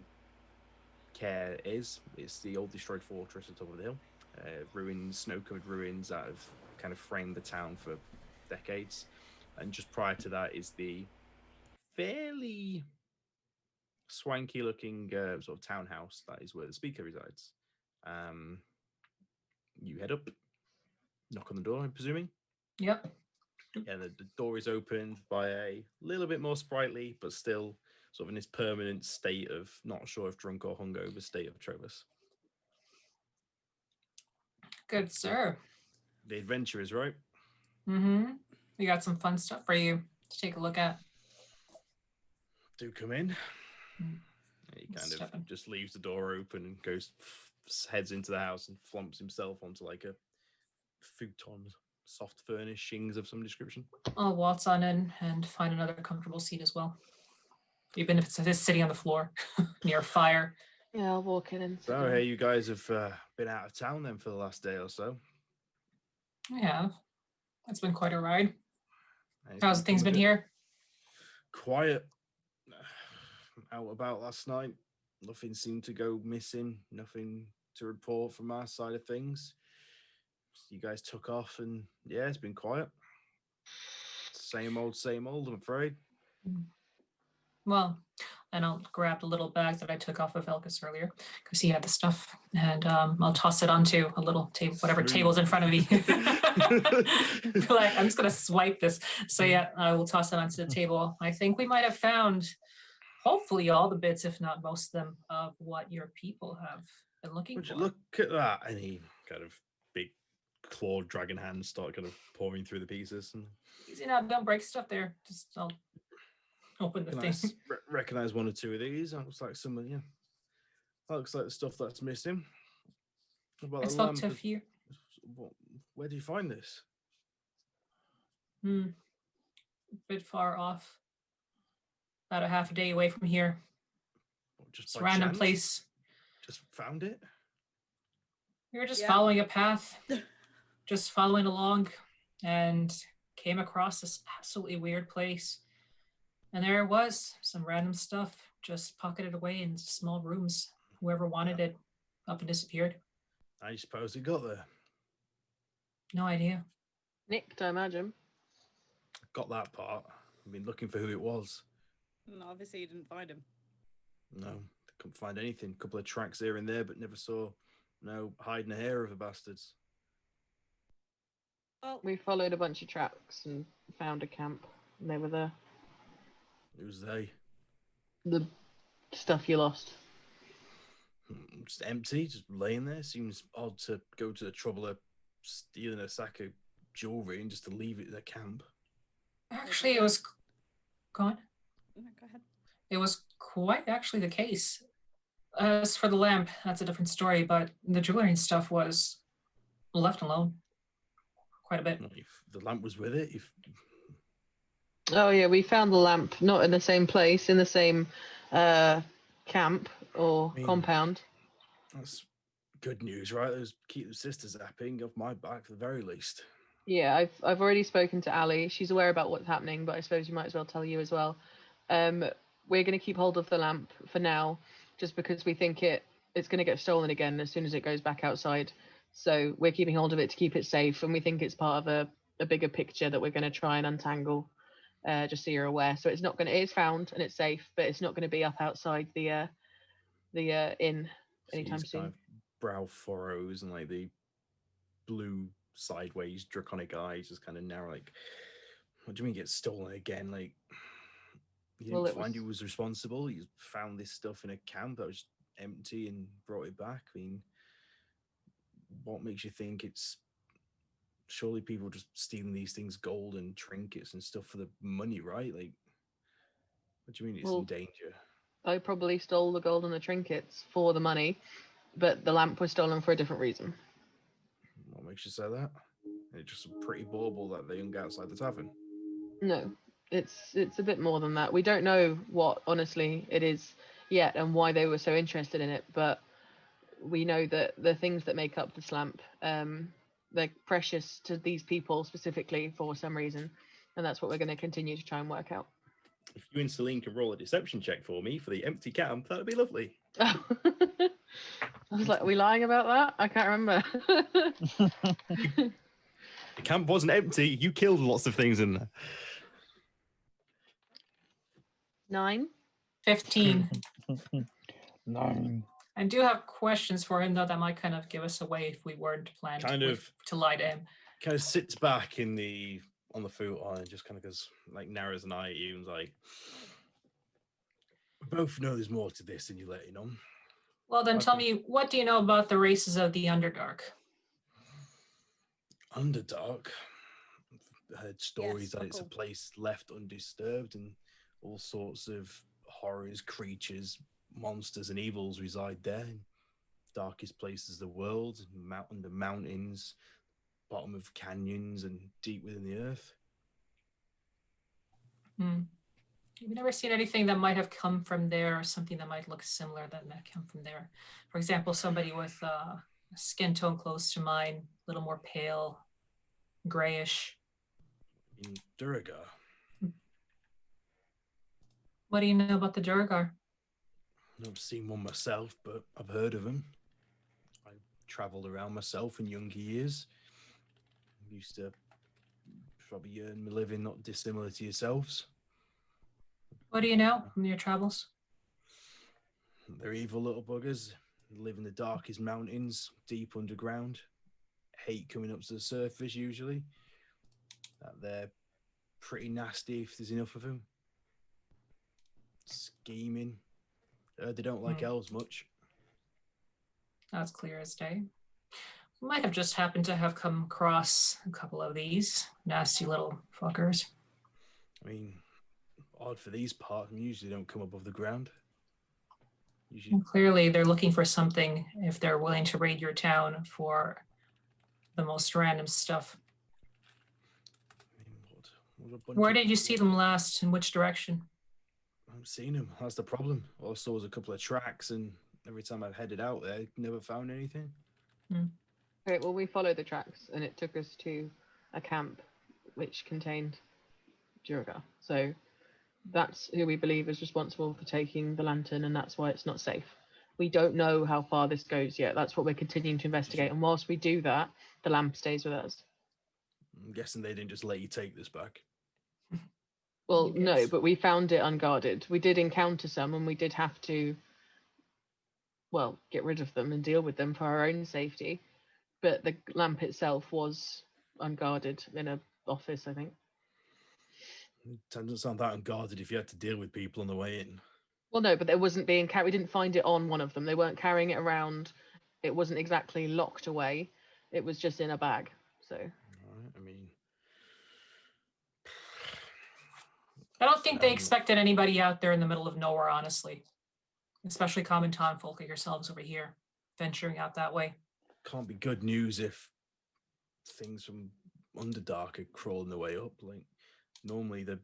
care is. It's the old destroyed fortress at the top of the hill. Ruins, snow-covered ruins that have kind of framed the town for decades. And just prior to that is the fairly swanky-looking sort of townhouse that is where the speaker resides. You head up, knock on the door, I'm presuming. Yep. Yeah, the door is opened by a little bit more sprightly, but still sort of in this permanent state of not sure if drunk or hungover state of Travis. Good, sir. The adventurers, right? Mm-hmm. We got some fun stuff for you to take a look at. Do come in. Mm. He kind Stepping. of just leaves the door open and heads into the house and flumps himself onto like a futon, soft furnishings of some description. I'll waltz on in and find another comfortable seat as well. Even if it's just sitting on the floor near a fire. Yeah, I'll walk in and sit So, down. hey, you guys have been out of town then for the last day or so. Yeah, it's been quite a ride. It's How's things been here? Quiet. Out about last night. Nothing seemed to go missing. Nothing to report from our side of things. You guys took off and yeah, it's been quiet. Same old, I'm afraid. Well, and I'll grab the little bag that I took off of Elkis earlier because he had the stuff, and I'll toss it onto a little table, whatever Smooth. table's in front of me. Like, I'm just gonna swipe this. So yeah, I will toss it onto the table. I think we might have found, hopefully, all the bits, if not most of them, of what your people have been looking Would for. you look at that? And he kind of big clawed dragon hands start kind of pouring through the pieces. And Easy now, don't break stuff there. Just I'll open the can I thing. recognize one or two of these? That looks like some, yeah. That looks like the stuff that's missing. What about I the spoke lamp? to a few. Where do you find this? A bit far off. About a half a day away from here. Just It's a by random chance? place. Just found it? We were just Yeah. following a path, just following along, and came across this absolutely weird place. And there it was, some random stuff just pocketed away in small rooms. Whoever wanted it up and disappeared. I suppose it got there. No idea. Nicked, I imagine. Got that part. I've been looking for who it was. And obviously you didn't find him. No, couldn't find anything. A couple of tracks here and there, but never saw no hide and hair of the bastards. Well, We followed a bunch of tracks and found a camp, and they were there. Who's they? The stuff you lost. Just empty, just laying there. Seems odd to go to the trouble of stealing a sack of jewelry and just to leave it at camp. Actually, it was gone. no, go ahead. It was quite actually the case. As for the lamp, that's a different story, but the jewelry and stuff was left alone quite a bit. If the lamp was with it, if Oh yeah, we found the lamp, not in the same place, in the same camp or I mean- compound. that's good news, right? Those keep the sisters zapping off my back for the very least. Yeah, I've already spoken to Ali. She's aware about what's happening, but I suppose you might as well tell you as well. We're going to keep hold of the lamp for now, just because we think it it's going to get stolen again as soon as it goes back outside. So we're keeping hold of it to keep it safe, and we think it's part of a bigger picture that we're going to try and untangle. Just so you're aware. So it's not going to. It's found and it's safe, but it's not going to be up outside the inn See anytime his kind soon. of brow furrows and like the blue sideways draconic eyes just kind of narrow. Like, what do you mean get stolen again? Like, you Well, didn't it find was- who was responsible. You found this stuff in a camp that was empty and brought it back. I mean, what makes you think it's surely people just stealing these things, gold and trinkets and stuff for the money, right? Like, what do you mean it's Well, in danger? I probably stole the gold and the trinkets for the money, but the lamp was stolen for a different reason. What makes you say that? It's just a pretty bauble that they hung outside the tavern. No, it's a bit more than that. We don't know what honestly it is yet and why they were so interested in it, but we know that the things that make up this lamp, they're precious to these people specifically for some reason, and that's what we're going to continue to try and work out. If you and Celine can roll a deception check for me for the empty camp, that'd be lovely. I was like, are we lying about that? I can't remember. The camp wasn't empty. You killed lots of things in there. 9. 15. 9. I do have questions for him, though, that might kind of give us away if we weren't planned to lie to him. Kind of sits back on the futon and just kind of goes like narrows an eye at you and is like, we both know there's more to this than you're letting on. Well, then tell me, what do you know about the races of the Underdark? Underdark. I've heard stories Yes, that it's a Uncle. place left undisturbed and all sorts of horrors, creatures, monsters, and evils reside there. Darkest places in the world, under mountains, bottom of canyons, and deep within the earth. You've never seen anything that might have come from there, or something that might look similar that might come from there. For example, somebody with a skin tone close to mine, a little more pale, grayish. In Duragar. What do you know about the Durgar? I've never seen one myself, but I've heard of them. I travelled around myself in younger years. Used to probably earn my living not dissimilar to yourselves. What do you know from your travels? They're evil little buggers. Live in the darkest mountains, deep underground. Hate coming up to the surface usually. That they're pretty nasty if there's enough of them. Scheming. They don't like elves much. That's clear as day. We might have just happened to have come across a couple of these nasty little fuckers. I mean, odd for these parts. They usually don't come above the ground. Usually, And clearly, they're looking for something if they're willing to raid your town for the most random stuff. I mean, what a bunch Where of did you see people. them last? In which direction? I haven't seen them. That's the problem. All I saw was a couple of tracks, and every time I've headed out there, never found anything. Okay, well, we followed the tracks and it took us to a camp which contained Durga. So that's who we believe is responsible for taking the lantern, and that's why it's not safe. We don't know how far this goes yet. That's what we're continuing to investigate. And whilst we do that, the lamp stays with us. I'm guessing they didn't just let you take this back. Well, no, Yes. but we found it unguarded. We did encounter some and we did have to, well, get rid of them and deal with them for our own safety. But the lamp itself was unguarded in an office, I think. It doesn't sound that unguarded if you had to deal with people on the way in. Well, no, but it wasn't being carried. We didn't find it on one of them. They weren't carrying it around. It wasn't exactly locked away. It was just in a bag. So All right, I mean, I don't think they expected anybody out there in the middle of nowhere, honestly. Especially common town folk like yourselves over here, venturing out that way. can't be good news if things from Underdark are crawling their way up. Like normally they're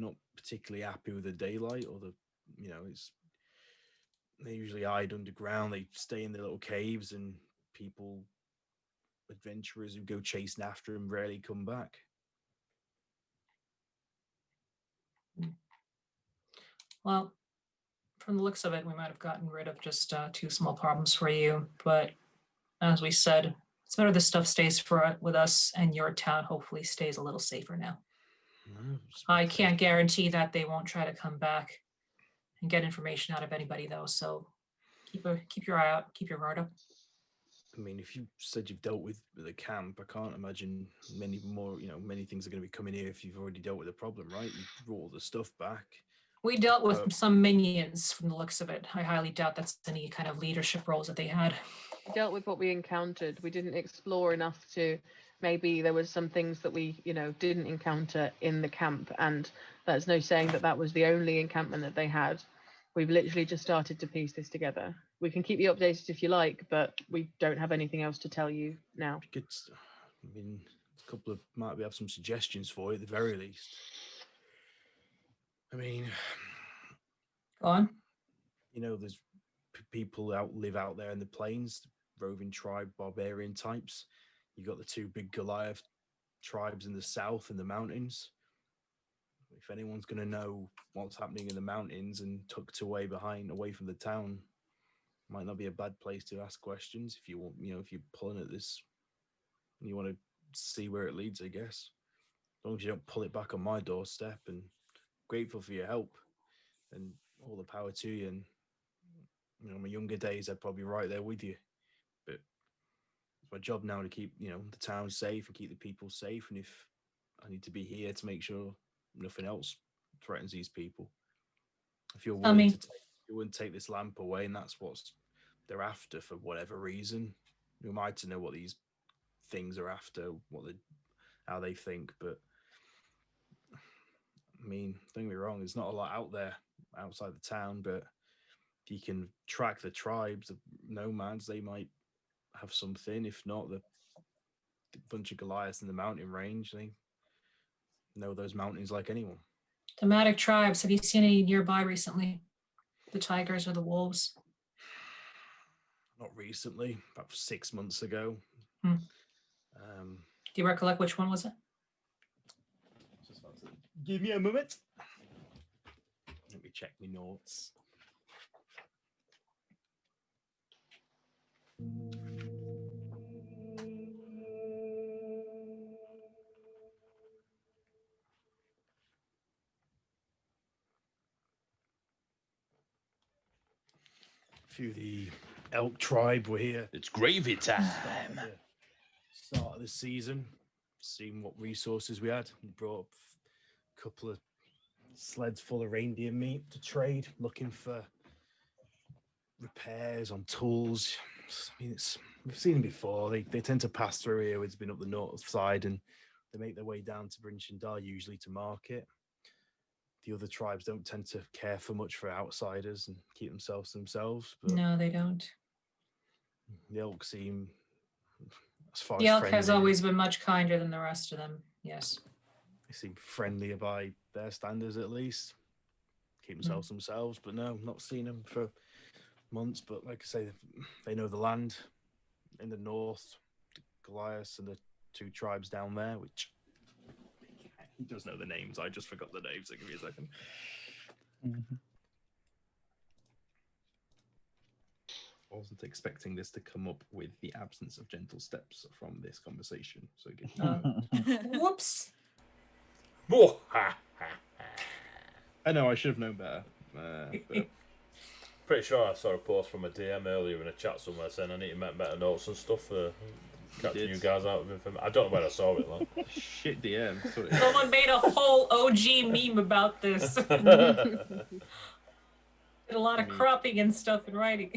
not particularly happy with the daylight, or they usually hide underground. They stay in their little caves, and people, adventurers who go chasing after them, rarely come back. Well, from the looks of it, we might have gotten rid of just 2 small problems for you. But as we said, it's better this stuff stays with us, and your town hopefully stays a little safer now. I can't guarantee that they won't try to come back and get information out of anybody, though. So keep your eye out, keep your guard up. I mean, if you said you've dealt with the camp, I can't imagine many more, many things are going to be coming here if you've already dealt with the problem, right? You brought all the stuff back. We dealt with some minions from the looks of it. I highly doubt that's any kind of leadership roles that they had. We dealt with what we encountered. We didn't explore enough to, maybe there was some things that we, didn't encounter in the camp, and there's no saying that that was the only encampment that they had. We've literally just started to piece this together. We can keep you updated if you like, but we don't have anything else to tell you now. A couple of might have some suggestions for you at the very least. I mean, go on. There's people live out there in the plains, roving tribe, barbarian types. You got the 2 big Goliath tribes in the south in the mountains. If anyone's going to know what's happening in the mountains and tucked away from the town, might not be a bad place to ask questions if you want, if you're pulling at this and you want to see where it leads, I guess. As long as you don't pull it back on my doorstep, and grateful for your help and all the power to you. And, my younger days, I'd probably be right there with you. But it's my job now to keep, the town safe and keep the people safe. And if I need to be here to make sure nothing else threatens these people, if you're willing you wouldn't take this lamp away, and that's what they're after for whatever reason. Who am I to know what these things are after, how they think? But I mean, don't get me wrong, there's not a lot out there outside the town, but if you can track the tribes, the nomads, they might have something. If not, the bunch of Goliaths in the mountain range, they know those mountains like anyone. Nomadic tribes, have you seen any nearby recently? The tigers or the wolves? Not recently, about 6 months ago. Do you recollect which one was it? Give me a moment. Let me check my notes. Few of the elk tribe were here. It's gravy time. Start of the season, seeing what resources we had. We brought up a couple of sleds full of reindeer meat to trade, looking for repairs on tools. I mean, we've seen them before. They tend to pass through here. It's been up the north side, and they make their way down to Bryn Shindar, usually to market. The other tribes don't tend to care for much for outsiders and keep themselves to themselves. But no, they don't. The elk seem, as far the as elk friendly, has always been much kinder than the rest of them. Yes. They seem friendlier by their standards, at least. Keep themselves to themselves. But no, not seen them for months. But like I say, they know the land in the north, the Goliaths and the 2 tribes down there, which he does know the names. I just forgot the names. So give me a second. Wasn't expecting this to come up with the absence of gentle steps from this conversation. So whoops. I know I should have known better. But Pretty sure I saw a post from a DM earlier in a chat somewhere saying I need to make better notes and stuff for catching you guys out of information. I don't know where I saw it, like. Shit DM. Someone made a whole OG meme about this. Did a lot of cropping and stuff and writing.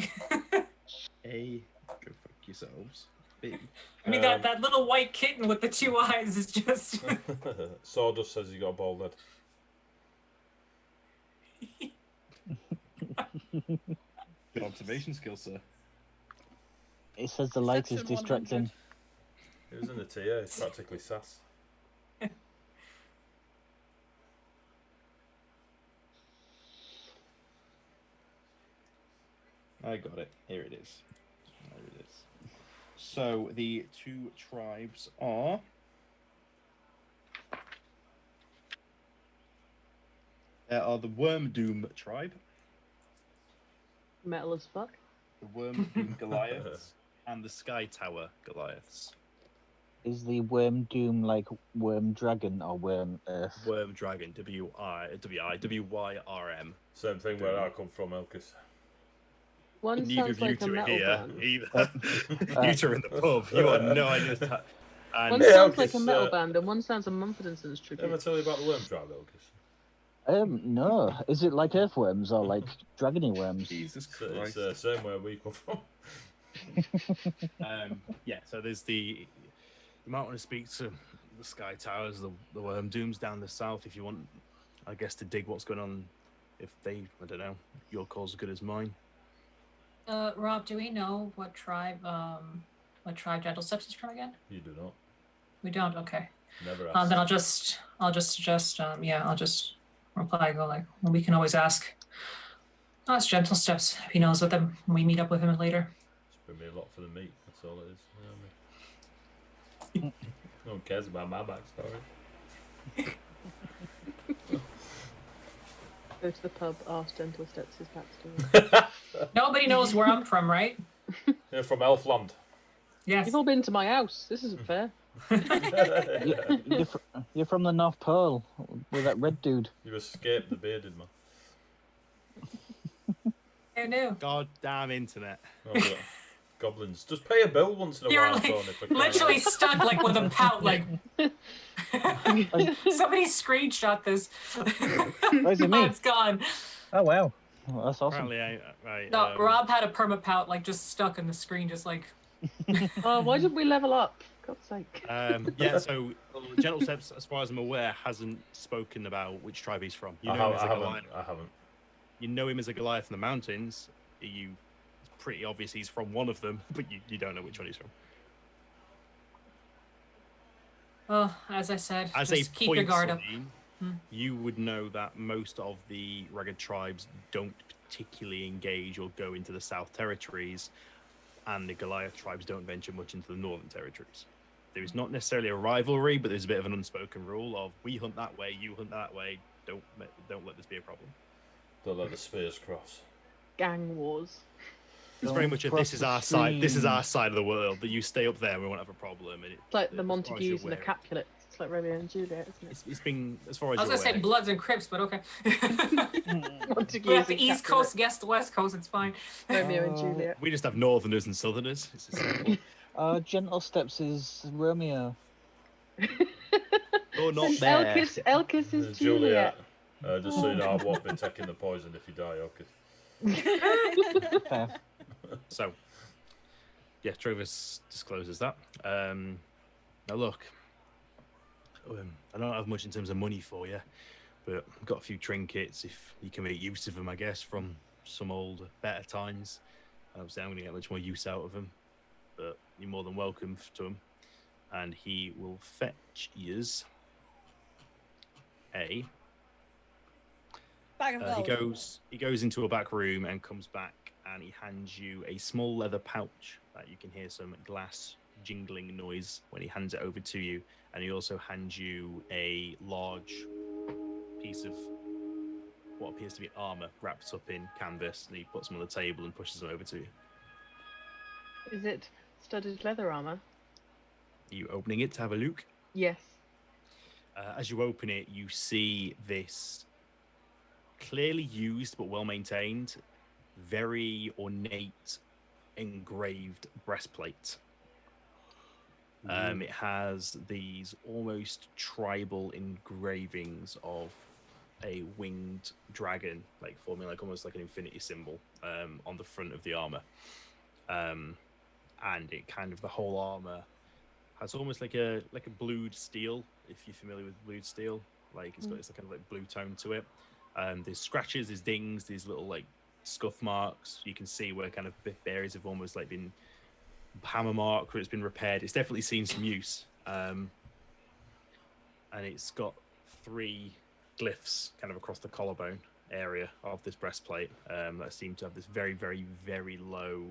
A, go fuck yourselves. B. I mean, that little white kitten with the 2 eyes is just... Sawdust says you got a bald head. Good observation skill, sir. It says the light is distracting. It was in the TA, it's practically sass. I got it. Here it is. There it is. So the 2 tribes are... There are the Wormdoom tribe Metal as fuck. The Worm Doom Goliaths and the Sky Tower Goliaths. Is the Worm Doom like Worm Dragon or Worm Earth? Worm Dragon, W-Y-R-M. Same thing where I come from, Elkis. One Neither sounds of you like a two are metal here band. either. You two are in the pub. You are no idea. One Yeah, sounds like a Elkis, metal band, and one sounds a Mumford and Sons Ever tribute. tell you about the worm tribe, Elkis? No. Is it like earthworms or like dragony worms? Jesus It's Christ. the same where we come from. Yeah, so there's you might want to speak to the Sky Towers, the Worm Dooms down the south if you want, I guess, to dig what's going on. If I don't know, your call's as good as mine. Rob, do we know what tribe Gentle Steps is from again? You do not. We don't. Okay. Never asked. Then I'll just suggest. I'll just reply. Go like, well, we can always ask Gentle Steps if he knows what them when we meet up with him later. Just bring me a lot for the meat. That's all it is. You know what I mean? No one cares about my backstory. Go to the pub, ask Gentle Steps his backstory. Nobody knows where I'm from, right? You're from Elfland. Yes. You've all been to my house. This isn't fair. You're from the North Pole with that red dude. You escaped the bearded man. Who knew? Goddamn internet. Oh, yeah. Goblins. Just pay a bill once in a You're while, like, Tony, for crying literally out stuck like with a pout like somebody screenshot this. Where's it me? It's gone. Oh wow. Well, that's awesome. Apparently, right. No, Rob had a perma pout like just stuck in the screen, just like Oh, why didn't we level up? God's sake. Yeah, so Gentle Steps, as far as I'm aware, hasn't spoken about which tribe he's from. You I know him as a haven't. Goliath. I haven't. You know him as a Goliath in the mountains. It's pretty obvious he's from one of them, but you don't know which one he's from. well, as I said, As just a keep your guard up. Celine, Hmm. you would know that most of the rugged tribes don't particularly engage or go into the South Territories, and the Goliath tribes don't venture much into the Northern Territories. There is not necessarily a rivalry, but there's a bit of an unspoken rule of we hunt that way, you hunt that way. Don't let this be a problem. Don't let the spears cross. Gang wars. It's very Don't much cross this is the our side. This is stream. our side of the world. That you stay up there, we won't have a problem. And It's like the as far as you're Montagues and the aware, Capulets. It's like Romeo and Juliet, isn't it? It's been as far as I was you're gonna say aware, Bloods and Crips, but okay. Montagues We have the and East Capulets. Coast against the West Coast. It's fine. Romeo and Juliet. we just have Northerners and Southerners. It's as simple. Gentle Steps is Romeo. You're not And there. Elkis is Juliet. Just so you know, I won't be taking the poison if you die, Elkis. Fair. So, yeah, Trovis discloses that. Now look, I don't have much in terms of money for you, but I've got a few trinkets if you can make use of them, I guess, from some old better times. Obviously, I'm going to get much more use out of them, but you're more than welcome to them. And he will fetch yous a... Bag of gold. He goes into a back room and comes back, and he hands you a small leather pouch that you can hear some glass jingling noise when he hands it over to you. And he also hands you a large piece of what appears to be armor wrapped up in canvas, and he puts them on the table and pushes them over to you. Is it studded leather armor? Are you opening it to have a look? Yes. As you open it, you see this clearly used but well maintained, very ornate engraved breastplate. It has these almost tribal engravings of a winged dragon, like forming like almost like an infinity symbol on the front of the armor. And it kind of, the whole armor has almost like a blued steel, if you're familiar with blued steel. Like it's got this kind of like blue tone to it. There's scratches, there's dings, there's little like scuff marks. You can see where kind of berries have almost like been hammer marked, where it's been repaired. It's definitely seen some use. And it's got 3 glyphs kind of across the collarbone area of this breastplate that seem to have this very, very, very low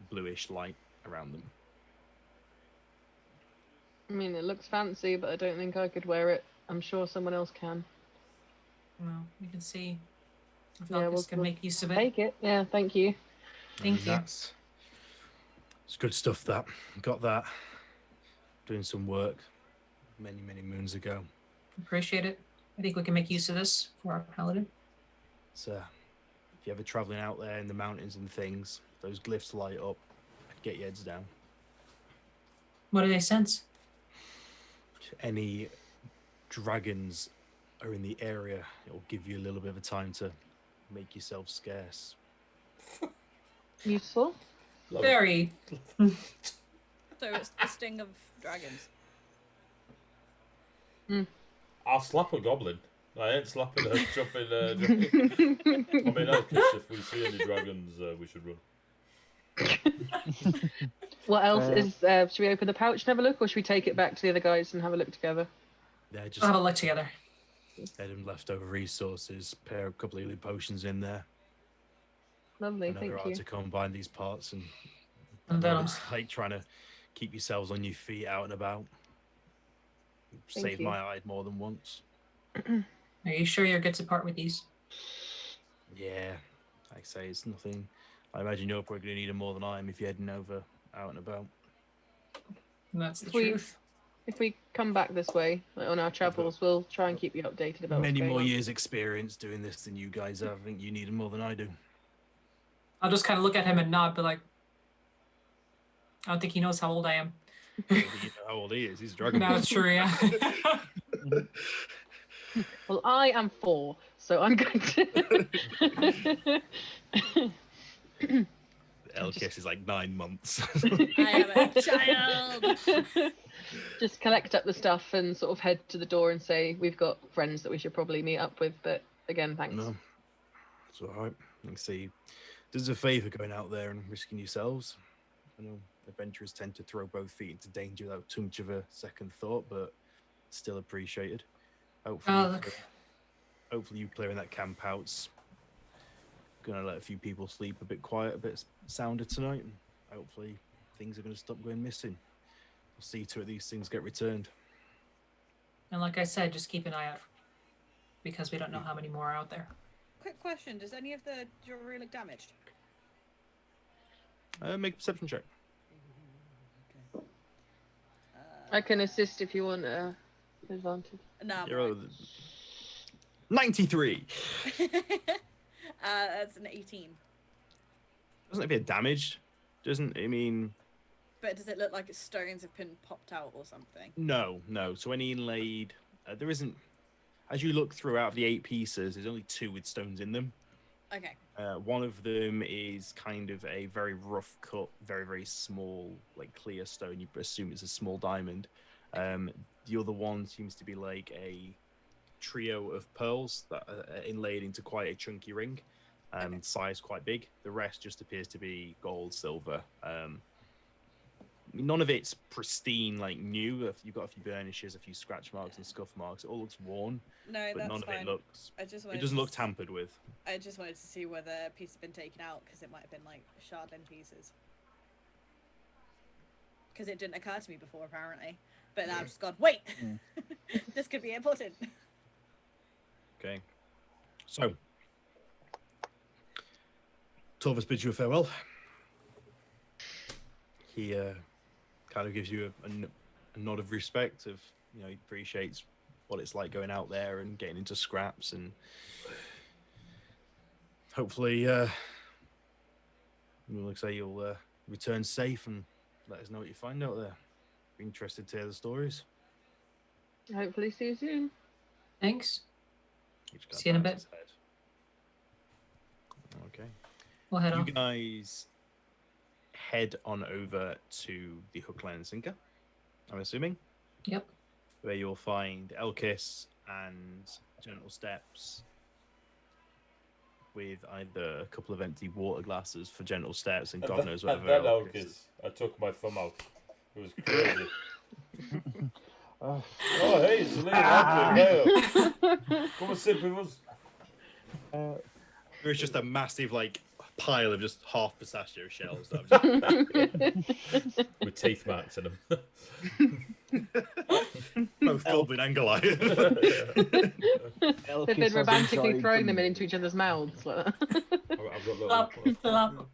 bluish light around them. I mean, it looks fancy, but I don't think I could wear it. I'm sure someone else can. Well, we can see. If Yeah, Elkis can make use of it. Take it. Yeah, thank you. Thank you. It's good stuff. That got that. Doing some work many moons ago. Appreciate it. I think we can make use of this for our paladin. So, if you're ever traveling out there in the mountains and things, those glyphs light up. Get your heads down. What do they sense? Any dragons are in the area, it'll give you a little bit of a time to make yourself scarce. Useful. Very. So it's the sting of dragons. I'll slap a goblin. I ain't slapping a jumping dragon. I mean, Elkis, if we see any dragons, we should run. What else is? Should we open the pouch and have a look, or should we take it back to the other guys and have a look together? Yeah, just We'll have a look together. had them leftover resources, pair a couple of healing potions in there. Lovely, I know thank they're hard you. to combine these parts, and And I know then it's like trying to keep yourselves on your feet out and about. Thank Saved you. my hide more than once. are you sure you're good to part with these? Yeah, like I say, it's nothing. I imagine you're probably going to need them more than I am if you're heading over out and about. And that's the If we- truth. If we come back this way on our travels, we'll try and keep you updated about Many what's going more on. years experience doing this than you guys have. I think you need them more than I do. I'll just kind of look at him and nod, but like, I don't think he knows how old I am. You know how old he is. He's a dragon. No, it's true, yeah. Well, I am 4, so I'm going to. Elkis is like 9 months. I am a child. Just collect up the stuff and sort of head to the door and say we've got friends that we should probably meet up with. But again, thanks. No, it's all right. You can see, does a favour going out there and risking yourselves. I know adventurers tend to throw both feet into danger without too much of a second thought, but still appreciated. Hopefully, hopefully you clearing that camp out's gonna let a few people sleep a bit quiet, a bit sounder tonight, and hopefully things are gonna stop going missing. We'll see to it these things get returned. And like I said, just keep an eye out because we don't know how many more are out there. Quick question: does any of the jewelry look damaged? Make a perception check. I can assist if you want advantage. No, I'm You're right. 93. That's an 18. Doesn't appear damaged. Doesn't, I mean, But does it look like its stones have been popped out or something? no. So any inlaid, there isn't, as you look throughout the 8 pieces, there's only 2 with stones in them. Okay. One of them is kind of a very rough cut, very small, like clear stone. You assume it's a small diamond. The other one seems to be like a trio of pearls that are inlaid into quite a chunky ring, size quite big. The rest just appears to be gold, silver. None of it's pristine, like new. You've got a few burnishes, a few scratch marks and scuff marks. It all looks worn, No, but that's none fine. of it looks. I just It wanted doesn't to look tampered with. I just wanted to see whether a piece had been taken out because it might have been like shardlin pieces. Because it didn't occur to me before, apparently. But now I've just gone, wait! This could be important. Okay. So, Torvus bids you a farewell. He kind of gives you a nod of respect of, you know, he appreciates what it's like going out there and getting into scraps, and hopefully, looks like you'll return safe and let us know what you find out there. Be interested to hear the stories. Hopefully see you soon. Thanks. Each guy See you in a bows bit. his head. Okay. We'll head You off. guys head on over to the Hook, Line and Sinker, I'm assuming, Yep. where you'll find Elkis and Gentle Steps with either a couple of empty water glasses for Gentle Steps and God knows whatever That Elkis Elkis, is. I took my thumb out. It was crazy. Oh, Oh, hey, Celine, Vale. Come and sit with us. There's just a massive, like, pile of just half pistachio shells that have just With teeth marks in them. Both Goblin and Goliath. They've been Elkis has romantically enjoyed throwing the them into mead. each other's mouths. Like that. I've got Plop, plop.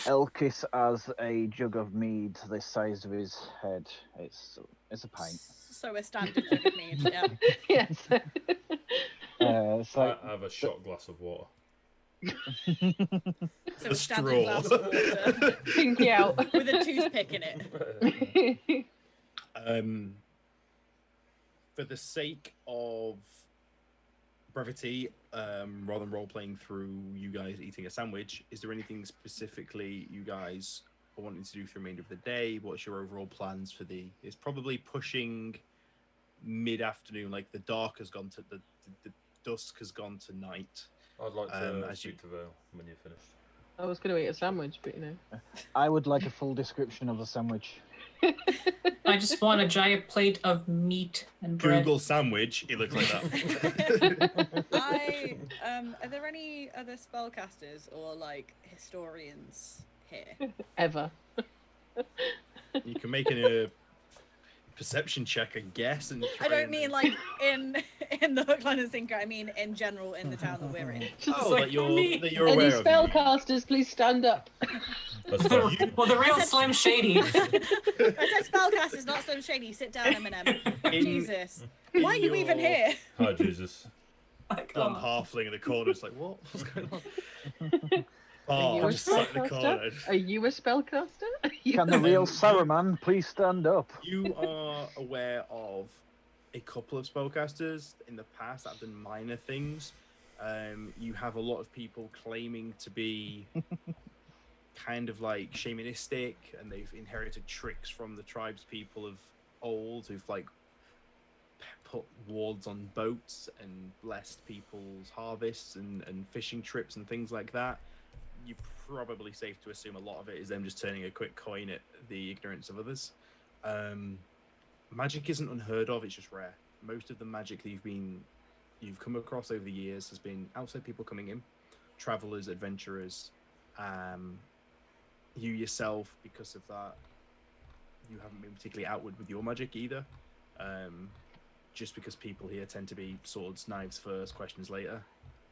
Elkis has a jug of mead the size of his head. It's a pint. So a standard jug of mead. Yeah. Yes. So I have a shot glass of water. So A a standard straw. glass of water Pinky out. with a toothpick in it. For the sake of brevity, rather than role playing through you guys eating a sandwich, is there anything specifically you guys are wanting to do for the remainder of the day? What's your overall plans for the? It's probably pushing mid-afternoon, like the dark has gone to the dusk has gone to night. I'd like to as you- speak to Vale when you're finished. I was going to eat a sandwich, but you know. I would like a full description of the sandwich. I just want a giant plate of meat and bread. Google sandwich. It looks like that. Are there any other spellcasters or like historians here? Ever. You can make a perception check, I guess. And I don't mean like in the Hook, Line, and Sinker. I mean in general in the town that we're in. Oh, like that you're me. Any aware of. spellcasters, please stand up. That's fine. Well, the real Slim Shady. I said spellcasters, not so shady. Sit down, Eminem. Jesus, why are you even here? Hi, Jesus. Like, Blonde oh. halfling in the corner. It's like, what? What's going on? Are you Oh, a just sat in the corner. spellcaster? Are you a spellcaster? Can the real Saruman please stand up? You are aware of a couple of spellcasters in the past that have done minor things. You have a lot of people claiming to be kind of like shamanistic, and they've inherited tricks from the tribespeople of old who've like put wards on boats and blessed people's harvests and fishing trips and things like that. You're probably safe to assume a lot of it is them just turning a quick coin at the ignorance of others. Magic isn't unheard of, it's just rare. Most of the magic that you've come across over the years has been outside people coming in, travelers, adventurers. You yourself, because of that, you haven't been particularly outward with your magic either. Just because people here tend to be swords, knives first, questions later.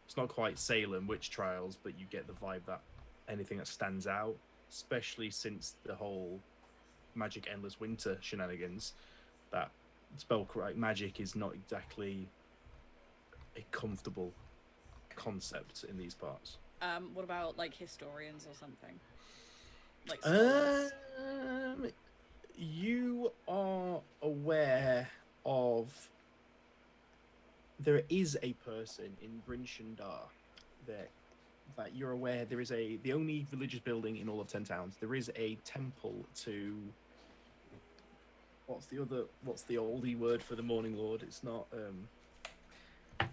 It's not quite Salem witch trials, but you get the vibe that anything that stands out, especially since the whole Magic Endless Winter shenanigans, that spellcraft magic is not exactly a comfortable concept in these parts. What about like historians or something? Like scholars? You are aware of there is a person in Bryn Shundar that you're aware there is the only religious building in all of 10 towns. There is a temple to what's the oldie word for the Morning Lord? It's not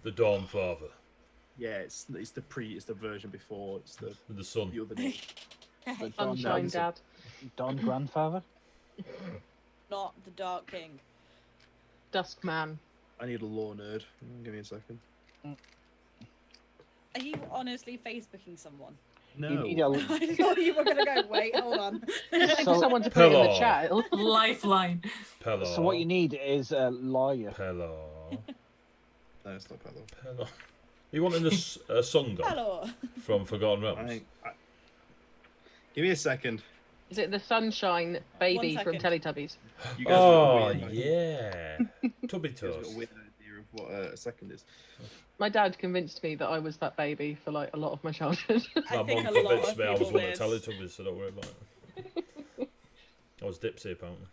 The Dawn Father. yeah, it's the version before, it's The sun. the other name. The Don, Sunshine Dad. Don Grandfather? Not the Dark King. Dusk Man. I need a lore nerd. Give me a second. Are you honestly Facebooking someone? No. You need a, I thought you were gonna go. Wait, hold on. Waiting So- for someone to put it in the Pillar. chat. Lifeline. Pelor. so what you need is a lawyer. Pelor. No, it's not Palo. Pelor. You wanting a song god Hello. from Forgotten Realms? Give me a second. Is it the Sunshine Baby from second. Teletubbies? You guys Oh, got a weird, yeah. Tubby you guys got toast. a weird idea of what a second is. My dad convinced me that I was that baby for like a lot of my childhood. I My think mum a lot convinced of me I was people one of is. the Teletubbies, so don't worry about it. I was Dipsy, apparently.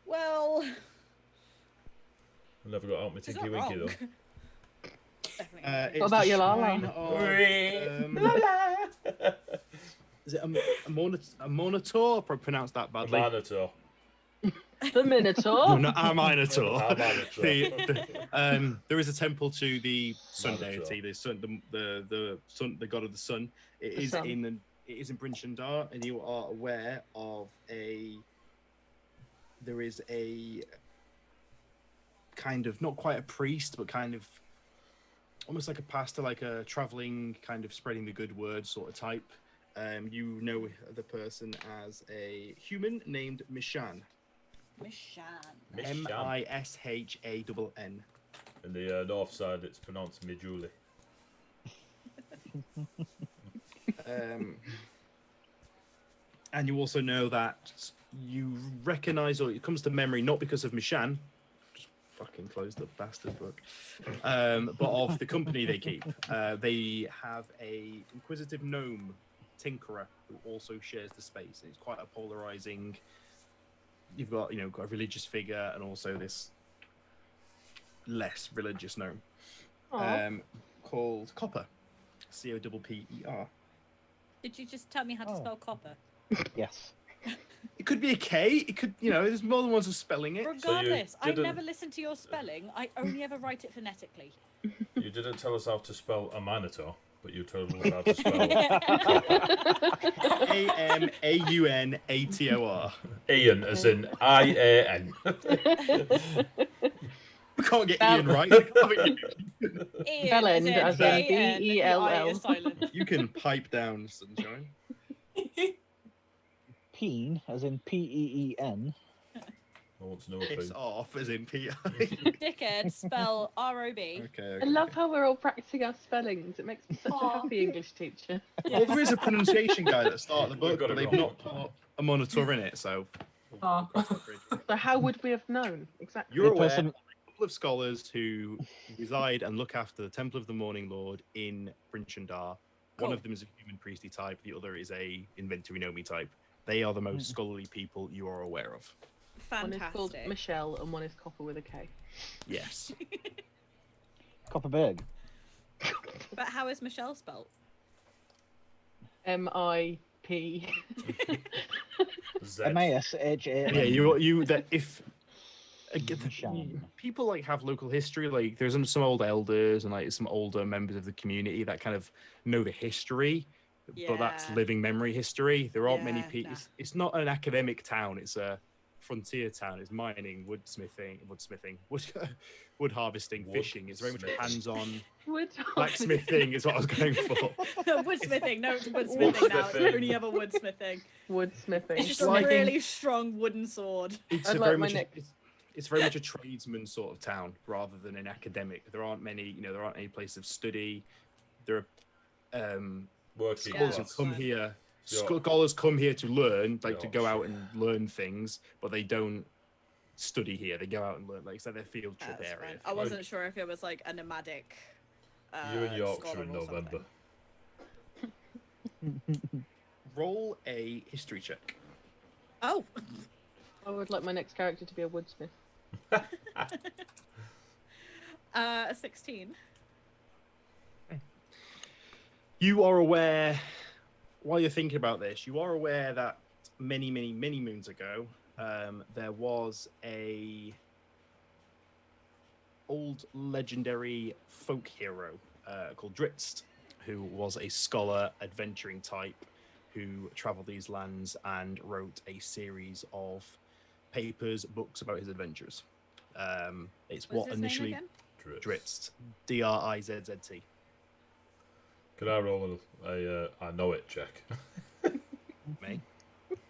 Well, I never got out my it's Tinky not Winky, wrong. though. Definitely. It's about the your Lala? shrine of, is it a Monitor? Probably pronounced that A badly. Minotaur. The Minotaur. No, not a Minotaur. A Minotaur. There is a temple to the sun Minotaur. deity, the sun, the sun, the god of the sun. It The is sun. it is in Bryn Shundar, and you are aware of there is a kind of, not quite a priest, but kind of almost like a pastor, like a traveling kind of spreading the good word sort of type. You know the person as a human named Mishan. Mishan. Mishann. In the north side, it's pronounced Mijuli. And you also know that you recognise, or it comes to memory, not because of Mishan, just fucking close the bastard book, but of the company they keep. They have a inquisitive gnome tinkerer who also shares the space. It's quite a polarizing. You've got, got a religious figure and also this less religious gnome called Copper, Copper. Did you just tell me how to spell copper? Yes. It could be a K. It could, there's more than ways of spelling it. Regardless, I never listen to your spelling. I only ever write it phonetically. You didn't tell us how to spell a minotaur, but you told us how to spell Amaunator. Ian, as in IAN. We can't get Ian right. Bellend, as in BELL. You can pipe down, sunshine. Peen, as in PEEN. I want to know Piss off, as in PI. Dickhead, spell ROB. Okay. I love how we're all practicing our spellings. It makes me such a happy English teacher. Well, there is a pronunciation guide at the start of the book, got but it they've wrong. not put a monitor in it, so. Oh. So how would we have known exactly? You're aware person- of a couple of scholars who reside and look after the Temple of the Morning Lord in Brinchandar. One Cool. of them is a human priestly type, the other is a inventory Nomi type. They are the most scholarly people you are aware of. One is called Fantastic. Michelle and one is Copper with a K. Yes. Copperberg. But how is Michelle spelled? MIP. Z. MASHAN. Yeah, you that if Mishan. people like have local history, like there's some old elders and like some older members of the community that kind of know the history, but that's Yeah. living memory history. There aren't many Yeah, people. nah. It's not an academic town. It's a frontier town. It's mining, wood harvesting, fishing. It's very much Woodsmithing. hands-on. Wood Blacksmithing is what I was going for. Woodsmithing. No, it's woodsmithing now. It's Woodsmithing. only ever woodsmithing. Woodsmithing. It's just like- a really strong wooden sword. It's I'd a like very my much. next- It's very much a tradesman sort of town rather than an academic. There aren't many. There aren't any place of study. There are Working scholars who class. come here. Yeah. Scholars come here to learn, like to Yeah. go out and learn things, but they don't study here. They go out and learn, like it's like their field trip That's area. fine. I wasn't sure if it was like a nomadic. You in Yorkshire scholar in or November. something. Roll a history check. Oh, I would like my next character to be a woodsmith. 16. You are aware, while you're thinking about this, you are aware that many moons ago, there was a old legendary folk hero called Dritzt, who was a scholar, adventuring type, who traveled these lands and wrote a series of papers, books about his adventures. It's What's what his initially name again? Dritzt, Drizzt. Can I roll a I know it check? Me.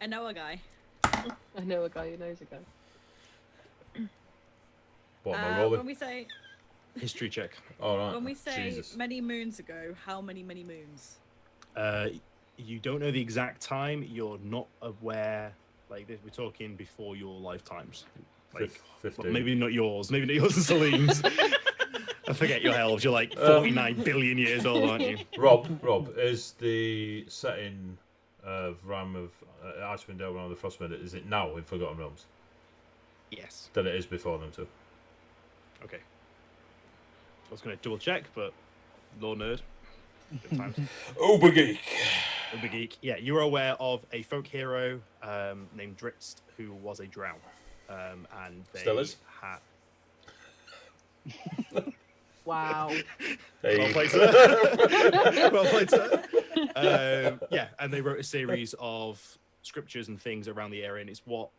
I know a guy. I know a guy who knows a guy. What am I rolling? When we say History check. All right. when we say Jesus. many moons ago, how many moons? You don't know the exact time. You're not aware. Like we're talking before your lifetimes. Like 15. well, maybe not yours. Maybe not yours and Celine's. I forget your elves. You're like 49 billion years old, aren't you? Rob, is the setting of Rime of Icewind Dale around the Frostmaiden, is it now in Forgotten Realms? Yes. Than it is before them too? Okay. I was going to double check, but law nerd. Good times. Ubergeek. Uber geek. Yeah, you were aware of a folk hero named Dritzt who was a drow. And they Still is? had. Wow. Well played, sir. Well played, sir. Yeah, and they wrote a series of scriptures and things around the area, and it's what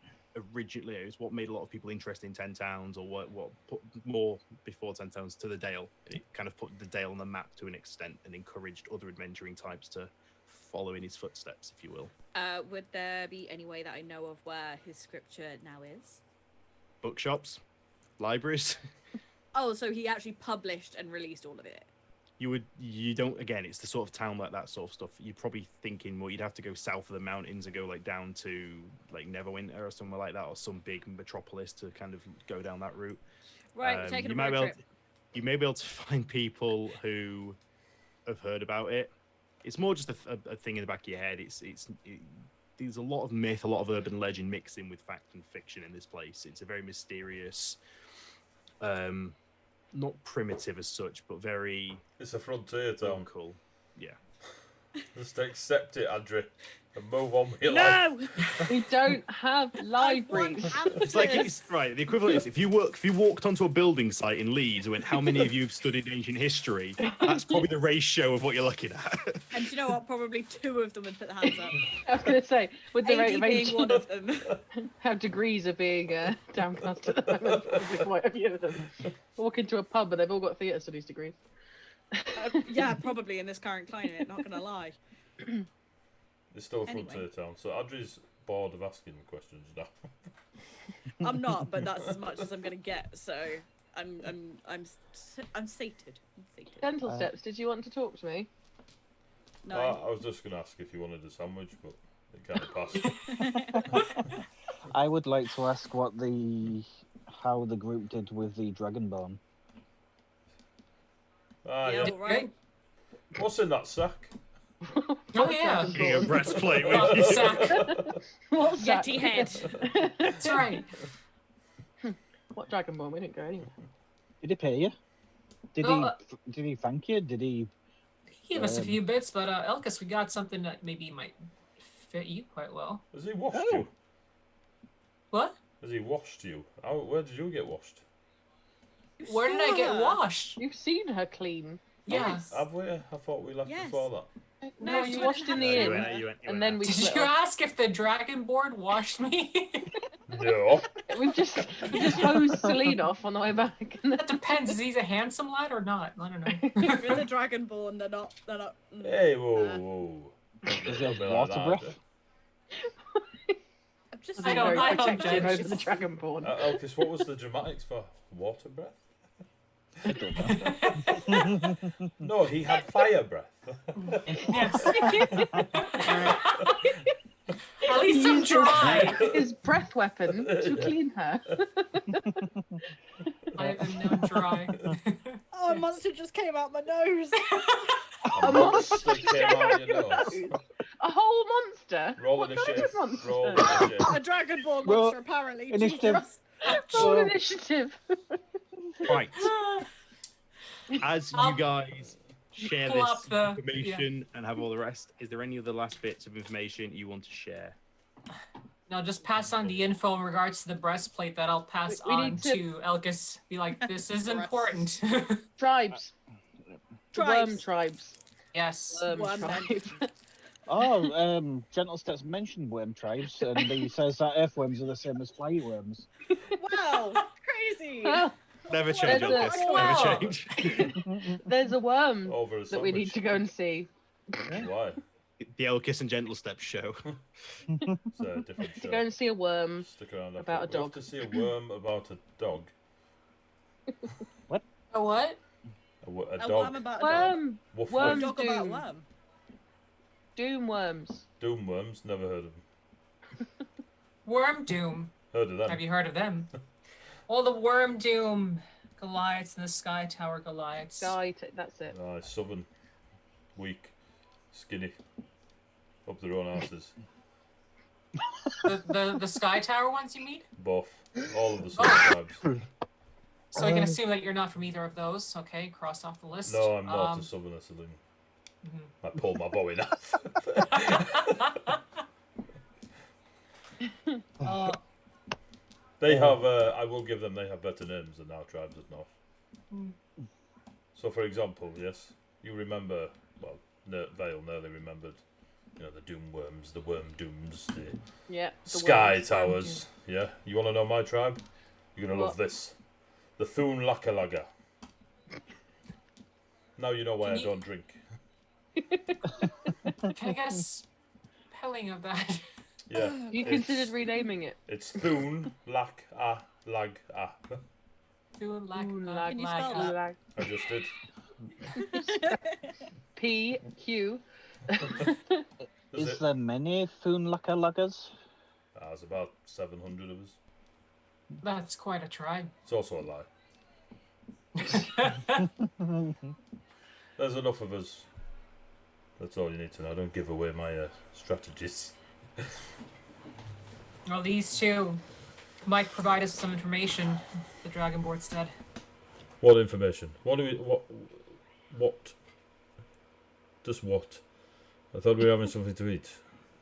originally it's what made a lot of people interested in 10 Towns, or what put more before 10 Towns to the Dale. It kind of put the Dale on the map to an extent and encouraged other adventuring types to following his footsteps, if you will. Would there be any way that I know of where his scripture now is? Bookshops, libraries. Oh, so he actually published and released all of it. You don't, again, it's the sort of town like that sort of stuff. You're probably thinking, well, you'd have to go south of the mountains and go like down to like Neverwinter or somewhere like that, or some big metropolis to kind of go down that route. Right, taking you a might road be able trip. you may be able to find people who have heard about it. It's more just a thing in the back of your head. There's a lot of myth, a lot of urban legend mixed in with fact and fiction in this place. It's a very mysterious, not primitive as such, but very It's a frontier town. uncool. Yeah. Just accept it, Andrew, and move on with your life. No! We don't have libraries. It's like right. The equivalent is if you walked onto a building site in Leeds and went, "How many of you have studied ancient history?" That's probably the ratio of what you're looking at. And you know what? Probably 2 of them would put their hands up. I was going to say, with the rate AD of being ancient, one of them. how degrees are being downcast at the moment, probably quite a few of them. Walk into a pub and they've all got theatre studies degrees. Yeah, probably in this current climate, not gonna lie. It's still a Anyway. frontier town, so Andrew's bored of asking questions now. I'm not, but that's as much as I'm gonna get, so I'm sated. I'm sated. Dental Steps, did you want to talk to me? No. I was just going to ask if you wanted a sandwich, but it kind of passed. I would like to ask how the group did with the Dragonborn. Ah, Yeah, yeah. all right. What's in that sack? Oh yeah, Getting a breastplate with oh, you. sack. What's that? Yeti head. That's right. What Dragonborn? We didn't go anywhere. Did he pay you? Did Oh, Did he thank you? Did he? He gave us a few bits, but Elkus, we got something that maybe might fit you quite well. Has he washed Oh. you? What? Has he washed you? Where did you get washed? Where did I get washed? You've seen her clean. Yeah. Yes. Have we? I thought we left Yes. before that. No, No, you she washed in the went- inn, You went and then we Did split you off. ask if the dragonborn washed me? No. We just hosed Celine off on the way back. And That depends. Is he a handsome lad or not? I don't know. If you're the Dragonborn, they're not. Hey, whoa. Does he have Don't be like water that, breath? I'm just then I don't- very I don't protective judge. over the Dragonborn. Elkis, what was the dramatics for? Water breath? I don't know. No, he had fire breath. Yes. At least I'm dry. His breath weapon to clean her. I am now dry. Oh, a monster just came out my nose. A monster came out of your nose. A whole monster? Roll What kind initiative. of monster? Roll initiative. A Dragonborn Well, monster, apparently. initiative. Jesus. Roll Well- initiative. Right. As you I'll guys share pull this up the- information and have all the rest, is there any other last bits of information you want to share? No, just pass on the info in regards to the breastplate that I'll pass We on need to- to Elkus. Be like, this is Breast. important. Tribes. The worm Tribes. tribes. Yes. Worm Worm men. tribe. Oh, Gentle Steps mentioned worm tribes, and he says that earthworms are the same as fly worms. Wow, crazy. Oh, Never change, There's a- Elvis. Wow. Never change. there's a worm Over a that we need sandwich. to go and see. Why? The Elkis and Gentle Steps show. It's a different To show. go and see a worm. Stick around about after. a We have dog. to see a worm about a dog. A what? A A dog. worm about a dog. Worm. Woof A Worm. woof. dog about a Doom. worm. Doom worms. Doom worms. Never heard of them. Worm Doom. Heard of them. Have you heard of them? All the Worm Doom Goliaths and the Sky Tower Goliaths. That's it. Southern. Weak. Skinny. Up their own asses. The Sky Tower ones, you mean? Both. All of the southern tribes. So I can assume that you're not from either of those. Okay, cross off the list. No, I'm not a southerner, Celine. Mhm. I pulled my bow in half. They have, I will give them, they have better names than our tribes up north. So, for example, yes, you remember, well, Vale nearly remembered, you know, the Doom Worms, the Worm Dooms, the Yeah. the Sky worms. Towers. Yeah, you want to know my tribe? You're going to love What? this. The Thun Lakalaga. Now you know why Can I you- don't drink. Can I get a spelling of that? Yeah. You it's- considered renaming it. It's Thun, Lak, A, Lag, A. Do like Ooh, Can you spell that? lag. I just did. PQ. Is Is it? there many Foonlaka luggers? There's about 700 of us. That's quite a tribe. It's also a lie. There's enough of us. That's all you need to know. Don't give away my strategies. Well, these two might provide us some information. The Dragonborn said. What information? What do we? What? Just what? I thought we were having something to eat.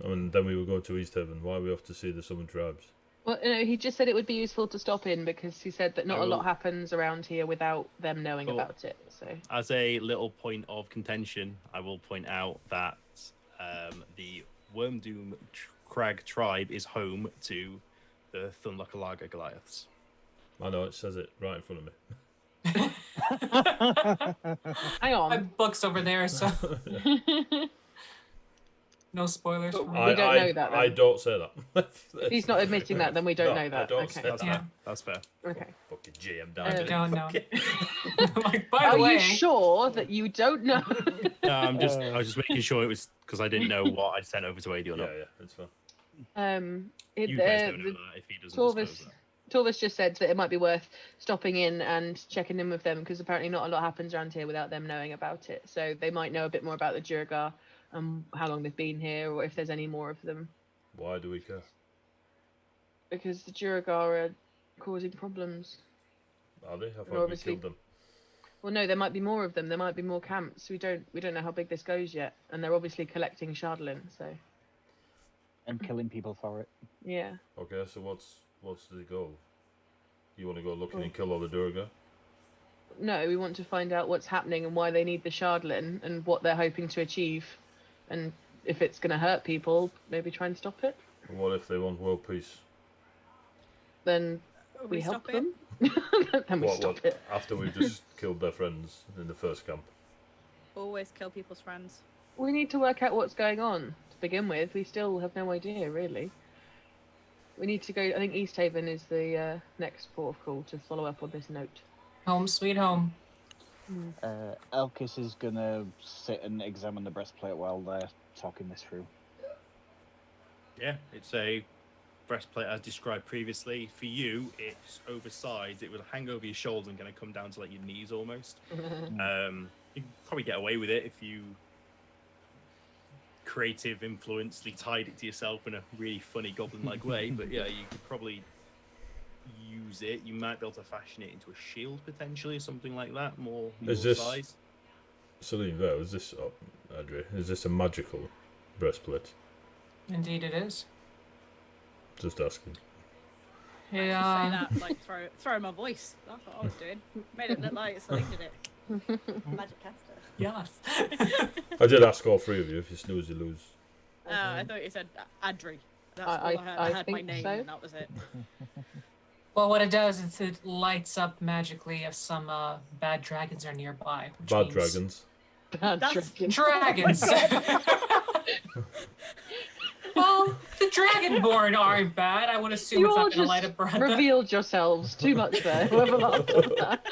I mean, then we were going to East Haven. Why are we off to see the Southern tribes? Well, no, he just said it would be useful to stop in because he said that not I a lot will- happens around here without them knowing Cool. about it. So As a little point of contention, I will point out that the Wormdoom Crag tribe is home to the Thunlakalaga Goliaths. I know, it says it right in front of me. hang My on. book's over there, so no spoilers. For me. We don't know that, I then. don't say that. If he's not admitting that, then we don't No, know that. I don't Okay. say that. Yeah. That's fair. Okay. Fucking GM Uh, died. No. Like, by Are the way, you sure that you don't know? No, I was just making sure it was because I didn't know what I'd sent over to AD or Yeah, not. it's fine. You guys don't know that if he doesn't disclose Torvis, that. Torvis just said that it might be worth stopping in and checking in with them because apparently not a lot happens around here without them knowing about it. So they might know a bit more about the Durgar and how long they've been here or if there's any more of them. Why do we care? Because the Durgar are causing problems. Are they? I thought we obviously- killed them. Well, no, there might be more of them. There might be more camps. We don't know how big this goes yet, and they're obviously collecting Shardlin. So And killing people for it. yeah. Okay, so what's the goal? You want to go looking and kill all the Durga? No, we want to find out what's happening and why they need the Shardlin and what they're hoping to achieve, and if it's going to hurt people, maybe try and stop it. And what if they want world peace? Then Are we help stopping? them. Then we stop it. After we've just killed their friends in the first camp? Always kill people's friends. We need to work out what's going on to begin with. We still have no idea, really. We need to go. I think East Haven is the next port of call to follow up on this note. home sweet home. Elkis is gonna sit and examine the breastplate while they're talking this through. Yeah, it's a breastplate as described previously. For you, it's oversized. It will hang over your shoulders and kind of come down to like your knees almost. You can probably get away with it if you creative influencely tied it to yourself in a really funny goblin-like way. But yeah, you could probably use it. You might be able to fashion it into a shield potentially, something like that. More Is your this- size. Celine, there, is this, Adri, is this a magical breastplate? Indeed, it is. Just asking. Say Yeah. that, like throw my voice. That's what I was doing. Made it look like Celine did it. Magic caster. Yes. I did ask all three of you. If you snooze, you lose. I thought you said Adri. That's I- all I heard. I I heard my think name, so. and that was it. Well, what it does is it lights up magically if some bad dragons are nearby. Which Bad means- dragons. Bad That's- dragon. Dragons. Well, the Dragonborn aren't bad. I would assume You it's all not going to light just up brother. revealed yourselves too much there. Whoever laughed at that.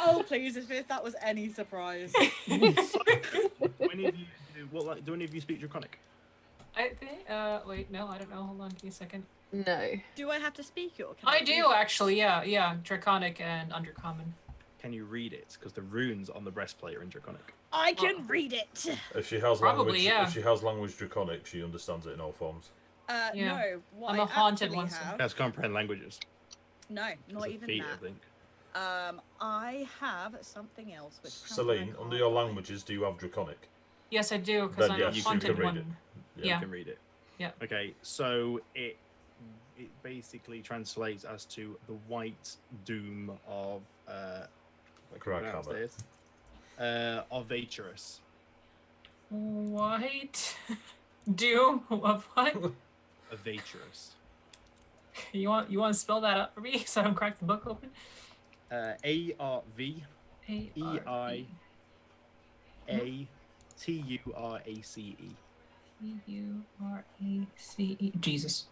Oh please, if that was any surprise. When have you, do any of you speak Draconic? I think. Wait, no, I don't know. Hold on, give me a second. No. Do I have to speak or can I read do it? actually. Yeah, Draconic and Undercommon. Can you read it? Because the runes on the breastplate are in Draconic. I can read it. If she has Probably, language, yeah. if she has language draconic, she understands it in all forms. Yeah. No, what I'm I a haunted actually one, so- have. That's comprehend languages. No, It's not a even feat, that. I think. I have something else. Which Celine, under your languages, do you have draconic? Yes, I do because Then I'm yes, a you haunted can read one. it. Yeah. You can read it. Yeah. Okay, so it basically translates as to the white doom of Crackhammer. of Vaturus. White doom of what? Of Vaturus. You want to spell that out for me so I don't crack the book open? ARV A-R-V. Avurace. Jesus.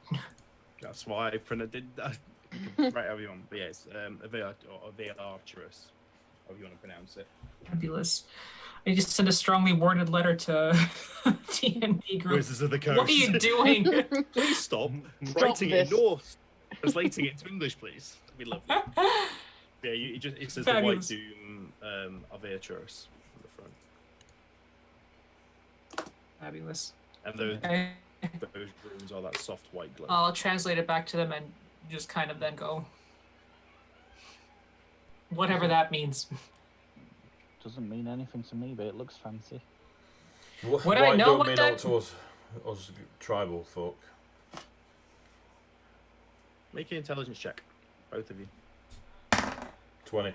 That's why I did that. You can write however you want. But yeah, it's Avarturus, however you want to pronounce it. Fabulous. I just sent a strongly worded letter to DnD group. Wizards of the Coast. What are you doing? Please stop Stop writing this. it in Norse. Translating it to English, please. That'd be lovely. Yeah, it says Fabulous. the White Doom Avarturus on the front. Fabulous. And those Okay. runes are that soft white glow. I'll translate it back to them and just kind of then go. Whatever that means. Doesn't mean anything to me, but it looks fancy. Would I White know don't what mean that- out to us tribal folk. Make an intelligence check, both of you. 20.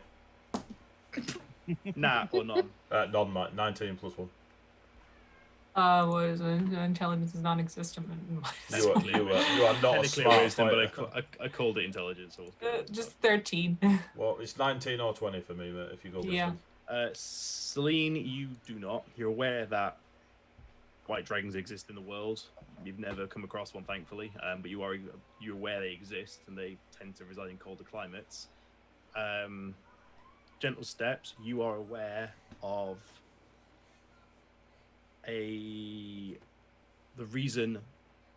Nah, or none. None, 19 plus 1. Was intelligence is non-existent. You are not a Technically smart wisdom, fighter. but I called it intelligence. So Just 13. Well, it's 19 or 20 for me, mate, if you go with Yeah. them. Celine, you do not. You're aware that white dragons exist in the world. You've never come across one, thankfully, but you're aware they exist and they tend to reside in colder climates. Gentle Steps, you are aware of the reason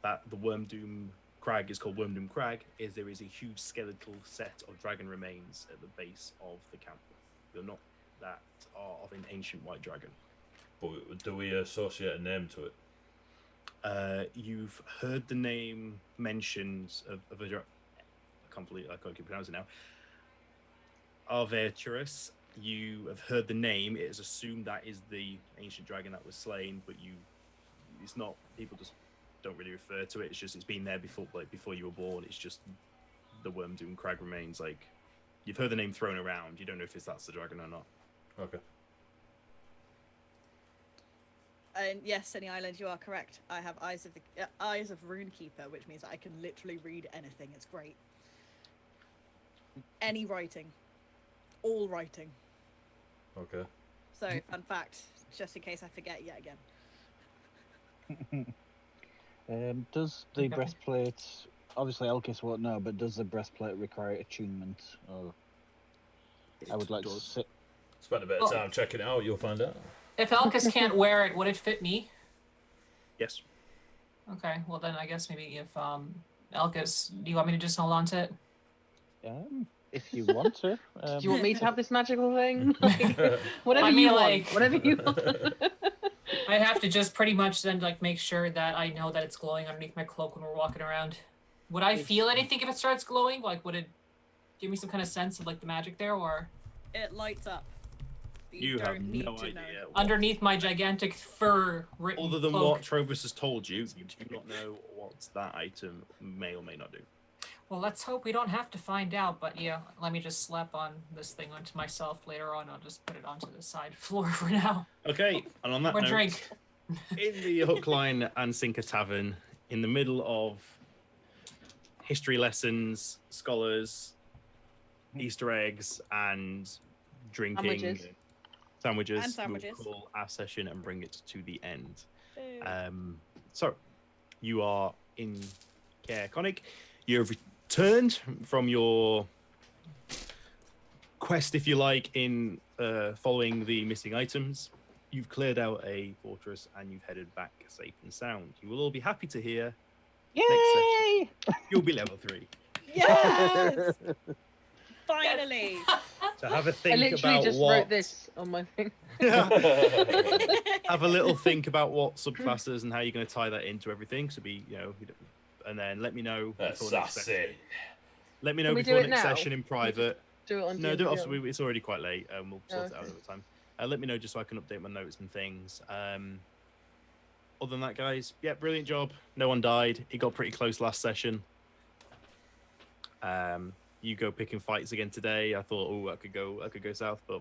that the Wormdoom Crag is called Wormdoom Crag is there is a huge skeletal set of dragon remains at the base of the camp. They're not that are of an ancient white dragon. But do we associate a name to it? You've heard the name mentions of a I can't keep pronouncing it now. Avarturus. You have heard the name. It is assumed that is the ancient dragon that was slain, but it's not. People just don't really refer to it. It's just it's been there before, like before you were born. It's just the Wormdoom Crag remains. Like you've heard the name thrown around. You don't know if that's the dragon or not. Okay. And yes, Sunny Island, you are correct. I have eyes of Runekeeper, which means that I can literally read anything. It's great. Any writing, all writing. Okay. So, fun fact, just in case I forget yet again. Does the breastplate, obviously Elkis won't know, but does the breastplate require attunement? Or I would like to sit. Spend a bit of time checking it out, you'll find out. If Elkis can't wear it, would it fit me? Yes. Okay, well then I guess maybe if Elkis, do you want me to just hold on to it? If you want to. Do you want me to have this magical thing? Whatever I mean, you want. like- Whatever you want. I have to just pretty much then like make sure that I know that it's glowing underneath my cloak when we're walking around. Would I feel anything if it starts glowing? Like, would it give me some kind of sense of like the magic there, or It lights up. You have don't need no to idea. know. what- underneath my gigantic fur written Other than cloak? what Trovus has told you, you do not know what that item may or may not do. Well, let's hope we don't have to find out. But yeah, let me just slap on this thing onto myself later on. I'll just put it onto the side floor for now. Okay, and on that Or note, drink. in the Hook, Line and Sinker Tavern, in the middle of history lessons, scholars, Easter eggs, and drinking Sandwiches. And sandwiches. we'll call our session and bring it to the end. Boo. So, you are in Caer Konig. You have returned from your quest, if you like, in following the missing items. You've cleared out a fortress and you've headed back safe and sound. You will all be happy to hear next Yay! session you'll be level 3. Yes! Finally! So have a I think literally about just what. wrote this on my thing. Have a little think about what subclasses and how you're going to tie that into everything. So and then let me know before next session. Sassy. Let me know Can we do before it next now? session in private. Do it on No, do it DnD. off. It's already quite late. We'll sort it out Okay. over time. Let me know just so I can update my notes and things. Other than that, guys, yeah, brilliant job. No one died. It got pretty close last session. You go picking fights again today. I thought, oh, I could go south, but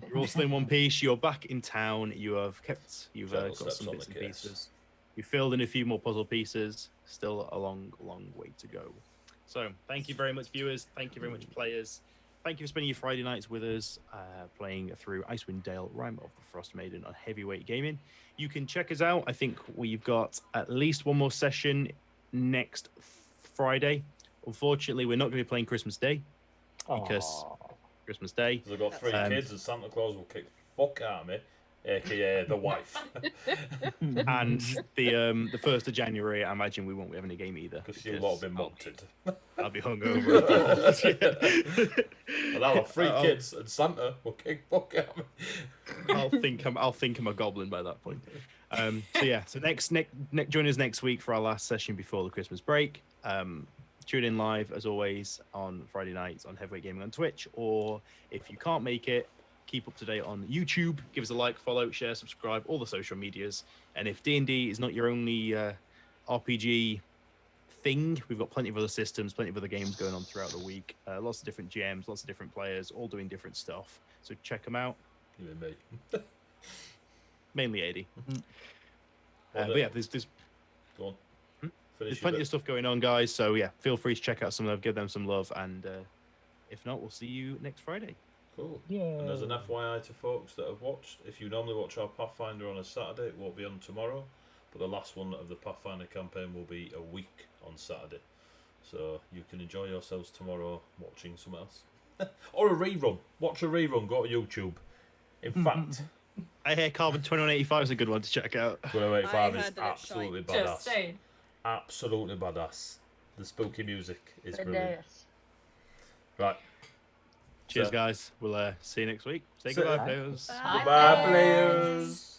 you're all still in one piece. You're back in town. You've Gentle got steps some on bits the and case. pieces. You filled in a few more puzzle pieces. Still a long way to go. So thank you very much, viewers. Thank you very much, players. thank you for spending your Friday nights with us, playing through Icewind Dale, Rime of the Frost Maiden on Heavyweight Gaming. You can check us out. I think we've got at least one more session next Friday. Unfortunately, we're not going to be playing Christmas Day because Christmas Day. I've got 3 kids, and Santa Claus will kick the fuck out of me, aka the wife. And the 1st of January, I imagine we won't be having a game either. Because you'll lot have been wanted. I'll be hungover. And I'll have 3 kids, and Santa will kick the fuck out of me. I'll think I'm a goblin by that point. So next join us next week for our last session before the Christmas break. Tune in live as always on Friday nights on Heavyweight Gaming on Twitch, or if you can't make it, keep up to date on YouTube. Give us a like, follow, share, subscribe, all the social medias. And if D&D is not your only RPG thing, we've got plenty of other systems, plenty of other games going on throughout the week. Lots of different GMs, lots of different players, all doing different stuff. So check them out. You and me. Mainly 80. But yeah, there's Go on. There's plenty of stuff going on, guys. So yeah, feel free to check out some of them, give them some love, and if not, we'll see you next Friday. Cool. Yeah. And as an FYI to folks that have watched, if you normally watch our Pathfinder on a Saturday, it won't be on tomorrow, but the last one of the Pathfinder campaign will be a week on Saturday. So you can enjoy yourselves tomorrow watching something else. Or a rerun. Watch a rerun, go to YouTube. In fact... I hear Carbon 2185 is a good one to check out. 2185 I is heard that it's absolutely shite. Just badass. saying. Absolutely badass. The spooky music is brilliant. Yes. Right. Cheers, So- guys. We'll see you next week. Say See ya. goodbye, players. Bye. Goodbye, players.